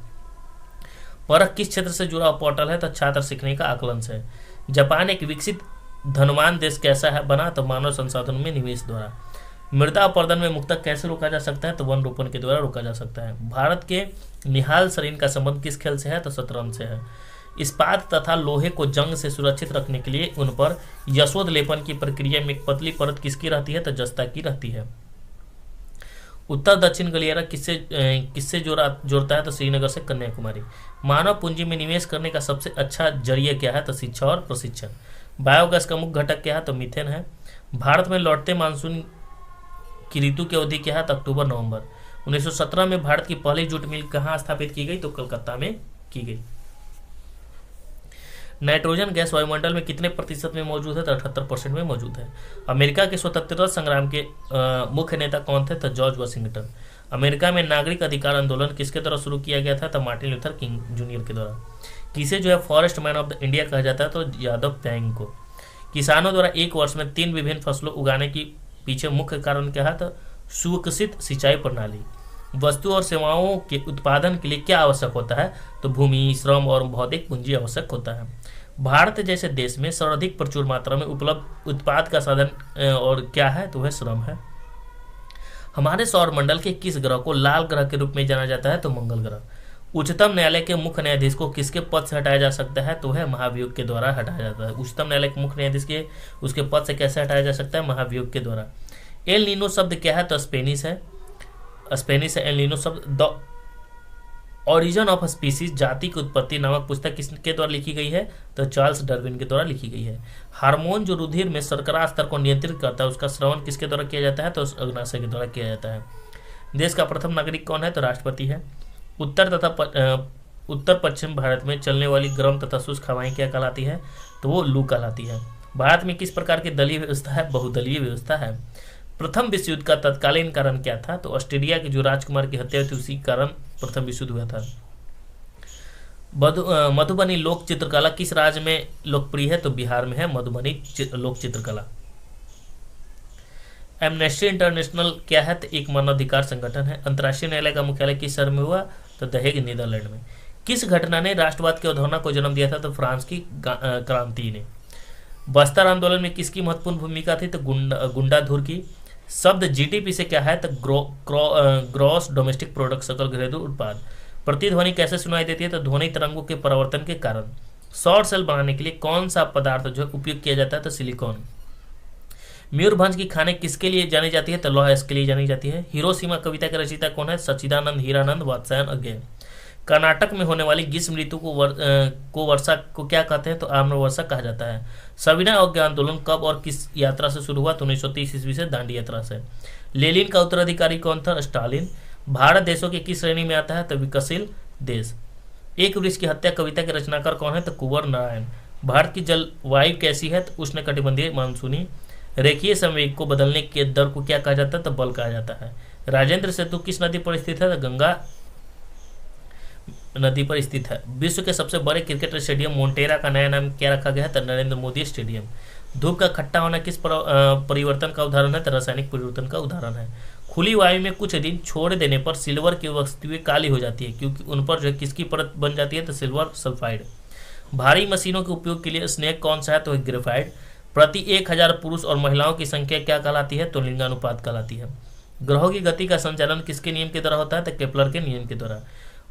परख किस क्षेत्र से जुड़ा पोर्टल है? तो छात्र सीखने का आकलन से। जापान एक विकसित धनवान देश कैसा है बना? तो मानव संसाधन में निवेश द्वारा। मृदा अपरदन में मुक्तक कैसे रोका जा सकता है? तो वन रोपण के द्वारा रोका जा सकता है। भारत के निहाल सरीन का संबंध किस खेल से है? तो शतरंज से है। इस्पात तथा लोहे को जंग से सुरक्षित रखने के लिए उन पर यशोद लेपन की प्रक्रिया में एक पतली परत किसकी रहती है? तो जस्ता की रहती है। उत्तर दक्षिण गलियारा किससे जोड़ता है? तो श्रीनगर से कन्याकुमारी। मानव पूंजी में निवेश करने का सबसे अच्छा जरिया क्या है? तो शिक्षा और प्रशिक्षण। बायोगैस का मुख्य घटक क्या है? तो मीथेन है। भारत में लौटते मानसून की ऋतु की अवधि क्या है? तो अक्टूबर नवंबर। 1917 में भारत की पहली जूट मिल कहाँ स्थापित की गई? तो कलकत्ता में की गई। नाइट्रोजन गैस वायुमंडल में कितने प्रतिशत में मौजूद है? तो 78% में मौजूद है। अमेरिका के स्वतंत्रता संग्राम के मुख्य नेता कौन थे? तो जॉर्ज वाशिंगटन। अमेरिका में नागरिक अधिकार आंदोलन किसके द्वारा शुरू किया गया था? तो मार्टिन लूथर किंग जूनियर के द्वारा। किसे जो है forest man of the India कहा जाता है? तो यादव पैंग को। किसानों द्वारा एक वर्ष में 3 विभिन्न फसलों उगाने की पीछे मुख्य कारण क्या है? तो सुविकसित सिंचाई प्रणाली। वस्तु और सेवाओं के उत्पादन के लिए क्या आवश्यक होता है? तो भूमि, श्रम और भौतिक पूंजी आवश्यक होता है। भारत जैसे देश में सर्वाधिक प्रचुर मात्रा में उपलब्ध उत्पाद का साधन और क्या है? तो वह श्रम है। हमारे सौर मंडल के किस ग्रह को लाल ग्रह के रूप में जाना जाता है? तो मंगल ग्रह। उच्चतम न्यायालय के मुख्य न्यायाधीश को किसके पद से हटाया जा सकता है? तो वह महाभियोग के द्वारा हटाया जाता है। उच्चतम न्यायालय के मुख्य न्यायाधीश के उसके पद से कैसे हटाया जा सकता है? महाभियोग के द्वारा। एल नीनो शब्द क्या है? तो स्पेनिश है। एल नीनो शब्द। द ओरिजिन ऑफ स्पीसीज, जाति की उत्पत्ति नामक पुस्तक किसके द्वारा लिखी गई है? तो चार्ल्स डार्विन के द्वारा लिखी गई है। हार्मोन जो रुधिर में शर्करा स्तर को नियंत्रित करता है उसका श्रवण किसके द्वारा किया जाता है? तो अग्नाशय के द्वारा किया जाता है। देश का प्रथम नागरिक कौन है? तो राष्ट्रपति है। उत्तर पश्चिम भारत में चलने वाली गर्म तथा शुष्क हवाएं क्या कहलाती है? तो वो लू कहलाती है। भारत में किस प्रकार की दलीय व्यवस्था है? बहुदलीय व्यवस्था है। प्रथम विश्व युद्ध का तत्कालीन कारण क्या था? तो ऑस्ट्रेलिया के जो राजकुमार की हत्या हुई थी उसी कारण प्रथम विश्व युद्ध हुआ था। मधुबनी लोक चित्रकला किस राज्य में लोकप्रिय है? तो बिहार में है मधुबनी लोक चित्रकला। एमनेस्टी इंटरनेशनल क्या है? तो एक मानवाधिकार संगठन है। अंतर्राष्ट्रीय न्यायालय का मुख्यालय किस शहर में हुआ? तो दहेग नीदरलैंड में। किस घटना ने राष्ट्रवाद की अवधारणा को जन्म दिया था? तो फ्रांस की क्रांति ने। बस्तर आंदोलन में किसकी महत्वपूर्ण भूमिका थी? तो गुंडाधुर की। शब्द जीडीपी से क्या है? तो ग्रॉस डोमेस्टिक प्रोडक्ट, सकल घरेलू उत्पाद। प्रतिध्वनि कैसे सुनाई देती है? तो ध्वनि तरंगों के परिवर्तन के कारण। सौर सेल बनाने के लिए कौन सा पदार्थ जो उपयोग किया जाता है? तो सिलिकॉन। मयूरभंज की खाने किसके लिए जानी जाती है? तो लौह अयस्क के लिए जानी जाती है। हिरोशिमा कविता के रचयिता कौन है? सच्चिदानंद हीरानंद वात्स्यायन अज्ञे। कर्नाटक में होने वाली ग्रीष्म ऋतु को वर्षा को क्या कहते हैं? तो आम्र वर्षा कहा जाता है। सविनय अवज्ञा आंदोलन कब और किस यात्रा से शुरू हुआ? तो 1930 ईस्वी से दांडी यात्रा से। लेनिन का उत्तराधिकारी कौन था? स्टालिन। भारत देशों की किस श्रेणी में आता है? तो विकासशील देश। एक वृक्ष की हत्या कविता के रचनाकार कौन है? तो कुंवर नारायण। भारत की जलवायु कैसी है? तो उष्णकटिबंधीय मानसूनी। रेखीय संवेग को बदलने के दर को क्या कहा जाता है? तो बल कहा जाता है। राजेंद्र सेतु किस नदी पर स्थित है? तो गंगा नदी पर स्थित है। विश्व के सबसे बड़े क्रिकेट स्टेडियम मोन्टेरा का नया नाम क्या रखा गया है? तो नरेंद्र मोदी स्टेडियम। धूप का खट्टा होना किस परिवर्तन का उदाहरण है? तो रासायनिक परिवर्तन का उदाहरण है। खुली वायु में कुछ दिन छोड़ देने पर सिल्वर की वस्तुएं काली हो जाती है क्योंकि उन पर जो किसकी परत बन जाती है? तो सिल्वर सल्फाइड। भारी मशीनों के उपयोग के लिए स्नेक कौन सा है? तो ग्रेफाइट। प्रति 1000 पुरुष और महिलाओं की संख्या क्या कहलाती है? तो लिंगानुपात कहलाती है। ग्रहों की गति का संचालन किसके नियम के द्वारा होता है? तो केपलर के नियम के द्वारा।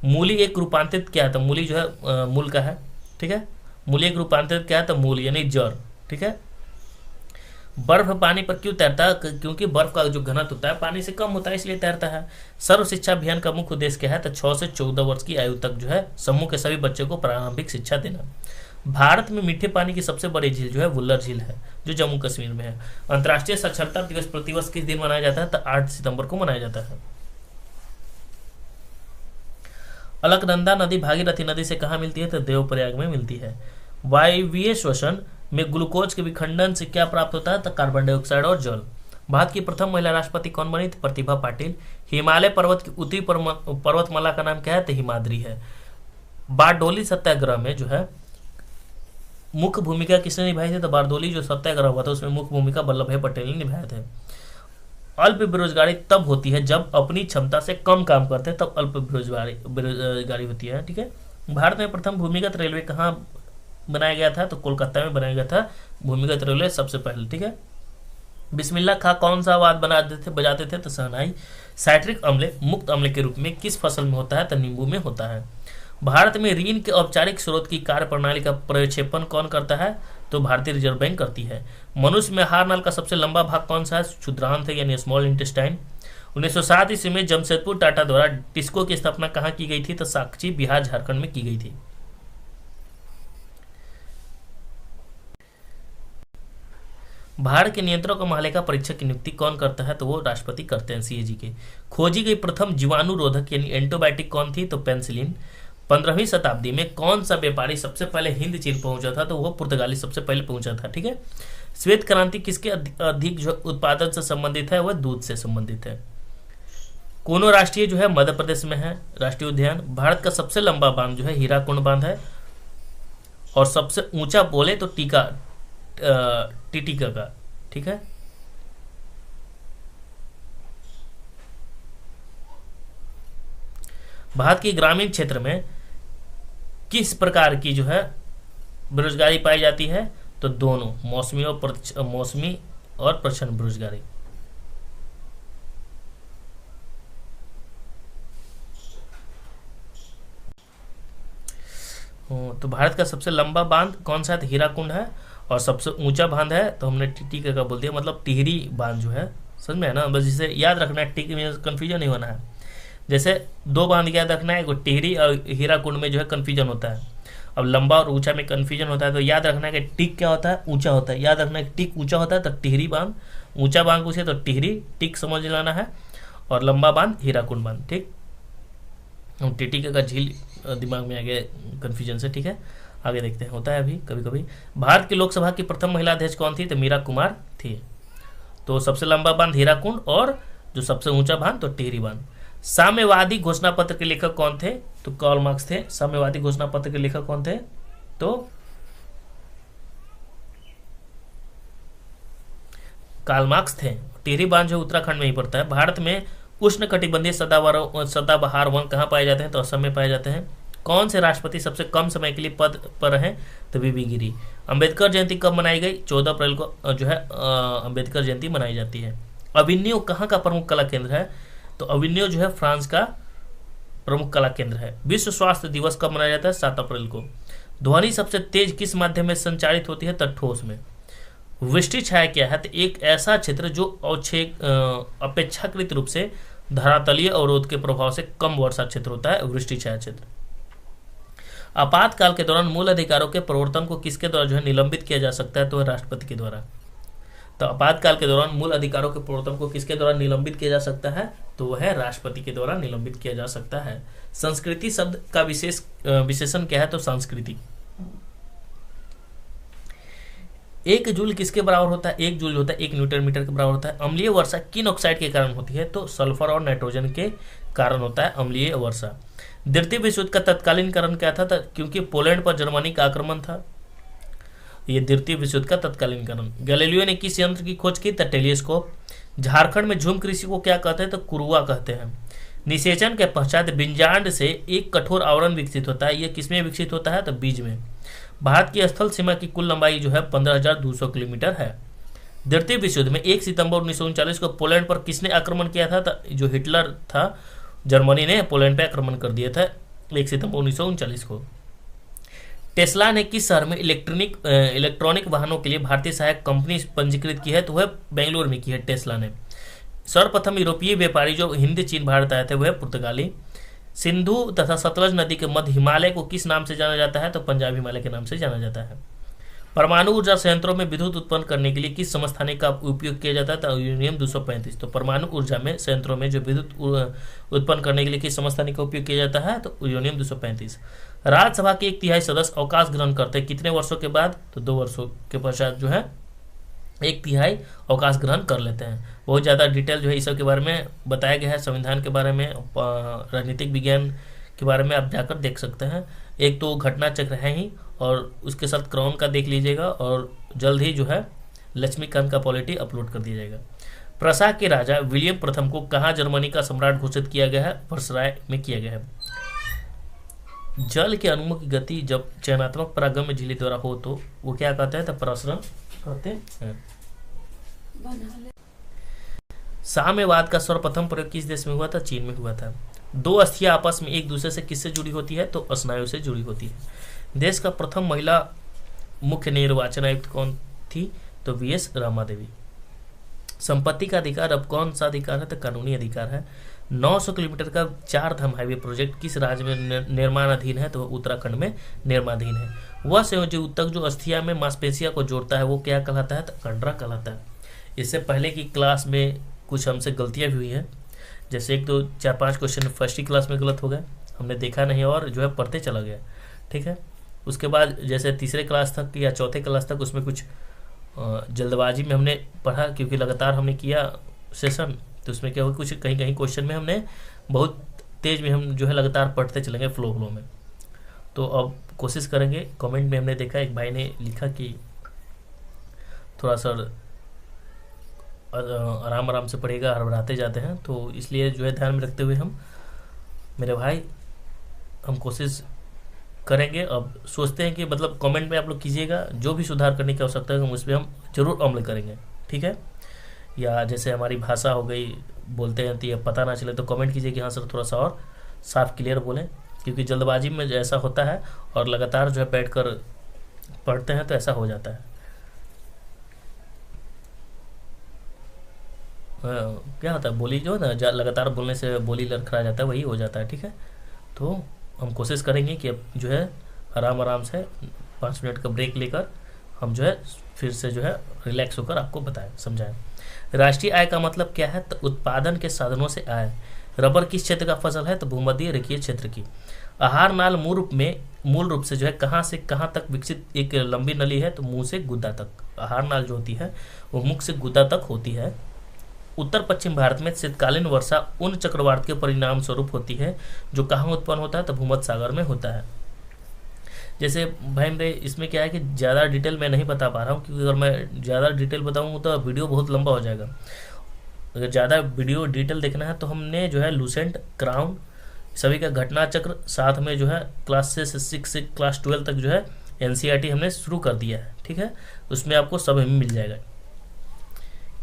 मूली एक रूपांतरित क्या है? तो मूली जो है मूल का है। ठीक है। मूली एक रूपांतरित क्या है? तो मूल यानी जड़। ठीक है। बर्फ पानी पर क्यों तैरता है? क्योंकि बर्फ का जो घनत्व होता है पानी से कम होता है इसलिए तैरता है। सर्व शिक्षा अभियान का मुख्य उद्देश्य क्या है? तो 6 से 14 वर्ष की आयु तक जो है समूह के सभी बच्चों को प्रारंभिक शिक्षा देना। भारत में मीठे पानी की सबसे बड़ी झील जो है वुल्लर झील है जो जम्मू कश्मीर में है। अंतर्राष्ट्रीय साक्षरता दिवस प्रतिवर्ष किस दिन मनाया जाता है? तो 8 सितंबर को मनाया जाता है। अलकनंदा नदी भागीरथी नदी से कहाँ मिलती है? तो देवप्रयाग में मिलती है। वायवीय श्वसन में ग्लूकोज के विखंडन से क्या प्राप्त होता है? तो कार्बन डाइऑक्साइड और जल। भारत की प्रथम महिला राष्ट्रपति कौन बनी थी? प्रतिभा पाटिल। हिमालय पर्वत की उत्तरी पर्वतमाला का नाम क्या है? तो हिमाद्री है। बारडोली सत्याग्रह में जो है मुख्य भूमिका किसने निभाई थी? तो बारडोली जो सत्याग्रह हुआ था उसमें मुख्य भूमिका वल्लभ भाई पटेल ने निभाए थे। अल्प बेरोजगारी तब होती है जब अपनी क्षमता से कम काम करते हैं तब अल्प बेरोजगारी होती है। ठीक है। भारत में प्रथम भूमिगत रेलवे कहाँ बनाया गया था? तो कोलकाता में बनाया गया था भूमिगत रेलवे सबसे पहले। ठीक है। बिस्मिल्लाह खां कौन सा आवाज बजाते थे? तो शहनाई। साइट्रिक अम्ल मुक्त अम्ल के रूप में किस फसल में होता है? तो नींबू में होता है। भारत में ऋण के औपचारिक स्रोत की कार्य प्रणाली का प्रक्षेपण कौन करता है? तो भारतीय रिजर्व बैंक करती है। मनुष्य में आहार नाल का सबसे लंबा भाग कौन सा है? क्षुद्रांत यानी स्मॉल इंटेस्टाइन। 1907 ईस्वी में जमशेदपुर टाटा द्वारा टिस्को की स्थापना कहाँ की गई थी? तो साकची बिहार झारखंड में की गई थी। बाढ़ के नियंत्रण और महालेखा परीक्षक की नियुक्ति कौन करता है? तो वो राष्ट्रपति करते हैं, सीएजी के। खोजी गई प्रथम जीवाणुरोधक यानी एंटीबायोटिक कौन थी? तो पेनिसिलिन। 15वीं शताब्दी में कौन सा व्यापारी सबसे पहले हिंद चीन पहुंचा था? तो वो पुर्तगाली सबसे पहले पहुंचा था। ठीक है। श्वेत क्रांति किसके अधिक जो उत्पादन से संबंधित है? वह दूध से संबंधित है। कोनो राष्ट्रीय जो है मध्य प्रदेश में है राष्ट्रीय उद्यान। भारत का सबसे लंबा बांध जो है हीराकुंड बांध है, और सबसे ऊंचा बोले तो टीटिका का। ठीक है। भारत के ग्रामीण क्षेत्र में किस प्रकार की जो है बेरोजगारी पाई जाती है? तो दोनों, मौसमी और प्रच्छन्न बेरोजगारी। तो भारत का सबसे लंबा बांध कौन सा है? तो हीराकुंड है। और सबसे ऊंचा बांध है तो हमने टीटिका का बोल दिया, मतलब टिहरी बांध जो है, समझ में है ना? बस इसे याद रखना है, टिक में कंफ्यूजन नहीं होना है। जैसे दो बांध याद रखना है, टिहरी और हीराकुंड में जो है कंफ्यूजन होता है। अब लंबा और ऊंचा में कंफ्यूजन होता है, तो याद रखना है कि टिक क्या होता है? ऊंचा होता है। याद रखना है कि टिक ऊंचा होता है तो टिहरी बांध, ऊंचा बांध पूछे तो टिहरी टिक समझ लाना है, और लंबा बांध हीराकुंड बांध। ठीक, हम टिटिका का झील दिमाग में आ गया कन्फ्यूजन से। ठीक है, आगे देखते हैं, होता है अभी कभी कभी। भारत की लोकसभा की प्रथम महिला अध्यक्ष कौन थी? तो मीरा कुमार थी। तो सबसे लंबा बांध हीराकुंड, और जो सबसे ऊंचा बांध तो टिहरी बांध। साम्यवादी घोषणा पत्र के लेखक कौन थे? तो कार्ल मार्क्स थे। साम्यवादी घोषणा पत्र के लेखक कौन थे? तो कार्ल मार्क्स थे। टिहरी बांध जो उत्तराखंड में ही पड़ता है। भारत में उष्णकटिबंधीय सदाबहार वन कहाँ पाए जाते हैं? तो असम में पाए जाते हैं। कौन से राष्ट्रपति सबसे कम समय के लिए पद पर हैं? तो बीबी गिरी। अंबेडकर जयंती कब मनाई गई? 14 अप्रैल को जो है अंबेडकर जयंती मनाई जाती है। अविन्यो कहाँ का प्रमुख कला केंद्र है? तो अविन्यो जो है फ्रांस का प्रमुख कला केंद्र है। विश्व स्वास्थ्य दिवस कब मनाया जाता है? 7 अप्रैल को। ध्वनि सबसे तेज किस माध्यम में संचारित होती है? तो ठोस में। वृष्टि छाया क्या है? तो एक ऐसा क्षेत्र जो अपेक्षाकृत रूप से धरातलीय अवरोध के प्रभाव से कम वर्षा क्षेत्र होता है, वृष्टि छाया क्षेत्र। आपातकाल के दौरान मूल अधिकारों के प्रवर्तन को किसके द्वारा जो है निलंबित किया जा सकता है? तो राष्ट्रपति के द्वारा। तो आपातकाल के दौरान मूल अधिकारों के प्रवर्तन को किसके द्वारा निलंबित किया जा सकता है? तो वह है राष्ट्रपति के द्वारा निलंबित किया जा सकता है। संस्कृति शब्द का विशेषण क्या है? तो सांस्कृतिक। 1 जूल किसके बराबर होता है? 1 जूल होता है 1 न्यूटन मीटर के बराबर होता है। अम्लीय वर्षा किन ऑक्साइड के कारण होती है? तो सल्फर और नाइट्रोजन के कारण होता है अम्लीय वर्षा। द्वितीय विश्व युद्ध का तत्कालीन कारण क्या था? क्योंकि पोलैंड पर जर्मनी का आक्रमण था। ये द्वितीय विश्व युद्ध का तत्कालीन कारण। गैलीलियो ने किस यंत्र की खोज की? टेलीस्कोप। झारखंड में झूम कृषि को क्या कहते हैं? तो कुरुआ कहते हैं। निषेचन के पश्चात बिंजांड से एक कठोर आवरण विकसित होता है। यह किसमें विकसित होता है? तो बीज में। भारत की स्थल सीमा की कुल लंबाई जो है 15,200 किलोमीटर है। द्वितीय विश्व युद्ध में 1 सितंबर 1939 को पोलैंड पर किसने आक्रमण किया था? तो जो हिटलर था, जर्मनी ने पोलैंड पर आक्रमण कर दिया था 1 सितंबर 1939 को। टेस्ला ने किस शहर में इलेक्ट्रॉनिक वाहनों के लिए भारतीय सहायक कंपनी पंजीकृत की है? तो वह बेंगलुरु में की है टेस्ला ने। सर्वप्रथम यूरोपीय व्यापारी जो हिंद चीन भारत आए थे वह पुर्तगाली। सिंधु तथा सतलज नदी के मध्य हिमालय को किस नाम से जाना जाता है? तो पंजाब हिमालय के नाम से जाना जाता है। परमाणु ऊर्जा संयंत्रों में विद्युत उत्पन्न करने के लिए किस समस्थानिक का उपयोग किया जाता है? तो यूरेनियम 235। तो परमाणु ऊर्जा में संयंत्रों में जो विद्युत उत्पन्न करने के लिए किस समस्थानिक का उपयोग किया जाता है? तो यूरेनियम 235। राज्यसभा के 1/3 सदस्य अवकाश ग्रहण करते हैं कितने वर्षों के बाद? तो 2 वर्षों के पश्चात जो है 1/3 अवकाश ग्रहण कर लेते हैं। बहुत ज़्यादा डिटेल जो है इस सब के बारे में बताया गया है, संविधान के बारे में, राजनीतिक विज्ञान के बारे में आप जाकर देख सकते हैं। एक तो घटना चक्र है ही, और उसके साथ क्राउन का देख लीजिएगा, और जल्द ही जो है लक्ष्मीकांत का पॉलिटी अपलोड कर दिया जाएगा। प्रसा के राजा विलियम प्रथम को कहाँ जर्मनी का सम्राट घोषित किया गया है? वर्सराय में किया गया है। जल के अणुओं की गति जब चयनात्मक परागम झिल्ली द्वारा हो तो वो क्या कहते हैं? तो प्रसरण कहते हैं। साम्यवाद का सर्वप्रथम प्रयोग किस देश में हुआ था? चीन में हुआ था। 2 अस्थियां आपस में एक दूसरे से किससे जुड़ी होती है? तो स्नायु से जुड़ी होती है। देश का प्रथम महिला मुख्य निर्वाचन आयुक्त कौन थी? तो वीएस रामा देवी। संपत्ति का अधिकार अब कौन सा अधिकार है? तो कानूनी अधिकार है। 900 किलोमीटर का 4 धाम हाईवे प्रोजेक्ट किस राज्य में निर्माणाधीन है? तो उत्तराखंड में निर्माणाधीन है। वह संयोजी ऊतक जो अस्थिया में मांसपेशिया को जोड़ता है वो क्या कहलाता है? तो कंडरा कहलाता है। इससे पहले की क्लास में कुछ हमसे गलतियां भी हुई हैं, जैसे 1 2 4 5 क्वेश्चन फर्स्ट ही क्लास में गलत हो गए। हमने देखा नहीं और जो है पढ़ते चला गया, ठीक है। उसके बाद जैसे तीसरे क्लास तक या चौथे क्लास तक उसमें कुछ जल्दबाजी में हमने पढ़ा, क्योंकि लगातार हमने किया सेशन, तो उसमें क्या हुआ, कुछ कहीं कहीं क्वेश्चन में हमने बहुत तेज में हम जो है लगातार पढ़ते चलेंगे फ्लो में। तो अब कोशिश करेंगे। कमेंट में हमने देखा एक भाई ने लिखा कि थोड़ा सा आराम आराम से पढ़ेगा, हड़बड़ाते जाते हैं, तो इसलिए जो है ध्यान में रखते हुए हम मेरे भाई हम कोशिश करेंगे। अब सोचते हैं कि मतलब कमेंट में आप लोग कीजिएगा, जो भी सुधार करने की आवश्यकता है हम उस पर हम जरूर अमल करेंगे, ठीक है। या जैसे हमारी भाषा हो गई, बोलते हैं तो ये पता ना चले तो कमेंट कीजिए कि हाँ सर थोड़ा सा और साफ क्लियर बोलें, क्योंकि जल्दबाजी में ऐसा होता है और लगातार जो है बैठ कर पढ़ते हैं तो ऐसा हो जाता है। क्या होता है, बोली जो है ना, लगातार बोलने से बोली लड़खड़ा जाता है, वही हो जाता है, ठीक है। तो हम कोशिश करेंगे कि अब जो है आराम आराम से 5 मिनट का ब्रेक लेकर हम जो है फिर से जो है रिलैक्स होकर आपको बताएं, समझाएं। राष्ट्रीय आय का मतलब क्या है, तो उत्पादन के साधनों से आय। रबर किस क्षेत्र का फसल है, तो भूमध्य रेखीय क्षेत्र की। आहार नाल मूल रूप से जो है कहाँ से कहाँ तक विकसित एक लंबी नली है, तो मुंह से गुद्दा तक। आहार नाल जो होती है वो मुख से गुद्दा तक होती है। उत्तर पश्चिम भारत में शीतकालीन वर्षा उन चक्रवात के परिणाम स्वरूप होती है जो कहाँ उत्पन्न होता है, तो भूमध्य सागर में होता है। जैसे भाई मेरे इसमें क्या है कि ज़्यादा डिटेल मैं नहीं बता पा रहा हूँ, क्योंकि अगर मैं ज़्यादा डिटेल बताऊँ तो वीडियो बहुत लंबा हो जाएगा। अगर ज़्यादा वीडियो डिटेल देखना है तो हमने जो है लूसेंट, क्राउन सभी का घटना चक्र, साथ में जो है क्लास से 6 से क्लास 12 तक जो है NCERT हमने शुरू कर दिया है, ठीक है। उसमें आपको सब मिल जाएगा।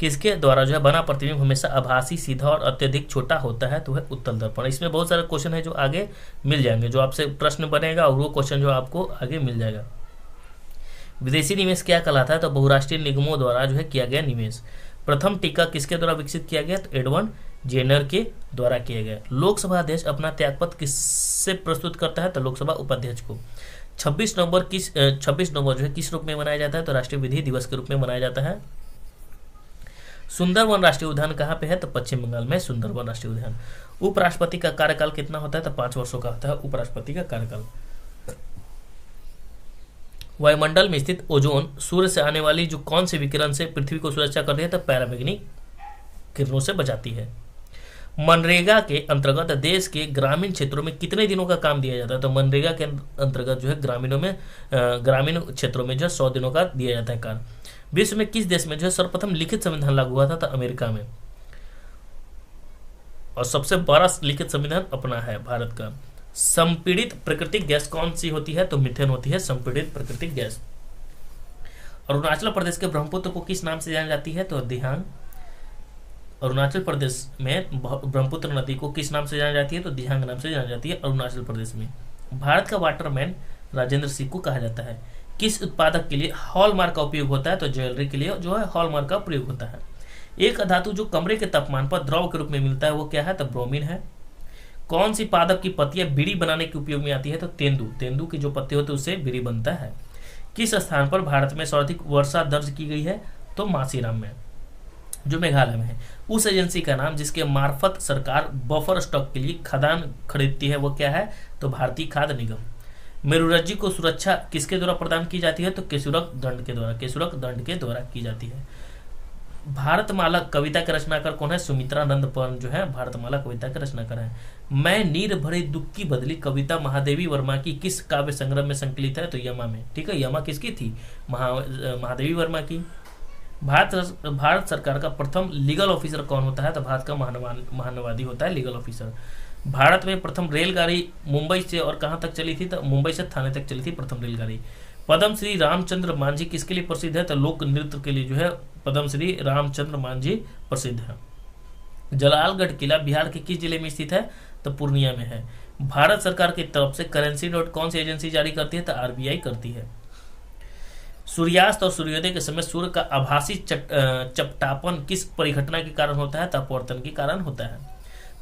किसके द्वारा जो है बना प्रतिबिंब हमेशा आभासी, सीधा और अत्यधिक छोटा होता है, तो है उत्तल दर्पण। इसमें बहुत सारे क्वेश्चन है जो आगे मिल जाएंगे, जो आपसे प्रश्न बनेगा और वो क्वेश्चन जो आपको आगे मिल जाएगा। विदेशी निवेश क्या कहलाता है, तो बहुराष्ट्रीय निगमों द्वारा जो है किया गया निवेश। प्रथम टीका किसके द्वारा विकसित किया गया, तो एडवर्ड जेनर के द्वारा किया गया। लोकसभा अध्यक्ष अपना त्यागपत्र किससे प्रस्तुत करता है, तो लोकसभा उपाध्यक्ष को। 26 नवंबर जो है किस रूप में मनाया जाता है, तो राष्ट्रीय विधि दिवस के रूप में मनाया जाता है। सुंदरवन राष्ट्रीय उद्यान कहाँ पे है, तो पश्चिम बंगाल में सुंदरवन राष्ट्रीय उद्यान। उपराष्ट्रपति का कार्यकाल कितना होता है, तो 5 वर्षों का होता है उपराष्ट्रपति का कार्यकाल। वायुमंडल में स्थित ओजोन सूर्य से आने वाली जो कौन सी विकिरण से पृथ्वी को सुरक्षा करती है, तो पैरामैग्नेटिक किरणों से बचाती है। मनरेगा के अंतर्गत देश के ग्रामीण क्षेत्रों में कितने दिनों का काम दिया जाता है, तो मनरेगा के अंतर्गत जो है ग्रामीण क्षेत्रों में जो है 100 दिनों का दिया जाता है कार्य। विश्व में किस देश में जो है सर्वप्रथम लिखित संविधान लागू हुआ था, तो अमेरिका में। और सबसे बड़ा लिखित संविधान अपना है भारत का। संपीड़ित प्राकृतिक गैस कौन सी होती है, तो मीथेन होती है संपीड़ित प्राकृतिक गैस। अरुणाचल प्रदेश के ब्रह्मपुत्र को किस नाम से जानी जाती है, तो दिहांग। अरुणाचल प्रदेश में ब्रह्मपुत्र नदी को किस नाम से जानी जाती है, तो दिहांग नाम से जानी जाती है अरुणाचल प्रदेश में। भारत का वाटरमैन राजेंद्र सिंह को कहा जाता है। किस उत्पादक के लिए हॉलमार्क का उपयोग होता है, तो ज्वेलरी के लिए जो है हॉलमार्क का प्रयोग होता है। एक धातु जो कमरे के तापमान पर द्रव के रूप में मिलता है वो क्या है, तो ब्रोमीन है। कौन सी पादप की पत्तियां बीड़ी बनाने के उपयोग में आती है, तो तेंदू की जो पत्ते होते हैं उससे बीड़ी बनता है। किस स्थान पर भारत में सर्वाधिक वर्षा दर्ज की गई है, तो मासीराम में जो मेघालय में है। उस एजेंसी का नाम जिसके मार्फत सरकार बफर स्टॉक के लिए खदान खरीदती है वो क्या है, तो भारतीय खाद्य निगम। मेरुरज्जु को सुरक्षा किसके द्वारा प्रदान की जाती है, तो केशुरक दंड के द्वारा की जाती है। भारतमाला कविता के रचनाकार कौन है, सुमित्रानंद पन जो है भारतमाला कविता के रचनाकार है। मैं नीर भरे दुख की बदली कविता महादेवी वर्मा की किस काव्य संग्रह में संकलित है, तो यमा में, ठीक है। यमा किसकी थी, महादेवी वर्मा की। भारत सरकार का प्रथम लीगल ऑफिसर कौन होता है, तो भारत का महानवादी होता है लीगल ऑफिसर। भारत में प्रथम रेलगाड़ी मुंबई से और कहां तक चली थी, तो मुंबई से थाने तक चली थी प्रथम रेलगाड़ी। पद्म श्री रामचंद्र मांझी किसके लिए प्रसिद्ध है, तो लोक नृत्य के लिए जो है पद्म श्री रामचंद्र मांझी प्रसिद्ध है। जलालगढ़ किला बिहार के किस जिले में स्थित है, तो पूर्णिया में है। भारत सरकार की तरफ से करेंसी नोट कौन सी एजेंसी जारी करती है, तो RBI करती है। सूर्यास्त और सूर्योदय के समय सूर्य का आभासी चपटापन किस परिघटना के कारण होता है, तो अपवर्तन के कारण होता है।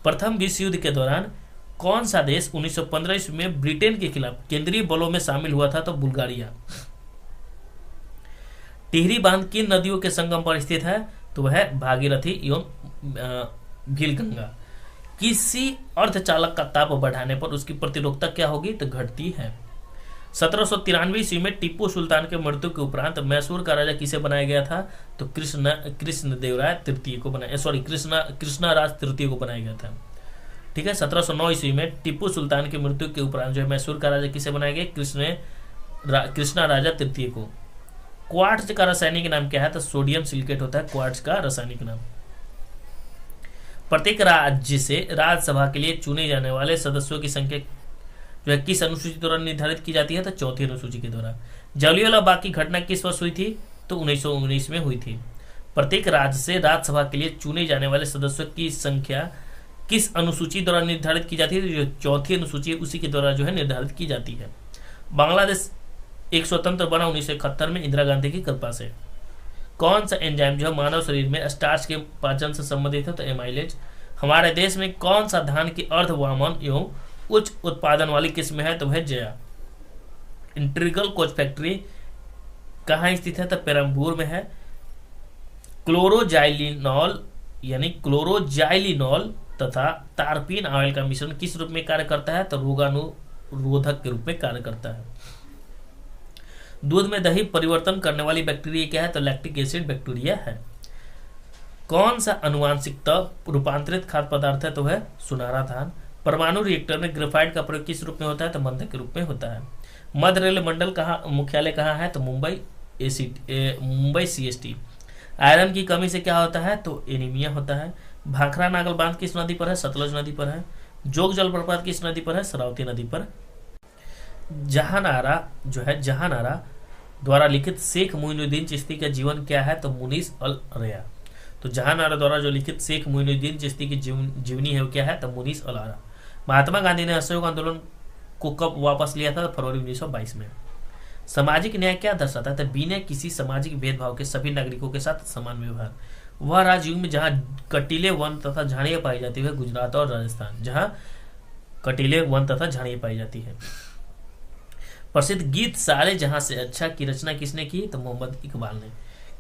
प्रथम विश्व युद्ध के दौरान कौन सा देश 1915 ईस्वी में ब्रिटेन के खिलाफ केंद्रीय बलों में शामिल हुआ था, तो बुल्गारिया। टिहरी बांध किन नदियों के संगम पर स्थित है, तो वह भागीरथी एवं भीलगंगा। किसी अर्धचालक का ताप बढ़ाने पर उसकी प्रतिरोधकता क्या होगी, तो घटती है। 1793 ईस्वी में टीपू सुल्तान के मृत्यु के उपरांत मैसूर का राजा किसे बनाया गया था, तो कृष्णदेवराय तृतीय को बनाया, सॉरी कृष्णराज तृतीय को बनाया गया था। ठीक है, 1709 ईस्वी में टीपू सुल्तान की मृत्यु के उपरांत जो है मैसूर का राजा किसे बनाया गया, कृष्णा राजा तृतीय को। क्वार्ट्ज का रासायनिक नाम क्या है, तो सोडियम सिलिकेट होता है क्वार्ट्ज का रासायनिक नाम। प्रत्येक राज्य से राज्यसभा के लिए चुने जाने वाले सदस्यों की संख्या जो है किस अनुसूची द्वारा निर्धारित की जाती है, तो चौथी अनुसूची के द्वारा। जलियांवाला बाग की घटना किस वर्ष हुई थी, तो 1919 में हुई थी। प्रत्येक राज्य से राज्यसभा के लिए चुने जाने वाले सदस्यों की संख्या किस अनुसूची द्वारा निर्धारित की जाती है, जो चौथी अनुसूची है उसी के द्वारा जो है निर्धारित की जाती है। बांग्लादेश एक स्वतंत्र बना 1971 में इंदिरा गांधी की कृपा से। कौन सा एंजाइम जो है मानव शरीर में स्टार्च के पाचन से संबंधित है, तो एमाइलेज। हमारे देश में कौन सा धान की अर्धवामन एवं उच्च उत्पादन वाली किस्म है, तो वह जया। इंटीग्रल कोच फैक्ट्री कहाँ स्थित है, तो पेरम्बूर में है। क्लोरोजाइलिनॉल यानी क्लोरोजाइलिनॉल तथा तारपीन ऑयल का मिश्रण किस रूप में कार्य करता है, तो रोगाणुरोधक के रूप में कार्य करता है। दूध में दही परिवर्तन करने वाली बैक्टीरिया क्या है, तो लैक्टिक एसिड बैक्टीरिया है। कौन सा अनुवांशिकतः रूपांतरित खाद्य पदार्थ है, तो है सुनहरा धान। परमाणु रिएक्टर में ग्रेफाइट का प्रयोग किस रूप में होता है, तो मंदक के रूप में होता है। मध्य रेल मंडल मुख्यालय कहाँ है, तो मुंबई CST। आयरन की कमी से क्या होता है, तो एनीमिया होता है। भाखड़ा नागल बांध किस नदी पर है, सतलज नदी पर है। जोग जलप्रपात किस नदी पर है, शरावती नदी पर। जहानारा द्वारा लिखित शेख मोइनुद्दीन चिश्ती का जीवन क्या है, तो मुनीस अल अरया। तो जहानारा द्वारा जो लिखित शेख मोइनुद्दीन चिश्ती की जीवनी है वो क्या है, तो मुनीस अल अरया। महात्मा गांधी ने असहयोग आंदोलन को कब वापस लिया था, तो फरवरी 1922 में। सामाजिक न्याय क्या दर्शाता है, तो बिना किसी सामाजिक भेदभाव के सभी नागरिकों के साथ समान व्यवहार। वह राज्य में जहाँ कटीले वन तथा झाड़ियां पाई जाती है, गुजरात और राजस्थान, जहाँ कटीले वन तथा झाड़ियां पाई जाती है। प्रसिद्ध गीत सारे जहां से अच्छा की रचना किसने की, तो मोहम्मद इकबाल ने।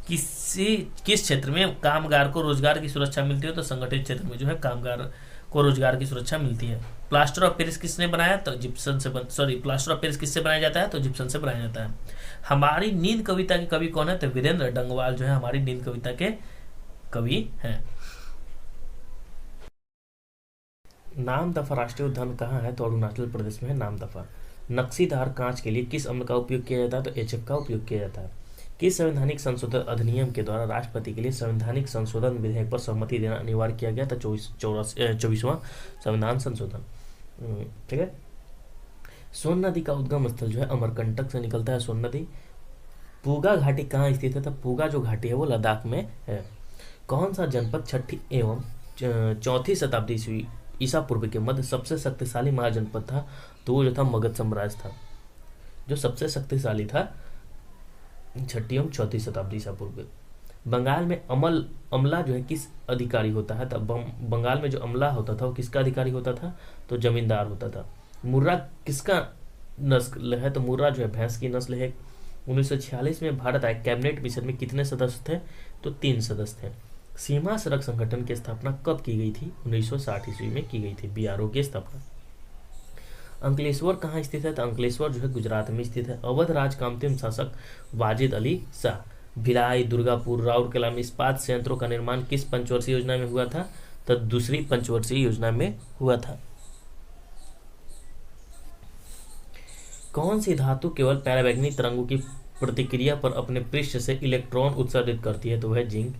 किस क्षेत्र में कामगार को रोजगार की सुरक्षा मिलती है, तो संगठित क्षेत्र में जो है कामगार को रोजगार की सुरक्षा मिलती है। प्लास्टर ऑफ पेरिस किसने बनाया, तो जिप्सन से प्लास्टर ऑफ पेरिस किससे बनाया जाता है, तो जिप्सन से बनाया जाता है। हमारी नींद कविता के कवि कौन है, तो वीरेंद्र डंगवाल जो है हमारी नींद कविता के कवि हैं। नामदफा राष्ट्रीय उद्यान कहाँ है, तो अरुणाचल प्रदेश में है नामदफा। नक्सीदार कांच के लिए किस अम्ल का उपयोग किया जाता है, तो HF का उपयोग किया जाता है। किस संवैधानिक संशोधन अधिनियम के द्वारा राष्ट्रपति के लिए संवैधानिक संशोधन विधेयक पर सहमति देना अनिवार्य किया गया था, 24वां संविधान संशोधन। ठीक है। सोन नदी का उद्गम स्थल जो है अमरकंटक से निकलता है सोन नदी। पूगा घाटी कहाँ स्थित है, तो पूगा जो घाटी है वो लद्दाख में है। कौन सा जनपद छठी एवं चौथी शताब्दी ईसा पूर्व के मध्य सबसे शक्तिशाली महाजनपद था, तो वो जो था मगध साम्राज्य था, जो सबसे शक्तिशाली था छठी एवं चौथी शताब्दी ईसा पूर्व। बंगाल में अमला जो है किस अधिकारी होता है, तो बंगाल में जो अमला होता था वो किसका अधिकारी होता था, तो जमींदार होता था। मुर्रा किसका नस्ल है, तो मुर्रा जो है भैंस की नस्ल है। 1946 में भारत आए कैबिनेट मिशन में कितने सदस्य थे, तो 3 सदस्य थे। सीमा सड़क संगठन की स्थापना कब की गई थी, 1960 ईस्वी में की गई थी, BRO की स्थापना। अंकलेश्वर कहाँ स्थित है, तो अंकलेश्वर जो है गुजरात में स्थित है। अवध राज का अंतिम शासक वाजिद अली शाह। भिलाई, दुर्गापुर, राउरकेला में इस्पात संयंत्रों का निर्माण किस पंचवर्षीय योजना में हुआ था, तो दूसरी पंचवर्षीय योजना में हुआ था। कौन सी धातु केवल पराबैंगनी तरंगों की प्रतिक्रिया पर अपने पृष्ठ से इलेक्ट्रॉन उत्सर्जित करती है, तो वह zinc.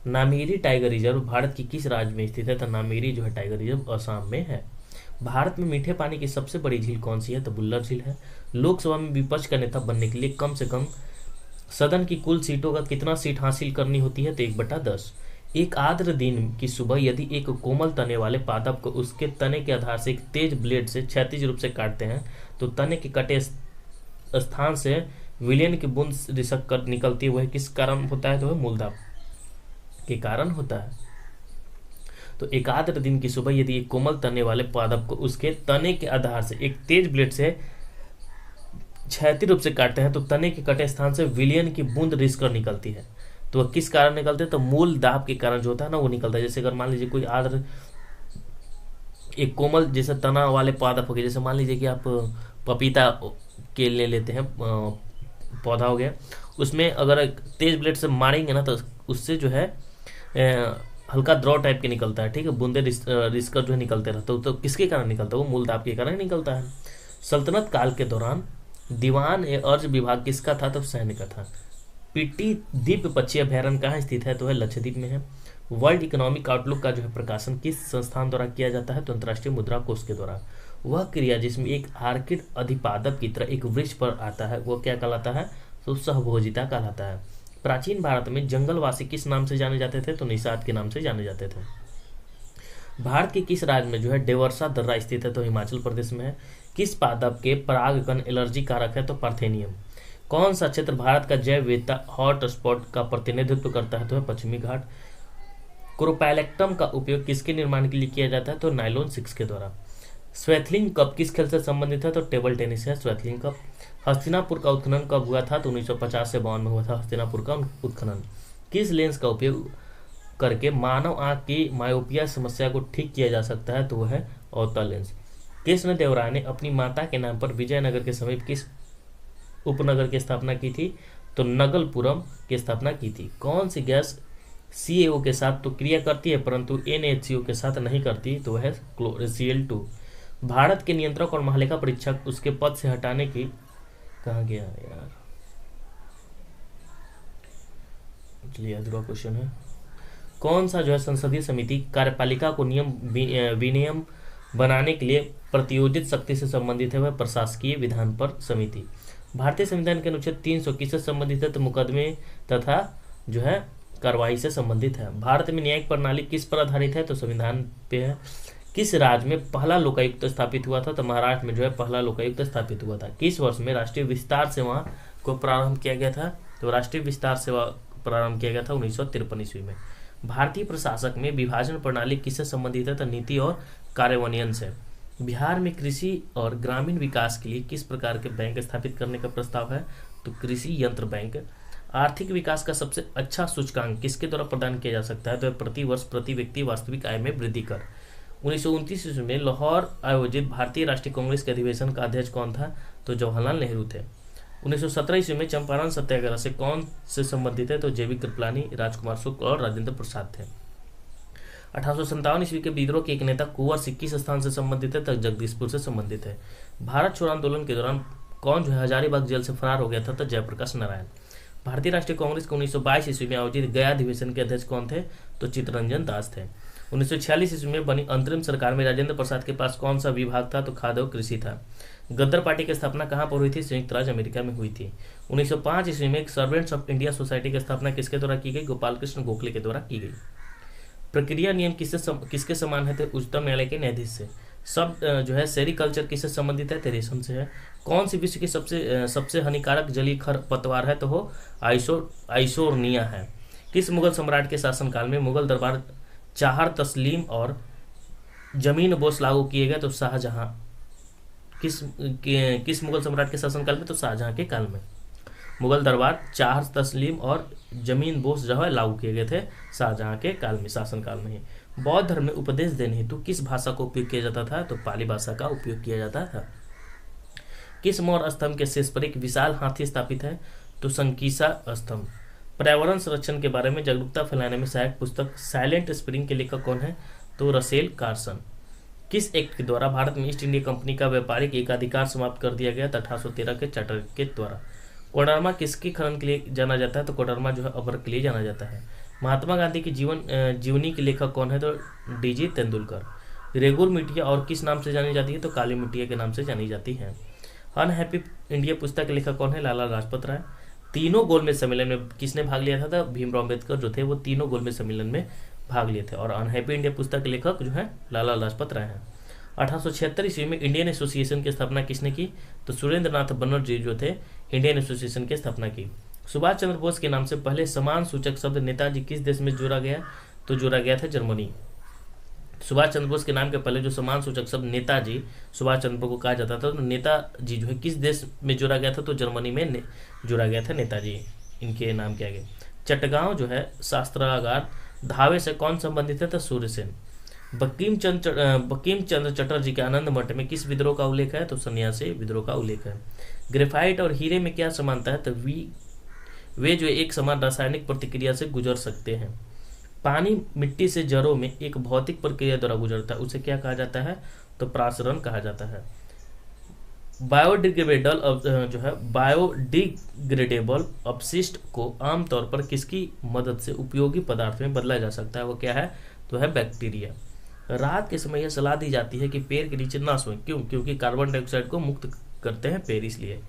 Nameri tiger reserve Bharat की किस राज्य में स्थित है, तो नामेरी जो है टाइगर रिजर्व असम में है। भारत में मीठे पानी की सबसे बड़ी झील कौन सी है, तो बुल्लर झील है। लोकसभा में विपक्ष का नेता बनने के लिए कम से कम सदन की कुल सीटों का कितना सीट हासिल करनी होती है, तो 1/10। एक आर्द्र दिन की सुबह यदि एक कोमल तने वाले पादप को उसके तने के आधार से एक तेज ब्लेड से क्षैतिज रूप से काटते हैं, तो तने के कटे स्थान से विलयन की बूंद रिसक कर निकलती है, वह किस कारण होता है, तो वह मूलदाब के कारण होता है। तो एकाग्र दिन की सुबह यदि एक कोमल तने वाले पादप को उसके तने के आधार से एक तेज ब्लेड से क्षैतिज रूप से काटते हैं, तो तने के कटे स्थान से विलयन की बूंद रिसकर निकलती है। तो वह किस कारण निकलते हैं, तो मूल दाब के कारण जो होता है ना वो निकलता है। जैसे अगर मान लीजिए कोई आर्द्र एक कोमल जैसे तना वाले पादप हो गए, जैसे मान लीजिए कि आप पपीता के ले लेते हैं, पौधा हो गया, उसमें अगर तेज ब्लेड से मारेंगे ना तो उससे जो है हल्का द्रव टाइप के निकलता है, ठीक है, बूंदे रिसकर जो है निकलते रहते हैं। तो किसके कारण निकलता है? वो मूल दाब के कारण निकलता है। सल्तनत काल के दौरान दीवान ए अर्ज विभाग किसका था? तो सैन्य का था। पीटी द्वीप पक्षी अभ्यारण्य कहाँ स्थित है? तो है लक्षद्वीप में है। वर्ल्ड इकोनॉमिक आउटलुक का जो है प्रकाशन किस संस्थान द्वारा किया जाता है? तो अंतर्राष्ट्रीय मुद्रा कोष के द्वारा। वह क्रिया जिसमें एक आर्किड अधिपादप की तरह एक वृक्ष पर आता है वो क्या कहलाता है? तो सहभोजिता कहलाता है। प्राचीन भारत में जंगलवासी किस नाम से जाने जाते थे? तो निषाद के नाम से जाने जाते थे। भारत के किस राज्य में जो है डेवर्सा दर्रा स्थित है? तो हिमाचल प्रदेश में है। किस पादप के परागकण एलर्जी कारक है? तो पार्थेनियम। कौन सा क्षेत्र भारत का जैव विविधता हॉट स्पॉट का प्रतिनिधित्व करता है? तो है पश्चिमी घाट। क्रोपैलेक्टम का उपयोग किसके निर्माण के लिए किया जाता है? तो नायलॉन 6 के द्वारा। स्वैथलिंग कप किस खेल से संबंधित है? तो टेबल टेनिस है स्वैथलिंग कप। हस्तिनापुर का उत्खनन कब हुआ था? तो 1950 से 52 में हुआ था हस्तिनापुर का उत्खनन। किस लेंस का उपयोग करके मानव आंख की मायोपिया समस्या को ठीक किया जा सकता है? तो वह है अवतल लेंस। कृष्णदेवराय ने अपनी माता के नाम पर विजयनगर के समीप किस उपनगर की स्थापना की थी? तो नगलपुरम की स्थापना की थी। कौन सी गैस CaO के साथ तो क्रिया करती है परंतु NaHCO के साथ नहीं करती? तो वह है Cl2। भारत के नियंत्रक और महालेखा परीक्षक उसके पद से हटाने की कहा गया यार, चलिए अधूरा क्वेश्चन है। कौन सा जो है संसदीय समिति कार्यपालिका को नियम विनियम बनाने के लिए प्रतियोजित शक्ति से संबंधित है? वह प्रशासकीय विधान पर समिति। भारतीय संविधान के अनुच्छेद 300 किससे संबंधित है? तो मुकदमे तथा जो है कार्रवाई से संबंधित है। भारत में न्यायिक प्रणाली किस पर आधारित है? तो संविधान पे है। किस राज्य में पहला लोकायुक्त स्थापित हुआ था? तो महाराष्ट्र में जो है पहला लोकायुक्त स्थापित हुआ था। किस वर्ष में राष्ट्रीय विस्तार सेवा को प्रारंभ किया गया था? तो राष्ट्रीय विस्तार सेवा प्रारंभ किया गया था 1953 ईस्वी में। भारतीय प्रशासक में विभाजन प्रणाली किससे संबंधित है? तो नीति और कार्यान्वयन से। बिहार में कृषि और ग्रामीण विकास के लिए किस प्रकार के बैंक स्थापित करने का प्रस्ताव है? तो कृषि यंत्र बैंक। आर्थिक विकास का सबसे अच्छा सूचकांक किसके द्वारा प्रदान किया जा सकता है? तो प्रति वर्ष प्रति व्यक्ति वास्तविक आय में वृद्धि कर। 1929 ईस्वी में लाहौर आयोजित भारतीय राष्ट्रीय कांग्रेस के अधिवेशन का अध्यक्ष कौन था? तो जवाहरलाल नेहरू थे। 1917 ईस्वी में चंपारण सत्याग्रह से कौन से संबंधित है? तो जेबी कृपलानी, राजकुमार शुक्ल और राजेंद्र प्रसाद थे। 1857 ईस्वी के विद्रोह के एक नेता कुंवर सिंह किस स्थान से संबंधित है? तो जगदीशपुर से संबंधित है। भारत छोड़ो आंदोलन के दौरान कौन जो है हजारीबाग जेल से फरार हो गया था? तो जयप्रकाश नारायण। भारतीय राष्ट्रीय कांग्रेस के 1922 ईस्वी में आयोजित गया अधिवेशन के अध्यक्ष कौन थे? तो चित्तरंजन दास थे। 1946 ईस्वी में बनी अंतरिम सरकार में राजेंद्र प्रसाद के पास कौन सा विभाग था? तो खाद्य और कृषि था। गद्दर पार्टी की स्थापना कहाँ पर हुई थी? संयुक्त राज्य अमेरिका में हुई थी। 1905 ईस्वी में सर्वेंट्स ऑफ इंडिया सोसाइटी की स्थापना किसके द्वारा की गई? गोपाल कृष्ण गोखले के द्वारा की गई। प्रक्रिया नियम किसके समान है? तो उच्चतम न्यायालय के न्यायाधीश से। सब जो है सेरिकल्चर किससे संबंधित है? रेशम से है। कौन सी विश्व की सबसे हानिकारक जलीय खरपतवार है? तो हो आइसोर्निया है। किस मुगल सम्राट के शासनकाल में मुगल दरबार चाहर तस्लीम और जमीन बोस लागू किए गए? तो शाहजहां। किस मुगल सम्राट के शासनकाल में? तो शाहजहां के काल में मुगल दरबार चाहर तस्लीम और जमीन बोस जो है लागू किए गए थे शाहजहां के काल में, शासनकाल में ही। बौद्ध धर्म में उपदेश देने हेतु किस भाषा का उपयोग किया जाता था? तो पाली भाषा का उपयोग किया जाता था। किस मौर्य स्तंभ के शीर्ष पर एक विशाल हाथी स्थापित है? तो संकीसा स्तंभ। पर्यावरण संरक्षण के बारे में जागरूकता फैलाने में सहायक पुस्तक साइलेंट स्प्रिंग के लेखक कौन है? तो रसेल कार्सन। किस एक्ट के द्वारा भारत में ईस्ट इंडिया कंपनी का व्यापारिक एकाधिकार समाप्त कर दिया गया? 1813 के चार्टर के द्वारा। कोडरमा किसके खनन के लिए जाना जाता है? तो कोडरमा जो है अभ्र के लिए जाना जाता है। महात्मा गांधी की जीवनी के लेखक कौन है? तो DG तेंदुलकर। रेगुल मिट्टिया और किस नाम से जानी जाती है? तो काली मिट्टिया के नाम से जानी जाती है। अनहैप्पी इंडिया पुस्तक के लेखक कौन है? लाला लाजपत राय। तीनों गोलमेज सम्मेलन में किसने भाग लिया था? तो भीमराव अम्बेडकर जो थे वो तीनों गोलमेज सम्मेलन में भाग लिए थे। और अनहैप्पी इंडिया पुस्तक के लेखक जो है लाला लाजपत राय हैं। 1876 ईस्वी में इंडियन एसोसिएशन की स्थापना किसने की? तो सुरेंद्र नाथ बनर्जी जो थे इंडियन एसोसिएशन की स्थापना की। सुभाष चंद्र बोस के नाम से पहले समान सूचक शब्द नेताजी किस देश में जोड़ा गया? तो जोड़ा गया था जर्मनी। सुभाष चंद्र बोस के नाम के पहले जो समान सूचक शब्द नेताजी सुभाष चंद्र बोस को कहा जाता था, तो नेताजी जो है किस देश में जोड़ा गया था? तो जर्मनी में जोड़ा गया था नेताजी, इनके नाम किया गया। चटगांव जो है शास्त्रागार धावे से कौन संबंधित है? तो सूर्यसेन। बंकिम चंद्र चटर्जी के आनंद मठ में किस विद्रोह का उल्लेख है? तो सन्यासी विद्रोह का उल्लेख है। ग्रेफाइट और हीरे में क्या समानता है? तो वे जो एक समान रासायनिक प्रतिक्रिया से गुजर सकते हैं। पानी मिट्टी से जड़ों में एक भौतिक प्रक्रिया द्वारा गुजरता है, उसे क्या कहा जाता है? तो प्रासरण कहा जाता है। बायोडिग्रेडेबल अपशिष्ट को आमतौर पर किसकी मदद से उपयोगी पदार्थ में बदला जा सकता है? वो क्या है? तो है बैक्टीरिया। रात के समय यह सलाह दी जाती है कि पेड़ के नीचे ना सोएं। क्यों? क्योंकि कार्बन डाइऑक्साइड को मुक्त करते हैं पेड़, इसलिए।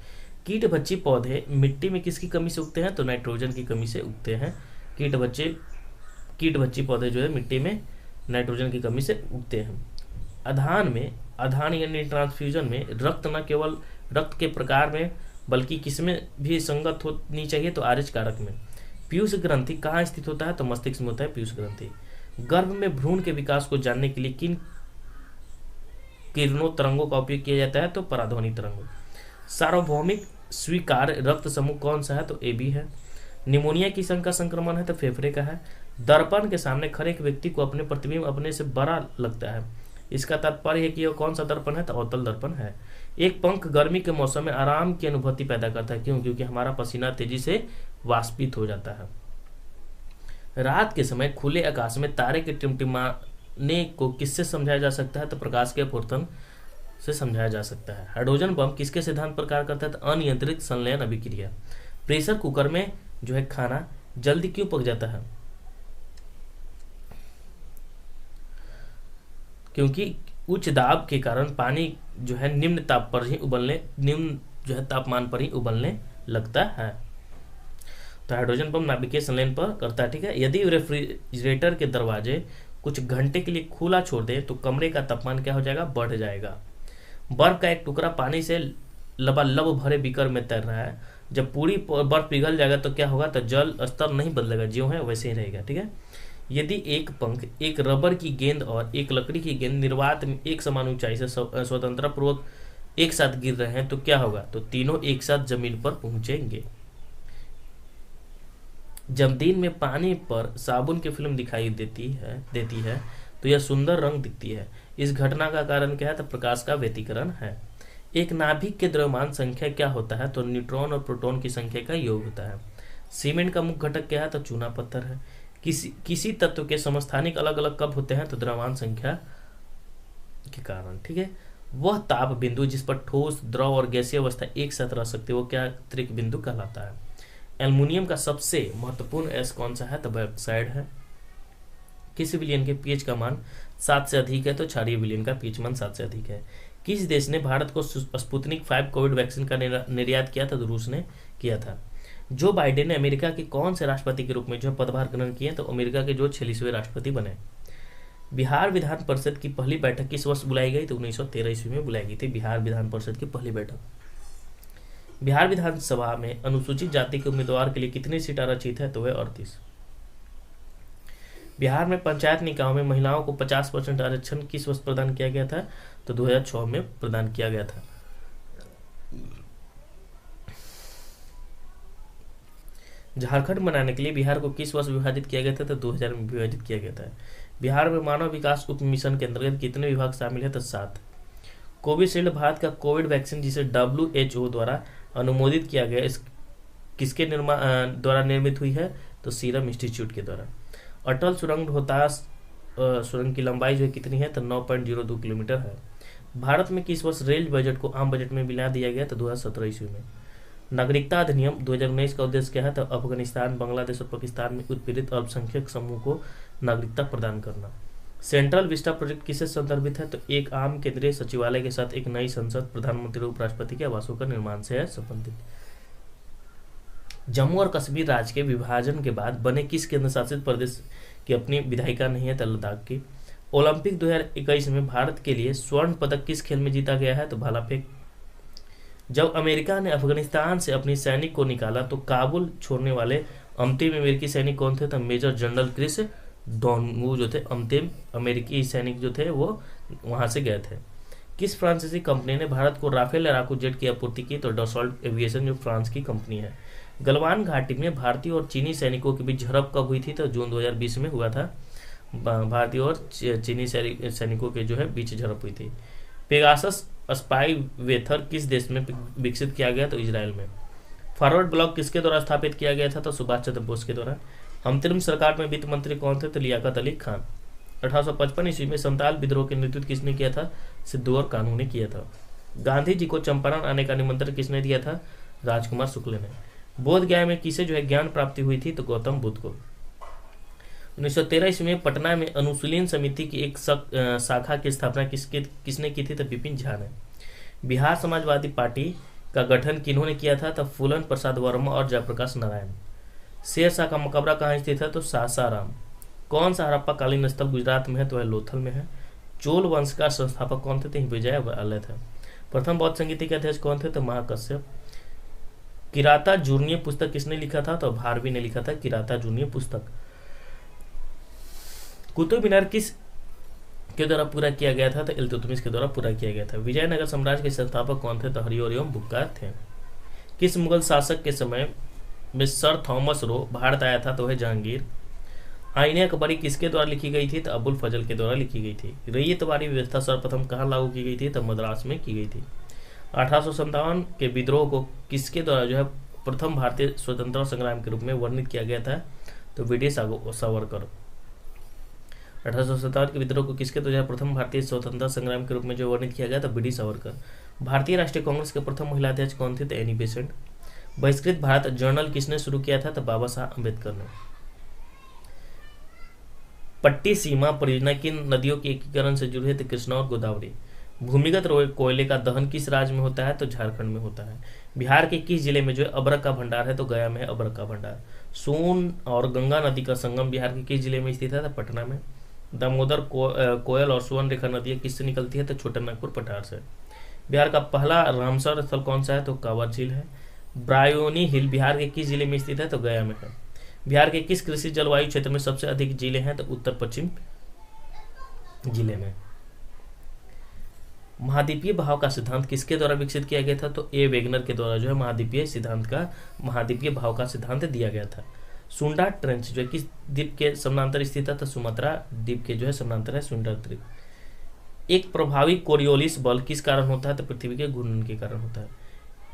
कीटभक्षी पौधे मिट्टी में किसकी कमी से उगते हैं? तो नाइट्रोजन की कमी से उगते हैं। कीटभक्षी पौधे जो है मिट्टी में नाइट्रोजन की कमी से उगते हैं। आधान यानी ट्रांसफ्यूजन में रक्त न केवल रक्त के प्रकार में बल्कि किसमें भी संगत होनी चाहिए? तो आरएच कारक में। पीयूष ग्रंथि कहाँ स्थित होता है? तो मस्तिष्क में होता है पीयूष ग्रंथि। गर्भ में भ्रूण के विकास को जानने के लिए किन किरणों तरंगों का उपयोग किया जाता है? तो पराध्वनि तरंगों। सार्वभौमिक स्वीकार्य रक्त समूह कौन सा है? तो AB है। निमोनिया की संख्या संक्रमण है? तो फेफड़े का है। दर्पण के सामने खड़े एक व्यक्ति को अपने प्रतिबिंब अपने से बड़ा लगता है, इसका तात्पर्य है कि यह कौन सा दर्पण है? तो अवतल दर्पण है। एक पंख गर्मी के मौसम में आराम की अनुभूति पैदा करता है। क्यों? क्योंकि हमारा पसीना तेजी से वाष्पित हो जाता है। रात के समय खुले आकाश में तारे के टिमटिमाने को किससे समझाया जा सकता है? तो प्रकाश के अपवर्तन से समझाया जा सकता है। हाइड्रोजन बम किसके सिद्धांत पर कार्य करता है? तो अनियंत्रित संलयन अभिक्रिया। प्रेशर कुकर में जो है खाना जल्दी क्यों पक जाता है? क्योंकि उच्च दाब के कारण पानी जो है निम्न तापमान पर ही उबलने लगता है। तो हाइड्रोजन बम नाभिकीय संलयन पर करता है। ठीक है। यदि रेफ्रिजरेटर के दरवाजे कुछ घंटे के लिए खुला छोड़ दे तो कमरे का तापमान क्या हो जाएगा? बढ़ जाएगा। बर्फ का एक टुकड़ा पानी से लबालब भरे बीकर में तैर रहा है, जब पूरी बर्फ पिघल जाएगा तो क्या होगा? तो जल स्तर नहीं बदलेगा, ज्यों है वैसे ही रहेगा। ठीक है। यदि एक पंख, एक रबर की गेंद और एक लकड़ी की गेंद निर्वात में एक समान ऊंचाई से स्वतंत्रता पूर्वक एक साथ गिर रहे हैं तो क्या होगा? तो तीनों एक साथ जमीन पर पहुंचेंगे। जब दिन में पानी पर साबुन की फिल्म दिखाई देती है तो यह सुंदर रंग दिखती है। इस घटना का कारण क्या है? तो प्रकाश का व्यतिकरण है। एक नाभिक के द्रव्यमान संख्या क्या होता है? तो न्यूट्रॉन और प्रोटॉन की संख्या का योग होता है। सीमेंट का मुख्य घटक क्या है? तो चूना पत्थर है। किसी तत्व के समस्थानिक अलग अलग कब होते हैं? तो द्रव्यमान संख्या के कारण। ठीक है। वह ताप बिंदु जिस पर ठोस, द्रव और गैसीय अवस्था एक साथ रह सकती है वो क्या त्रिक बिंदु कहलाता है। एल्युमिनियम का सबसे महत्वपूर्ण एस कौन सा है? तो बायोक्साइड है। किस विलियन के पीएच का मान 7 से अधिक है? तो क्षारीय विलियन का पीएच मान 7 से अधिक है। किस देश ने भारत को स्पुतनिक 5 कोविड वैक्सीन का निर्यात किया था? तो रूस ने किया था। जो बाइडेन ने अमेरिका के कौन से राष्ट्रपति के रूप में जो पदभार ग्रहण किए? तो अमेरिका के जो 46वें राष्ट्रपति बने। बिहार विधान परिषद की पहली बैठक किस वर्ष बुलाई गई? तो 1913 ईस्वी में बुलाई गई थी बिहार विधान परिषद की पहली बैठक। बिहार विधानसभा में अनुसूचित जाति के उम्मीदवार के लिए कितनी सीट आरक्षित है? तो वह 38। बिहार में पंचायत निकायों में महिलाओं को 50% आरक्षण किस वर्ष प्रदान किया गया था? तो 2006 में प्रदान किया गया था। झारखंड बनाने के लिए बिहार को किस वर्ष विभाजित किया गया था? तो 2000 में विभाजित किया गया था। बिहार में मानव विकास उप मिशन के अंतर्गत कितने विभाग शामिल है? तो 7। कोविशील्ड भारत का कोविड वैक्सीन जिसे WHO द्वारा अनुमोदित किया गया किसके द्वारा निर्मित हुई है? तो सीरम इंस्टीट्यूट के द्वारा। अटल सुरंग रोहतास सुरंग की लंबाई जो है कितनी है? तो 9.02 किलोमीटर है। भारत में किस वर्ष रेल बजट को आम बजट में मिला दिया गया? तो 2017 ईस्वी में। नागरिकता अधिनियम 2019 का उद्देश्य क्या है? तो अफगानिस्तान, बांग्लादेश और पाकिस्तान में उत्पीड़ित अल्पसंख्यक समूह को नागरिकता प्रदान करना। सेंट्रल विस्टा प्रोजेक्ट किससे संदर्भित है? तो एक आम केंद्रीय सचिवालय के साथ एक नई संसद, प्रधानमंत्री और उपराष्ट्रपति के आवासों का निर्माण से है संबंधित। जम्मू और कश्मीर राज्य के विभाजन के बाद बने किस केंद्र शासित प्रदेश की अपनी विधायिका नहीं है? तो लद्दाख की। ओलंपिक 2021 में भारत के लिए स्वर्ण पदक किस खेल में जीता गया है? तो भाला फेंक। जब अमेरिका ने अफगानिस्तान से अपनी सैनिक को निकाला तो काबुल छोड़ने वाले अंतिम अमेरिकी सैनिक कौन थे? तो मेजर जनरल क्रिस डॉनगू जो थे अंतिम अमेरिकी सैनिक जो थे वो वहां से गए थे। किस फ्रांसीसी कंपनी ने भारत को राफेल लड़ाकू जेट की आपूर्ति की? तो डसॉल्ट एविएशन जो फ्रांस की कंपनी है। गलवान घाटी में भारतीय और चीनी सैनिकों के बीच झड़प कब हुई थी? तो जून 2020 में हुआ था। भारतीय और चीनी सैनिकों के जो है बीच झड़प हुई थी। पेगासस स्पाई वेथर किस देश में विकसित किया गया? तो इजराइल में। फॉरवर्ड ब्लॉक किसके द्वारा स्थापित किया गया था? तो सुभाष चंद्र बोस के द्वारा। अंतरिम सरकार में वित्त मंत्री कौन थे? तो लियाकत अली खान। 1855 ईस्वी में संताल विद्रोह के नेतृत्व किसने किया था? सिद्धू और कानू ने किया था। गांधी जी को चंपारण आने का निमंत्रण किसने दिया था? राजकुमार शुक्ल ने। बोध गया में किसे जो है ज्ञान प्राप्ति हुई थी? तो गौतम बुद्ध को। 1913 ईस्वी में पटना में अनुशीलन समिति की एक शाखा की स्थापना किसने की थी? तो विपिन झा ने। बिहार समाजवादी पार्टी का गठन किन्होंने किया था? तो फूलन प्रसाद वर्मा और जयप्रकाश नारायण। शेरशाह का मकबरा कहाँ स्थित है? तो सासाराम। कौन सा हड़प्पा कालीन स्थल गुजरात में है? तो है लोथल में है। चोल वंश का संस्थापक कौन थे? तो विजय वल्लभ थे। प्रथम बौद्ध संगीति के अध्यक्ष कौन थे? तो महाकश्यप। किराता जूर्नीय पुस्तक किसने लिखा था? तो भारवी ने लिखा था किराता जूर्नीय पुस्तक। कुतुब मीनार किस के द्वारा पूरा किया गया था? तो इल्तुतमिश के द्वारा पूरा किया गया था। विजयनगर साम्राज्य के संस्थापक कौन थे? तो हरिहर एवं बुक्का थे। किस मुगल शासक के समय में सर थॉमस रो भारत आया था? तो है जहांगीर। आईने अकबरी किसके द्वारा लिखी गई थी? तो अबुल फजल के द्वारा लिखी गई थी। रैयतवाड़ी व्यवस्था सर्वप्रथम कहाँ लागू की गई थी? तो मद्रास में की गई थी। 1857 के विद्रोह को किसके द्वारा जो है प्रथम भारतीय स्वतंत्रता संग्राम के रूप में वर्णित किया गया था? तो वीडी सावरकर। 1857 के विद्रोह को किसके द्वारा प्रथम भारतीय स्वतंत्रता संग्राम के रूप में जो वर्णित किया गया था? बीडी सावरकर। भारतीय राष्ट्रीय कांग्रेस के प्रथम महिला अध्यक्ष कौन थे? तो एनी बेसेंट। बहिष्कृत भारत जर्नल किसने शुरू किया था? तो बाबा साहब अम्बेडकर ने। पट्टी सीमा परियोजना किन नदियों के एकीकरण से जुड़ी है? तो कृष्णा और गोदावरी। भूमिगत कोयले का दहन किस राज्य में होता है? तो झारखंड में होता है। बिहार के किस जिले में जो है अबरक का भंडार है? तो गया में है अबरक का भंडार। सोन और गंगा नदी का संगम बिहार के किस जिले में स्थित है? तो पटना में। दामोदर कोयल और सुवर्ण रेखा नदियाँ किससे निकलती है? तो छोटा नागपुर पठार से। बिहार का पहला रामसर स्थल कौन सा है? तो कांवर झील है। ब्रायोनी हिल बिहार के किस जिले में स्थित है? तो गया में है। बिहार के किस कृषि जलवायु क्षेत्र में सबसे अधिक जिले हैं? तो उत्तर पश्चिम जिले में। महाद्वीपीय भाव का सिद्धांत किसके द्वारा विकसित किया गया था? तो ए वेगनर के द्वारा जो है महाद्वीपीय भाव का सिद्धांत दिया गया था। सुंडा ट्रेंच जो है किस द्वीप के समानांतर स्थित है? तो सुमात्रा द्वीप के जो है समानांतर है सुंडा द्वीप। एक प्रभावी कोरियोलिस बल किस कारण होता है? तो पृथ्वी के घूर्णन के कारण होता है।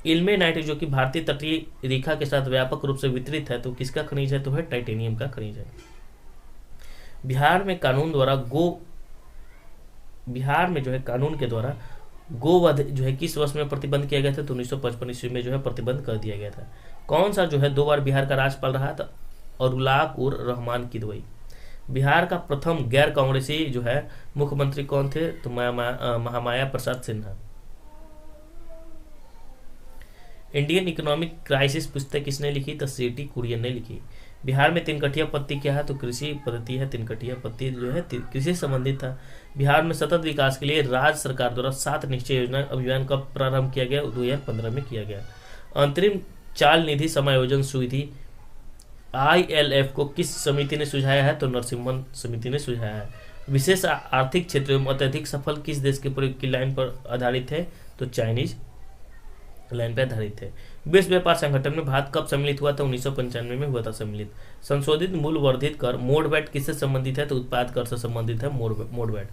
इल्मेनाइट जो कि भारतीय तटीय रेखा के साथ व्यापक रूप से वितरित है, तो किसका खनिज है? तो है टाइटेनियम का खनिज है। बिहार में जो है कानून के द्वारा गोवध जो है किस वर्ष में प्रतिबंध किया गया था? तो 1955 ईस्वी में जो है प्रतिबंध कर दिया गया था। कौन सा जो है 2 बार बिहार का राज्यपाल रहा था? अरुलाक उर रहमान किदवई। बिहार का प्रथम गैर कांग्रेसी जो है मुख्यमंत्री कौन थे? तो Mahamaya Prasad Sinha. Indian economic crisis पुस्तक किसने लिखी? तो सीटी कुरियन ने लिखी। बिहार में तिनकटिया पत्ती क्या है? तो कृषि पद्धति है। तिनकटिया पत्ती जो है कृषि से संबंधित था। बिहार में सतत विकास के लिए राज्य सरकार द्वारा 7 निश्चय योजना अभियान का प्रारंभ किया गया? 2015 में किया गया। अंतरिम चाल निधि समायोजन सुविधि ILF को किस समिति ने सुझाया है? तो नरसिम्हन समिति ने सुझाया है। विशेष आर्थिक क्षेत्रों में अत्यधिक सफल किस देश के प्रयोग की लाइन पर आधारित है? तो चाइनीज लाइन पर आधारित है। विश्व व्यापार संगठन में भारत कब सम्मिलित हुआ था? 1995 में हुआ था सम्मिलित। संशोधित मूल्य वर्धित कर मोड वैट किससे संबंधित है? तो उत्पाद कर से संबंधित है मोड वैट।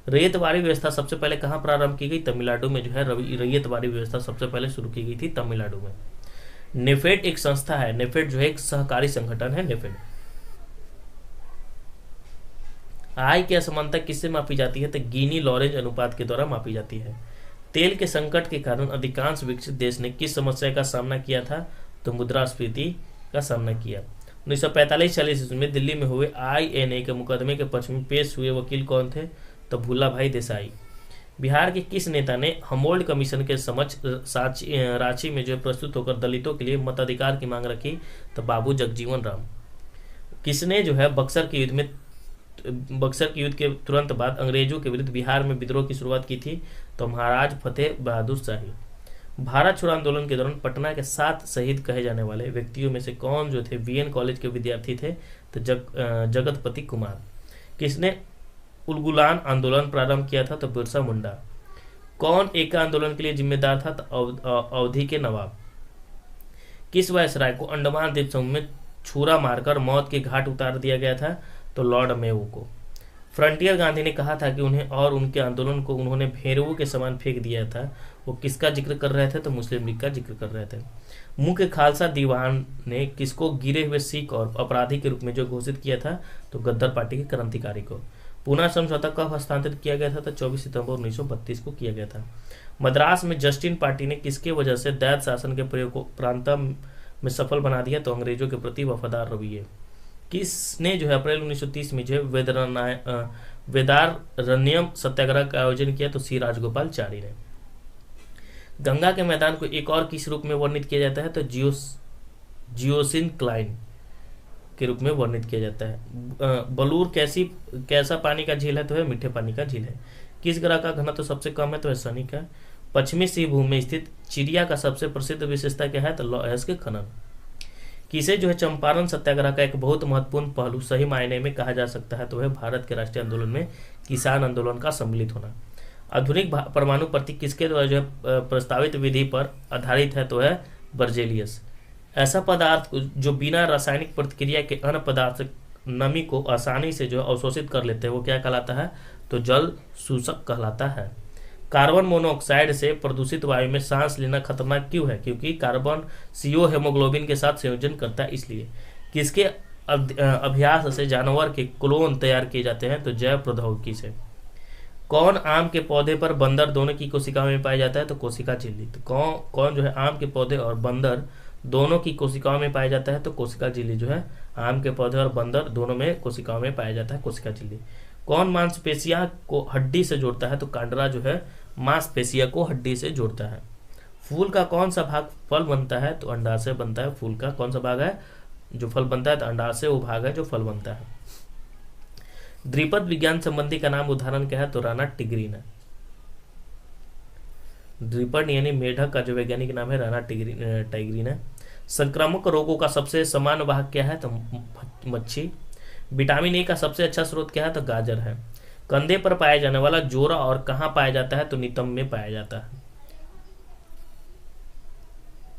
रैयतवाड़ी व्यवस्था सबसे पहले कहाँ प्रारंभ की गई? तमिलनाडु में जो है रैयतवाड़ी व्यवस्था सबसे पहले शुरू की गई थी तमिलनाडु में। नेफेड एक संस्था है। नेफेड जो है एक सहकारी संगठन है। नेफेड। आय की असमानता किससे मापी जाती है? तो गिनी लॉरेंज अनुपात के द्वारा मापी जाती है। तेल के संकट के कारण अधिकांश विकसित देश ने किस समस्या का सामना किया था? तो मुद्रास्फीति का सामना किया। 1945-46 में दिल्ली में हुए INA के मुकदमे के पक्ष में पेश हुए वकील कौन थे? तो भूला भाई देसाई। बिहार के किस नेता ने हमोल्ड कमीशन के समक्ष रांची में जो प्रस्तुत होकर दलितों के लिए मताधिकार की मांग रखी? तो बाबू जगजीवन राम। किसने जो है बक्सर के युद्ध के तुरंत बाद अंग्रेजों के विरुद्ध बिहार में विद्रोह की शुरुआत की थी? तो महाराज फतेह बहादुर शाही। भारत छोड़ो आंदोलन के दौरान पटना के 7 शहीद कहे जाने वाले व्यक्तियों में से कौन जो थे VN कॉलेज के विद्यार्थी थे? तो जगतपति कुमार। किसने उलगुलान आंदोलन प्रारंभ किया था? तो बिरसा मुंडा। कौन एका आंदोलन के लिए जिम्मेदार था? तो अवधि के नवाब। किस वायसराय को अंडमान द्वीप समूह में छुरा मारकर मौत के घाट उतार दिया गया था? तो लॉर्ड मेयो को। फ्रंटियर गांधी ने कहा था कि उन्हें और उनके आंदोलन को उन्होंने भेड़ों के समान फेंक दिया था, वो किसका जिक्र कर रहे थे? तो मुस्लिम लीग का जिक्र कर रहे थे। मुख्य खालसा दीवान ने किसको गिरे हुए सिख और अपराधी के रूप में जो घोषित किया था? तो गद्दार पार्टी के क्रांतिकारी को। पूना समझौता कब हस्तांतरित किया गया था? तो 24 सितंबर 1932 को किया गया था। मद्रास में जस्टिन पार्टी ने किसके वजह से दैत शासन के प्रयोग को प्रांतम में सफल बना दिया? तो अंग्रेजों के प्रति वफादार रवैये। किसने जो है अप्रैल 1930 में जो है वेदारण्यम सत्याग्रह का आयोजन किया? तो सी राजगोपालचारी ने। गंगा के मैदान को एक और किस रूप में वर्णित किया जाता है? तो जियोसिन क्लाइन के रूप में वर्णित किया जाता है। बलूर कैसा पानी का झील है? तो है मीठे पानी का झील है। किस ग्रह का घनत्व तो सबसे कम है? तो है शनि का। पश्चिमी शिव भूमि में स्थित चिड़िया का सबसे प्रसिद्ध विशेषता क्या है? तो लौह अयस्क के खनन। किसे जो है चंपारण सत्याग्रह का एक बहुत महत्वपूर्ण पहलू सही मायने में कहा जा सकता है? तो है भारत के राष्ट्रीय आंदोलन में किसान आंदोलन का सम्मिलित होना। आधुनिक परमाणु प्रतीक किसके द्वारा जो है प्रस्तावित विधि पर आधारित है? तो है बर्जेलियस। ऐसा पदार्थ जो बिना रासायनिक प्रतिक्रिया के अन्य पदार्थ नमी को आसानी से जो है अवशोषित कर लेते हैं, वो क्या कहलाता है? तो जल शोषक कहलाता है। कार्बन मोनोऑक्साइड से प्रदूषित वायु में सांस लेना खतरनाक क्यों है? क्योंकि कार्बन CO हेमोग्लोबिन के साथ संयोजन करता है, इसलिए। किसके अभ्यास से जानवर के क्लोन तैयार किए जाते हैं? तो जैव प्रौद्योगिकी से। कौन आम के पौधे पर बंदर दोनों की कोशिकाओं में पाया जाता है? तो कोशिका झिल्ली। तो कौन जो है आम के पौधे और बंदर दोनों की कोशिकाओं में पाया जाता है? तो कोशिका झिल्ली जो है आम के पौधे और बंदर दोनों में कोशिकाओं में पाया जाता है, कोशिका झिल्ली। कौन मांसपेशियां को हड्डी से जोड़ता है? तो कांडरा जो है मांसपेशिया को हड्डी से जोड़ता है। फूल का कौन सा भाग फल बनता है? तो अंडाशय बनता है। फूल का कौन सा भाग है जो फल बनता है? तो अंडाशय वो भाग है जो फल बनता है। द्विपद विज्ञान संबंधी का नाम उदाहरण क्या है? तो राणा टिग्रीन है। द्विपद यानी मेढक का जो वैज्ञानिक नाम है राणा टाइग्रीन है। संक्रामक रोगों का सबसे सामान्य वाहक क्या है? तो मच्छी। विटामिन ए का सबसे अच्छा स्रोत क्या है? तो गाजर है। कंधे पर पाया जाने वाला जोरा और कहां पाया जाता है? तो नितंब में पाया जाता है।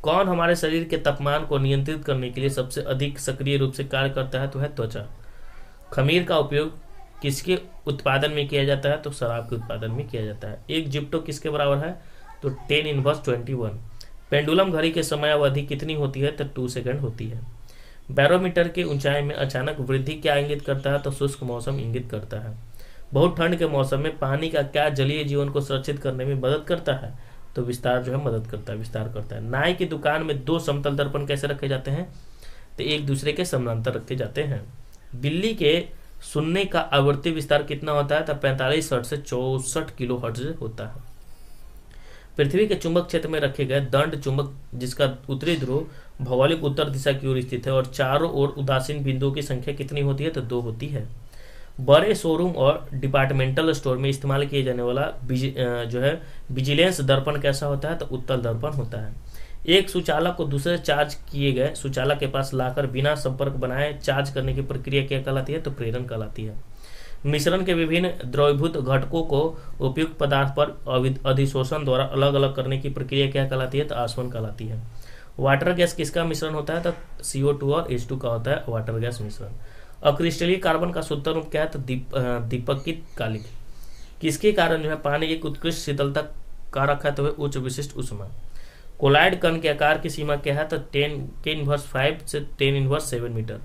कौन हमारे शरीर के तापमान को नियंत्रित करने के लिए सबसे अधिक सक्रिय रूप से कार्य करता है? तो है त्वचा। खमीर का उपयोग किसके उत्पादन में किया जाता है? तो शराब के उत्पादन में किया जाता है। एक जिप्टो किसके बराबर है? तो 10^21। पेंडुलम घड़ी के समय अवधि कितनी होती है? तो 2 सेकंड होती है। बैरोमीटर की ऊंचाई में अचानक वृद्धि क्या इंगित करता है? तो शुष्क मौसम इंगित करता है। बहुत ठंड के मौसम में पानी का क्या जलीय जीवन को सुरक्षित करने में मदद करता है? तो विस्तार जो है मदद करता है, विस्तार करता है। नाई की दुकान में 2 समतल दर्पण कैसे रखे जाते हैं? तो एक दूसरे के समानांतर रखे जाते हैं। बिल्ली के सुनने का आवृत्ति विस्तार कितना होता है? तो 45 हर्ट्ज से 64 किलो हर्ट्ज होता है। पृथ्वी के चुंबक क्षेत्र में रखे गए दंड चुंबक जिसका उत्तरी ध्रुव भौगोलिक उत्तर दिशा की ओर स्थित है और चारों ओर उदासीन बिंदुओं की संख्या कितनी होती है? तो 2 होती है। बड़े शोरूम और डिपार्टमेंटल स्टोर में इस्तेमाल किए जाने वाला जो है विजिलेंस दर्पण कैसा होता है? तो उत्तल दर्पण होता है। एक सुचालक को दूसरे चार्ज किए गए सुचालक के पास लाकर बिना संपर्क बनाए चार्ज करने की प्रक्रिया क्या कहलाती है? तो प्रेरण कहलाती है। मिश्रण के विभिन्न द्रवीभूत घटकों को उपयुक्त पदार्थ पर अधिशोषण द्वारा अलग अलग करने की प्रक्रिया क्या कहलाती है? तो आसवन कहलाती है। वाटर गैस किसका मिश्रण होता है? तो CO2 और H2 का होता है वाटर गैस मिश्रण। अक्रिस्टलीय कार्बन का सूत्र रूप क्या है? तो दीपकित कालिक। किसके कारण जो है पानी एक उत्कृष्ट शीतलता कारक है? तो उच्च विशिष्ट ऊष्मा। कोलाइड कण के आकार की सीमा क्या है? तो 10^5 से 10^7 मीटर।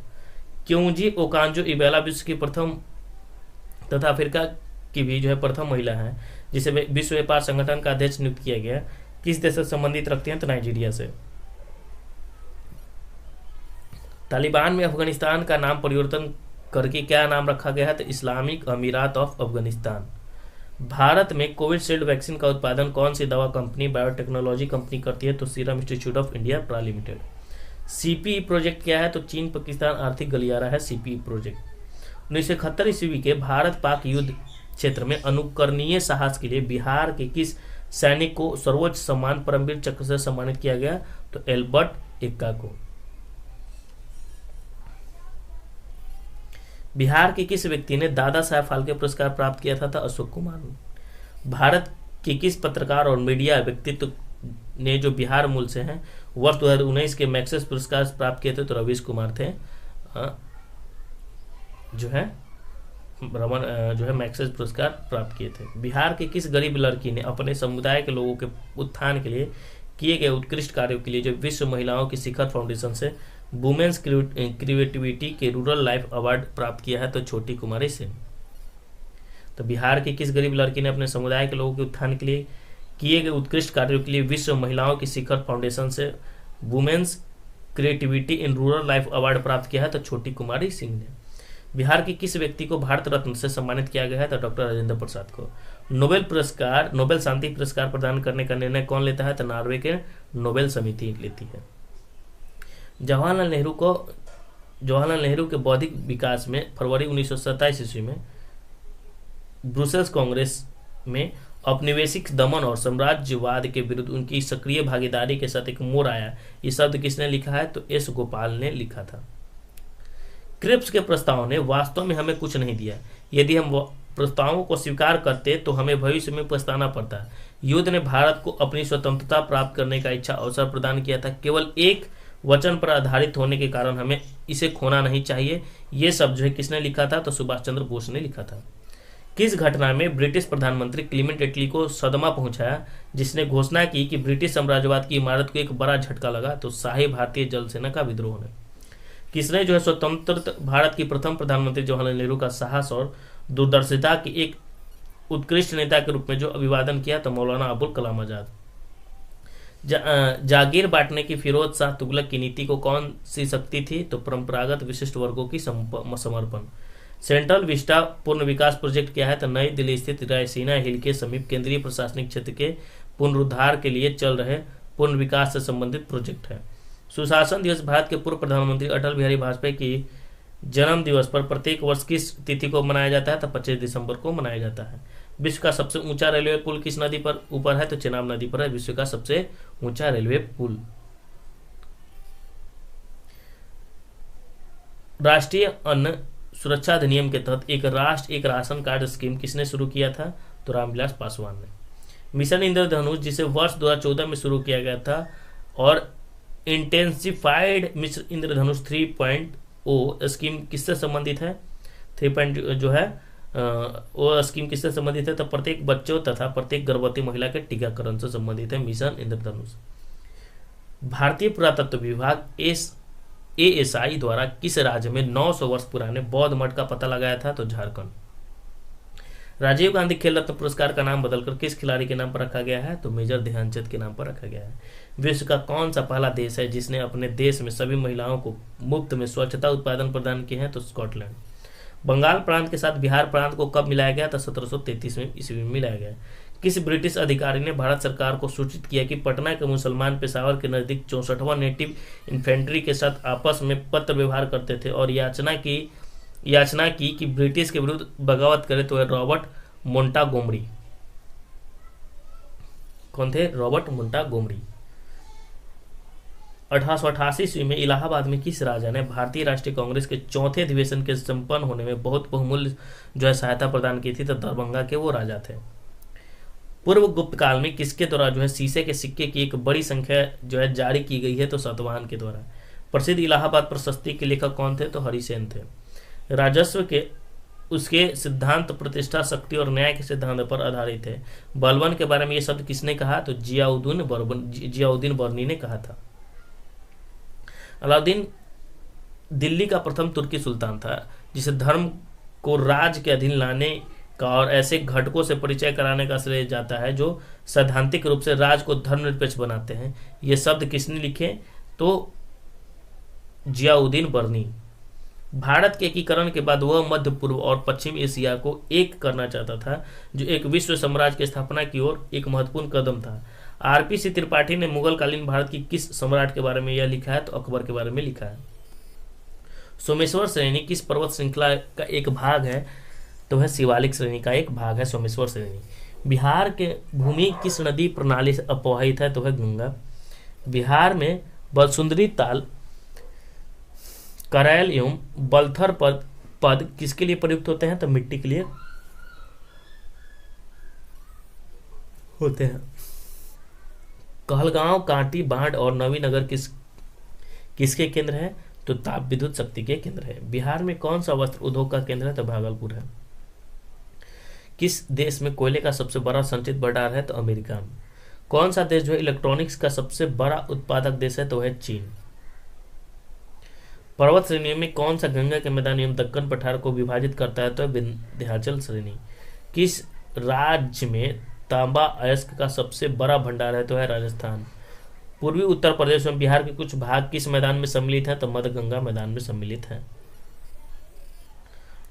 क्योंजी ओकांजो इबेला विश्व की प्रथम तथा अफ्रीका की भी जो है प्रथम महिला है जिसे विश्व व्यापार संगठन का अध्यक्ष नियुक्त किया गया। किस देश से संबंधित रखते हैं? तो नाइजीरिया से। तालिबान में अफगानिस्तान का नाम परिवर्तन करके क्या नाम रखा गया है? तो इस्लामिक अमीरात ऑफ अफगानिस्तान। भारत में कोविशील्ड वैक्सीन का उत्पादन कौन सी दवा कंपनी बायोटेक्नोलॉजी कंपनी करती है? तो सीरम इंस्टीट्यूट ऑफ इंडिया प्रा लिमिटेड। CPE प्रोजेक्ट क्या है? तो चीन पाकिस्तान आर्थिक गलियारा है CPE प्रोजेक्ट। 1971 ईस्वी के भारत पाक युद्ध क्षेत्र में अनुकरणीय साहस के लिए बिहार के किस सैनिक को सर्वोच्च सम्मान परमवीर चक्र से सम्मानित किया गया? तो एल्बर्ट एक्का को। बिहार के किस व्यक्ति ने दादा साहेब फाल्के पुरस्कार प्राप्त किया था? अशोक कुमार। भारत के किस पत्रकार और मीडिया व्यक्तित्व ने जो बिहार मूल से हैं वर्ष 2019 के मैक्सेस पुरस्कार प्राप्त किए थे? तो रवीश कुमार थे जो है जो है मैक्सेस पुरस्कार प्राप्त किए थे। बिहार की किस गरीब लड़की ने अपने समुदाय के लोगों के उत्थान के लिए किए गए उत्कृष्ट कार्यों के लिए जो विश्व महिलाओं की शिखर फाउंडेशन से वुमेन्स क्रिएटिविटी के रूरल लाइफ अवार्ड प्राप्त किया है? तो छोटी कुमारी सेन। तो बिहार की किस गरीब लड़की ने अपने समुदाय के लोगों के उत्थान के लिए किए गए उत्कृष्ट कार्यों के लिए विश्व महिलाओं की शिखर फाउंडेशन से women's creativity in rural life award प्राप्त किया है? तो छोटी कुमारी सिंह ने। बिहार के किस व्यक्ति को भारत रत्न से सम्मानित किया गया है? तो डॉक्टर राजेंद्र प्रसाद को। नोबेल शांति पुरस्कार प्रदान करने का निर्णय कौन लेता है? तो नॉर्वे के नोबेल समिति लेती है। जवाहरलाल नेहरू के बौद्धिक विकास में फरवरी 1927 ईस्वी में ब्रुसेल्स कांग्रेस में औपनिवेशिक दमन और साम्राज्यवाद के विरुद्ध उनकी सक्रिय भागीदारी के साथ एक मोड़ आया, ये शब्द किसने लिखा है? तो एस गोपाल ने लिखा था। क्रिप्स के प्रस्ताव ने वास्तव में हमें कुछ नहीं दिया। यदि हम प्रस्तावों को स्वीकार करते तो हमें भविष्य में पछताना पड़ता। युद्ध ने भारत को अपनी स्वतंत्रता प्राप्त करने का इच्छा अवसर प्रदान किया था। केवल एक वचन पर आधारित होने के कारण हमें इसे खोना नहीं चाहिए। ये शब्द जो है किसने लिखा था? तो सुभाष चंद्र बोस ने लिखा था। किस घटना में ब्रिटिश प्रधानमंत्री क्लीमेंट एटली को सदमा पहुंचाया, जिसने घोषणा की कि ब्रिटिश साम्राज्यवाद की इमारत को एक बड़ा झटका लगा? तो शाही भारतीय जल सेना का विद्रोह ने। किसने जो है स्वतंत्र भारत की प्रथम प्रधानमंत्री जवाहरलाल नेहरू का साहस और दूरदर्शिता के एक उत्कृष्ट नेता के रूप में जो अभिवादन किया? तो मौलाना अबुल कलाम आजाद। जागीर बांटने की फिरोज शाह तुगलक की नीति को कौन सी शक्ति थी? तो परंपरागत विशिष्ट वर्गों की समर्पण। सेंट्रल विस्टा पूर्ण विकास प्रोजेक्ट क्या है? तो नई दिल्ली स्थित रायसीना हिल के समीप केंद्रीय प्रशासनिक क्षेत्र के पुनरुद्धार के लिए चल रहे पूर्ण विकास से संबंधित प्रोजेक्ट है। सुशासन दिवस भारत के पूर्व प्रधानमंत्री अटल बिहारी वाजपेयी की जन्म दिवस पर प्रत्येक वर्ष किस तिथि को मनाया जाता है? तो 25 दिसंबर को मनाया जाता है। विश्व का सबसे ऊंचा रेलवे पुल किस नदी पर ऊपर है? तो चेनाब नदी पर है विश्व का सबसे ऊंचा रेलवे पुल। राष्ट्रीय अन्न सुरक्षा अधिनियम के तहत एक राष्ट्र एक राशन कार्ड स्कीम किसने शुरू किया था? तो रामविलास पासवान ने। मिशन इंद्रधनुष जिसे वर्ष 2014 में शुरू किया गया था और इंटेंसिफाइड मिशन इंद्रधनुष 3.0 स्कीम किससे संबंधित है? 3. जो है वो स्कीम किससे संबंधित है? तो प्रत्येक बच्चों तथा प्रत्येक गर्भवती महिला के टीकाकरण से संबंधित है मिशन इंद्रधनुष। भारतीय पुरातत्व विभाग ASI द्वारा किस राज्य में 900 वर्ष पुराने बौद्ध मठ का पता लगाया था? तो झारखंड। राजीव गांधी खेल रत्न पुरस्कार का नाम बदलकर किस खिलाड़ी के नाम पर रखा गया है? तो मेजर ध्यानचंद के नाम पर रखा गया है। विश्व का कौन सा पहला देश है जिसने अपने देश में सभी महिलाओं को मुफ्त में स्वच्छता उत्पादन प्रदान किए हैं? तो स्कॉटलैंड। बंगाल प्रांत के साथ बिहार प्रांत को कब मिलाया गया? तो 1733 में ईस्वी में मिलाया गया। किस ब्रिटिश अधिकारी ने भारत सरकार को सूचित किया कि पटना के मुसलमान पेशावर के नजदीक 64वां नेटिव इन्फेंट्री के साथ आपस में पत्र व्यवहार करते थे और याचना की कि ब्रिटिश के विरुद्ध बगावत करे? तो रॉबर्ट मोंटागोमरी। कौन थे? रॉबर्ट मोंटागोमरी। 1888 ईस्वी में इलाहाबाद में किस राजा ने भारतीय राष्ट्रीय कांग्रेस के चौथे अधिवेशन के संपन्न होने में बहुत बहुमूल्य जो है सहायता प्रदान की थी? तो दरभंगा के वो राजा थे। पूर्व गुप्त काल में किसके द्वारा जो है शीशे के सिक्के की एक बड़ी संख्या जो है जारी की गई है? तो सातवाहन के द्वारा। प्रसिद्ध इलाहाबाद प्रशस्ति के लेखक कौन थे? तो हरिसेन थे। राजस्व के उसके सिद्धांत प्रतिष्ठा, शक्ति और न्याय के सिद्धांत पर आधारित है। बलबन के बारे में ये शब्द किसने कहा? तो जियाउद्दीन बर्नी ने कहा था। अलाउद्दीन दिल्ली का प्रथम तुर्की सुल्तान था जिसे धर्म को राज के अधीन लाने का और ऐसे घटकों से परिचय कराने का श्रेय जाता है जो सैद्धांतिक रूप से राज को धर्मनिरपेक्ष बनाते हैं। ये शब्द किसने लिखे? तो जियाउद्दीन बर्नी। भारत के एकीकरण के बाद वह मध्य पूर्व और पश्चिम एशिया को एक करना चाहता था, जो एक विश्व साम्राज्य की स्थापना की ओर एक महत्वपूर्ण कदम था। RPC त्रिपाठी ने मुगल कालीन भारत की किस सम्राट के बारे में यह लिखा है? तो अकबर के बारे में लिखा है। सोमेश्वर श्रेणी किस पर्वत श्रृंखला का एक भाग है? तो वह शिवालिक श्रेणी का एक भाग है सोमेश्वर श्रेणी। बिहार के भूमि किस नदी प्रणाली से अपवाहित है? तो वह गंगा। बिहार में बलसुंदरी ताल, करैल एवं बलथर पद किसके लिए प्रयुक्त होते हैं? तो मिट्टी के लिए होते हैं। कहलगांव, कांटी, बाढ़ और नवीनगर किसके केंद्र है? तो ताप विद्युत शक्ति के केंद्र है। बिहार में कौन सा वस्त्र उद्योग का केंद्र है? तो भागलपुर है। किस देश में कोयले का सबसे बड़ा संचित भंडार है? तो अमेरिका में। कौन सा देश जो है इलेक्ट्रॉनिक्स का सबसे बड़ा उत्पादक देश है? तो है चीन। पर्वत श्रेणी में कौन सा गंगा के मैदान एवं दक्कन पठार को विभाजित करता है? तो है विंध्याचल श्रेणी। किस राज्य में तांबा अयस्क का सबसे बड़ा भंडार है? तो है राजस्थान। पूर्वी उत्तर प्रदेश में बिहार के कुछ भाग किस मैदान में सम्मिलित हैं? तो मध्य गंगा मैदान में सम्मिलित हैं।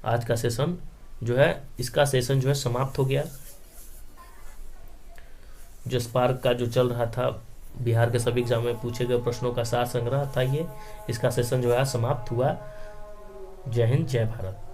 आज का सेशन जो है, इसका सेशन जो है समाप्त हो गया। जो स्पार्क का जो चल रहा था, बिहार के सभी एग्जाम में पूछे गए प्रश्नों का सार संग्रह था ये, इसका सेशन जो है समाप्त हुआ। जय हिंद, जय भारत।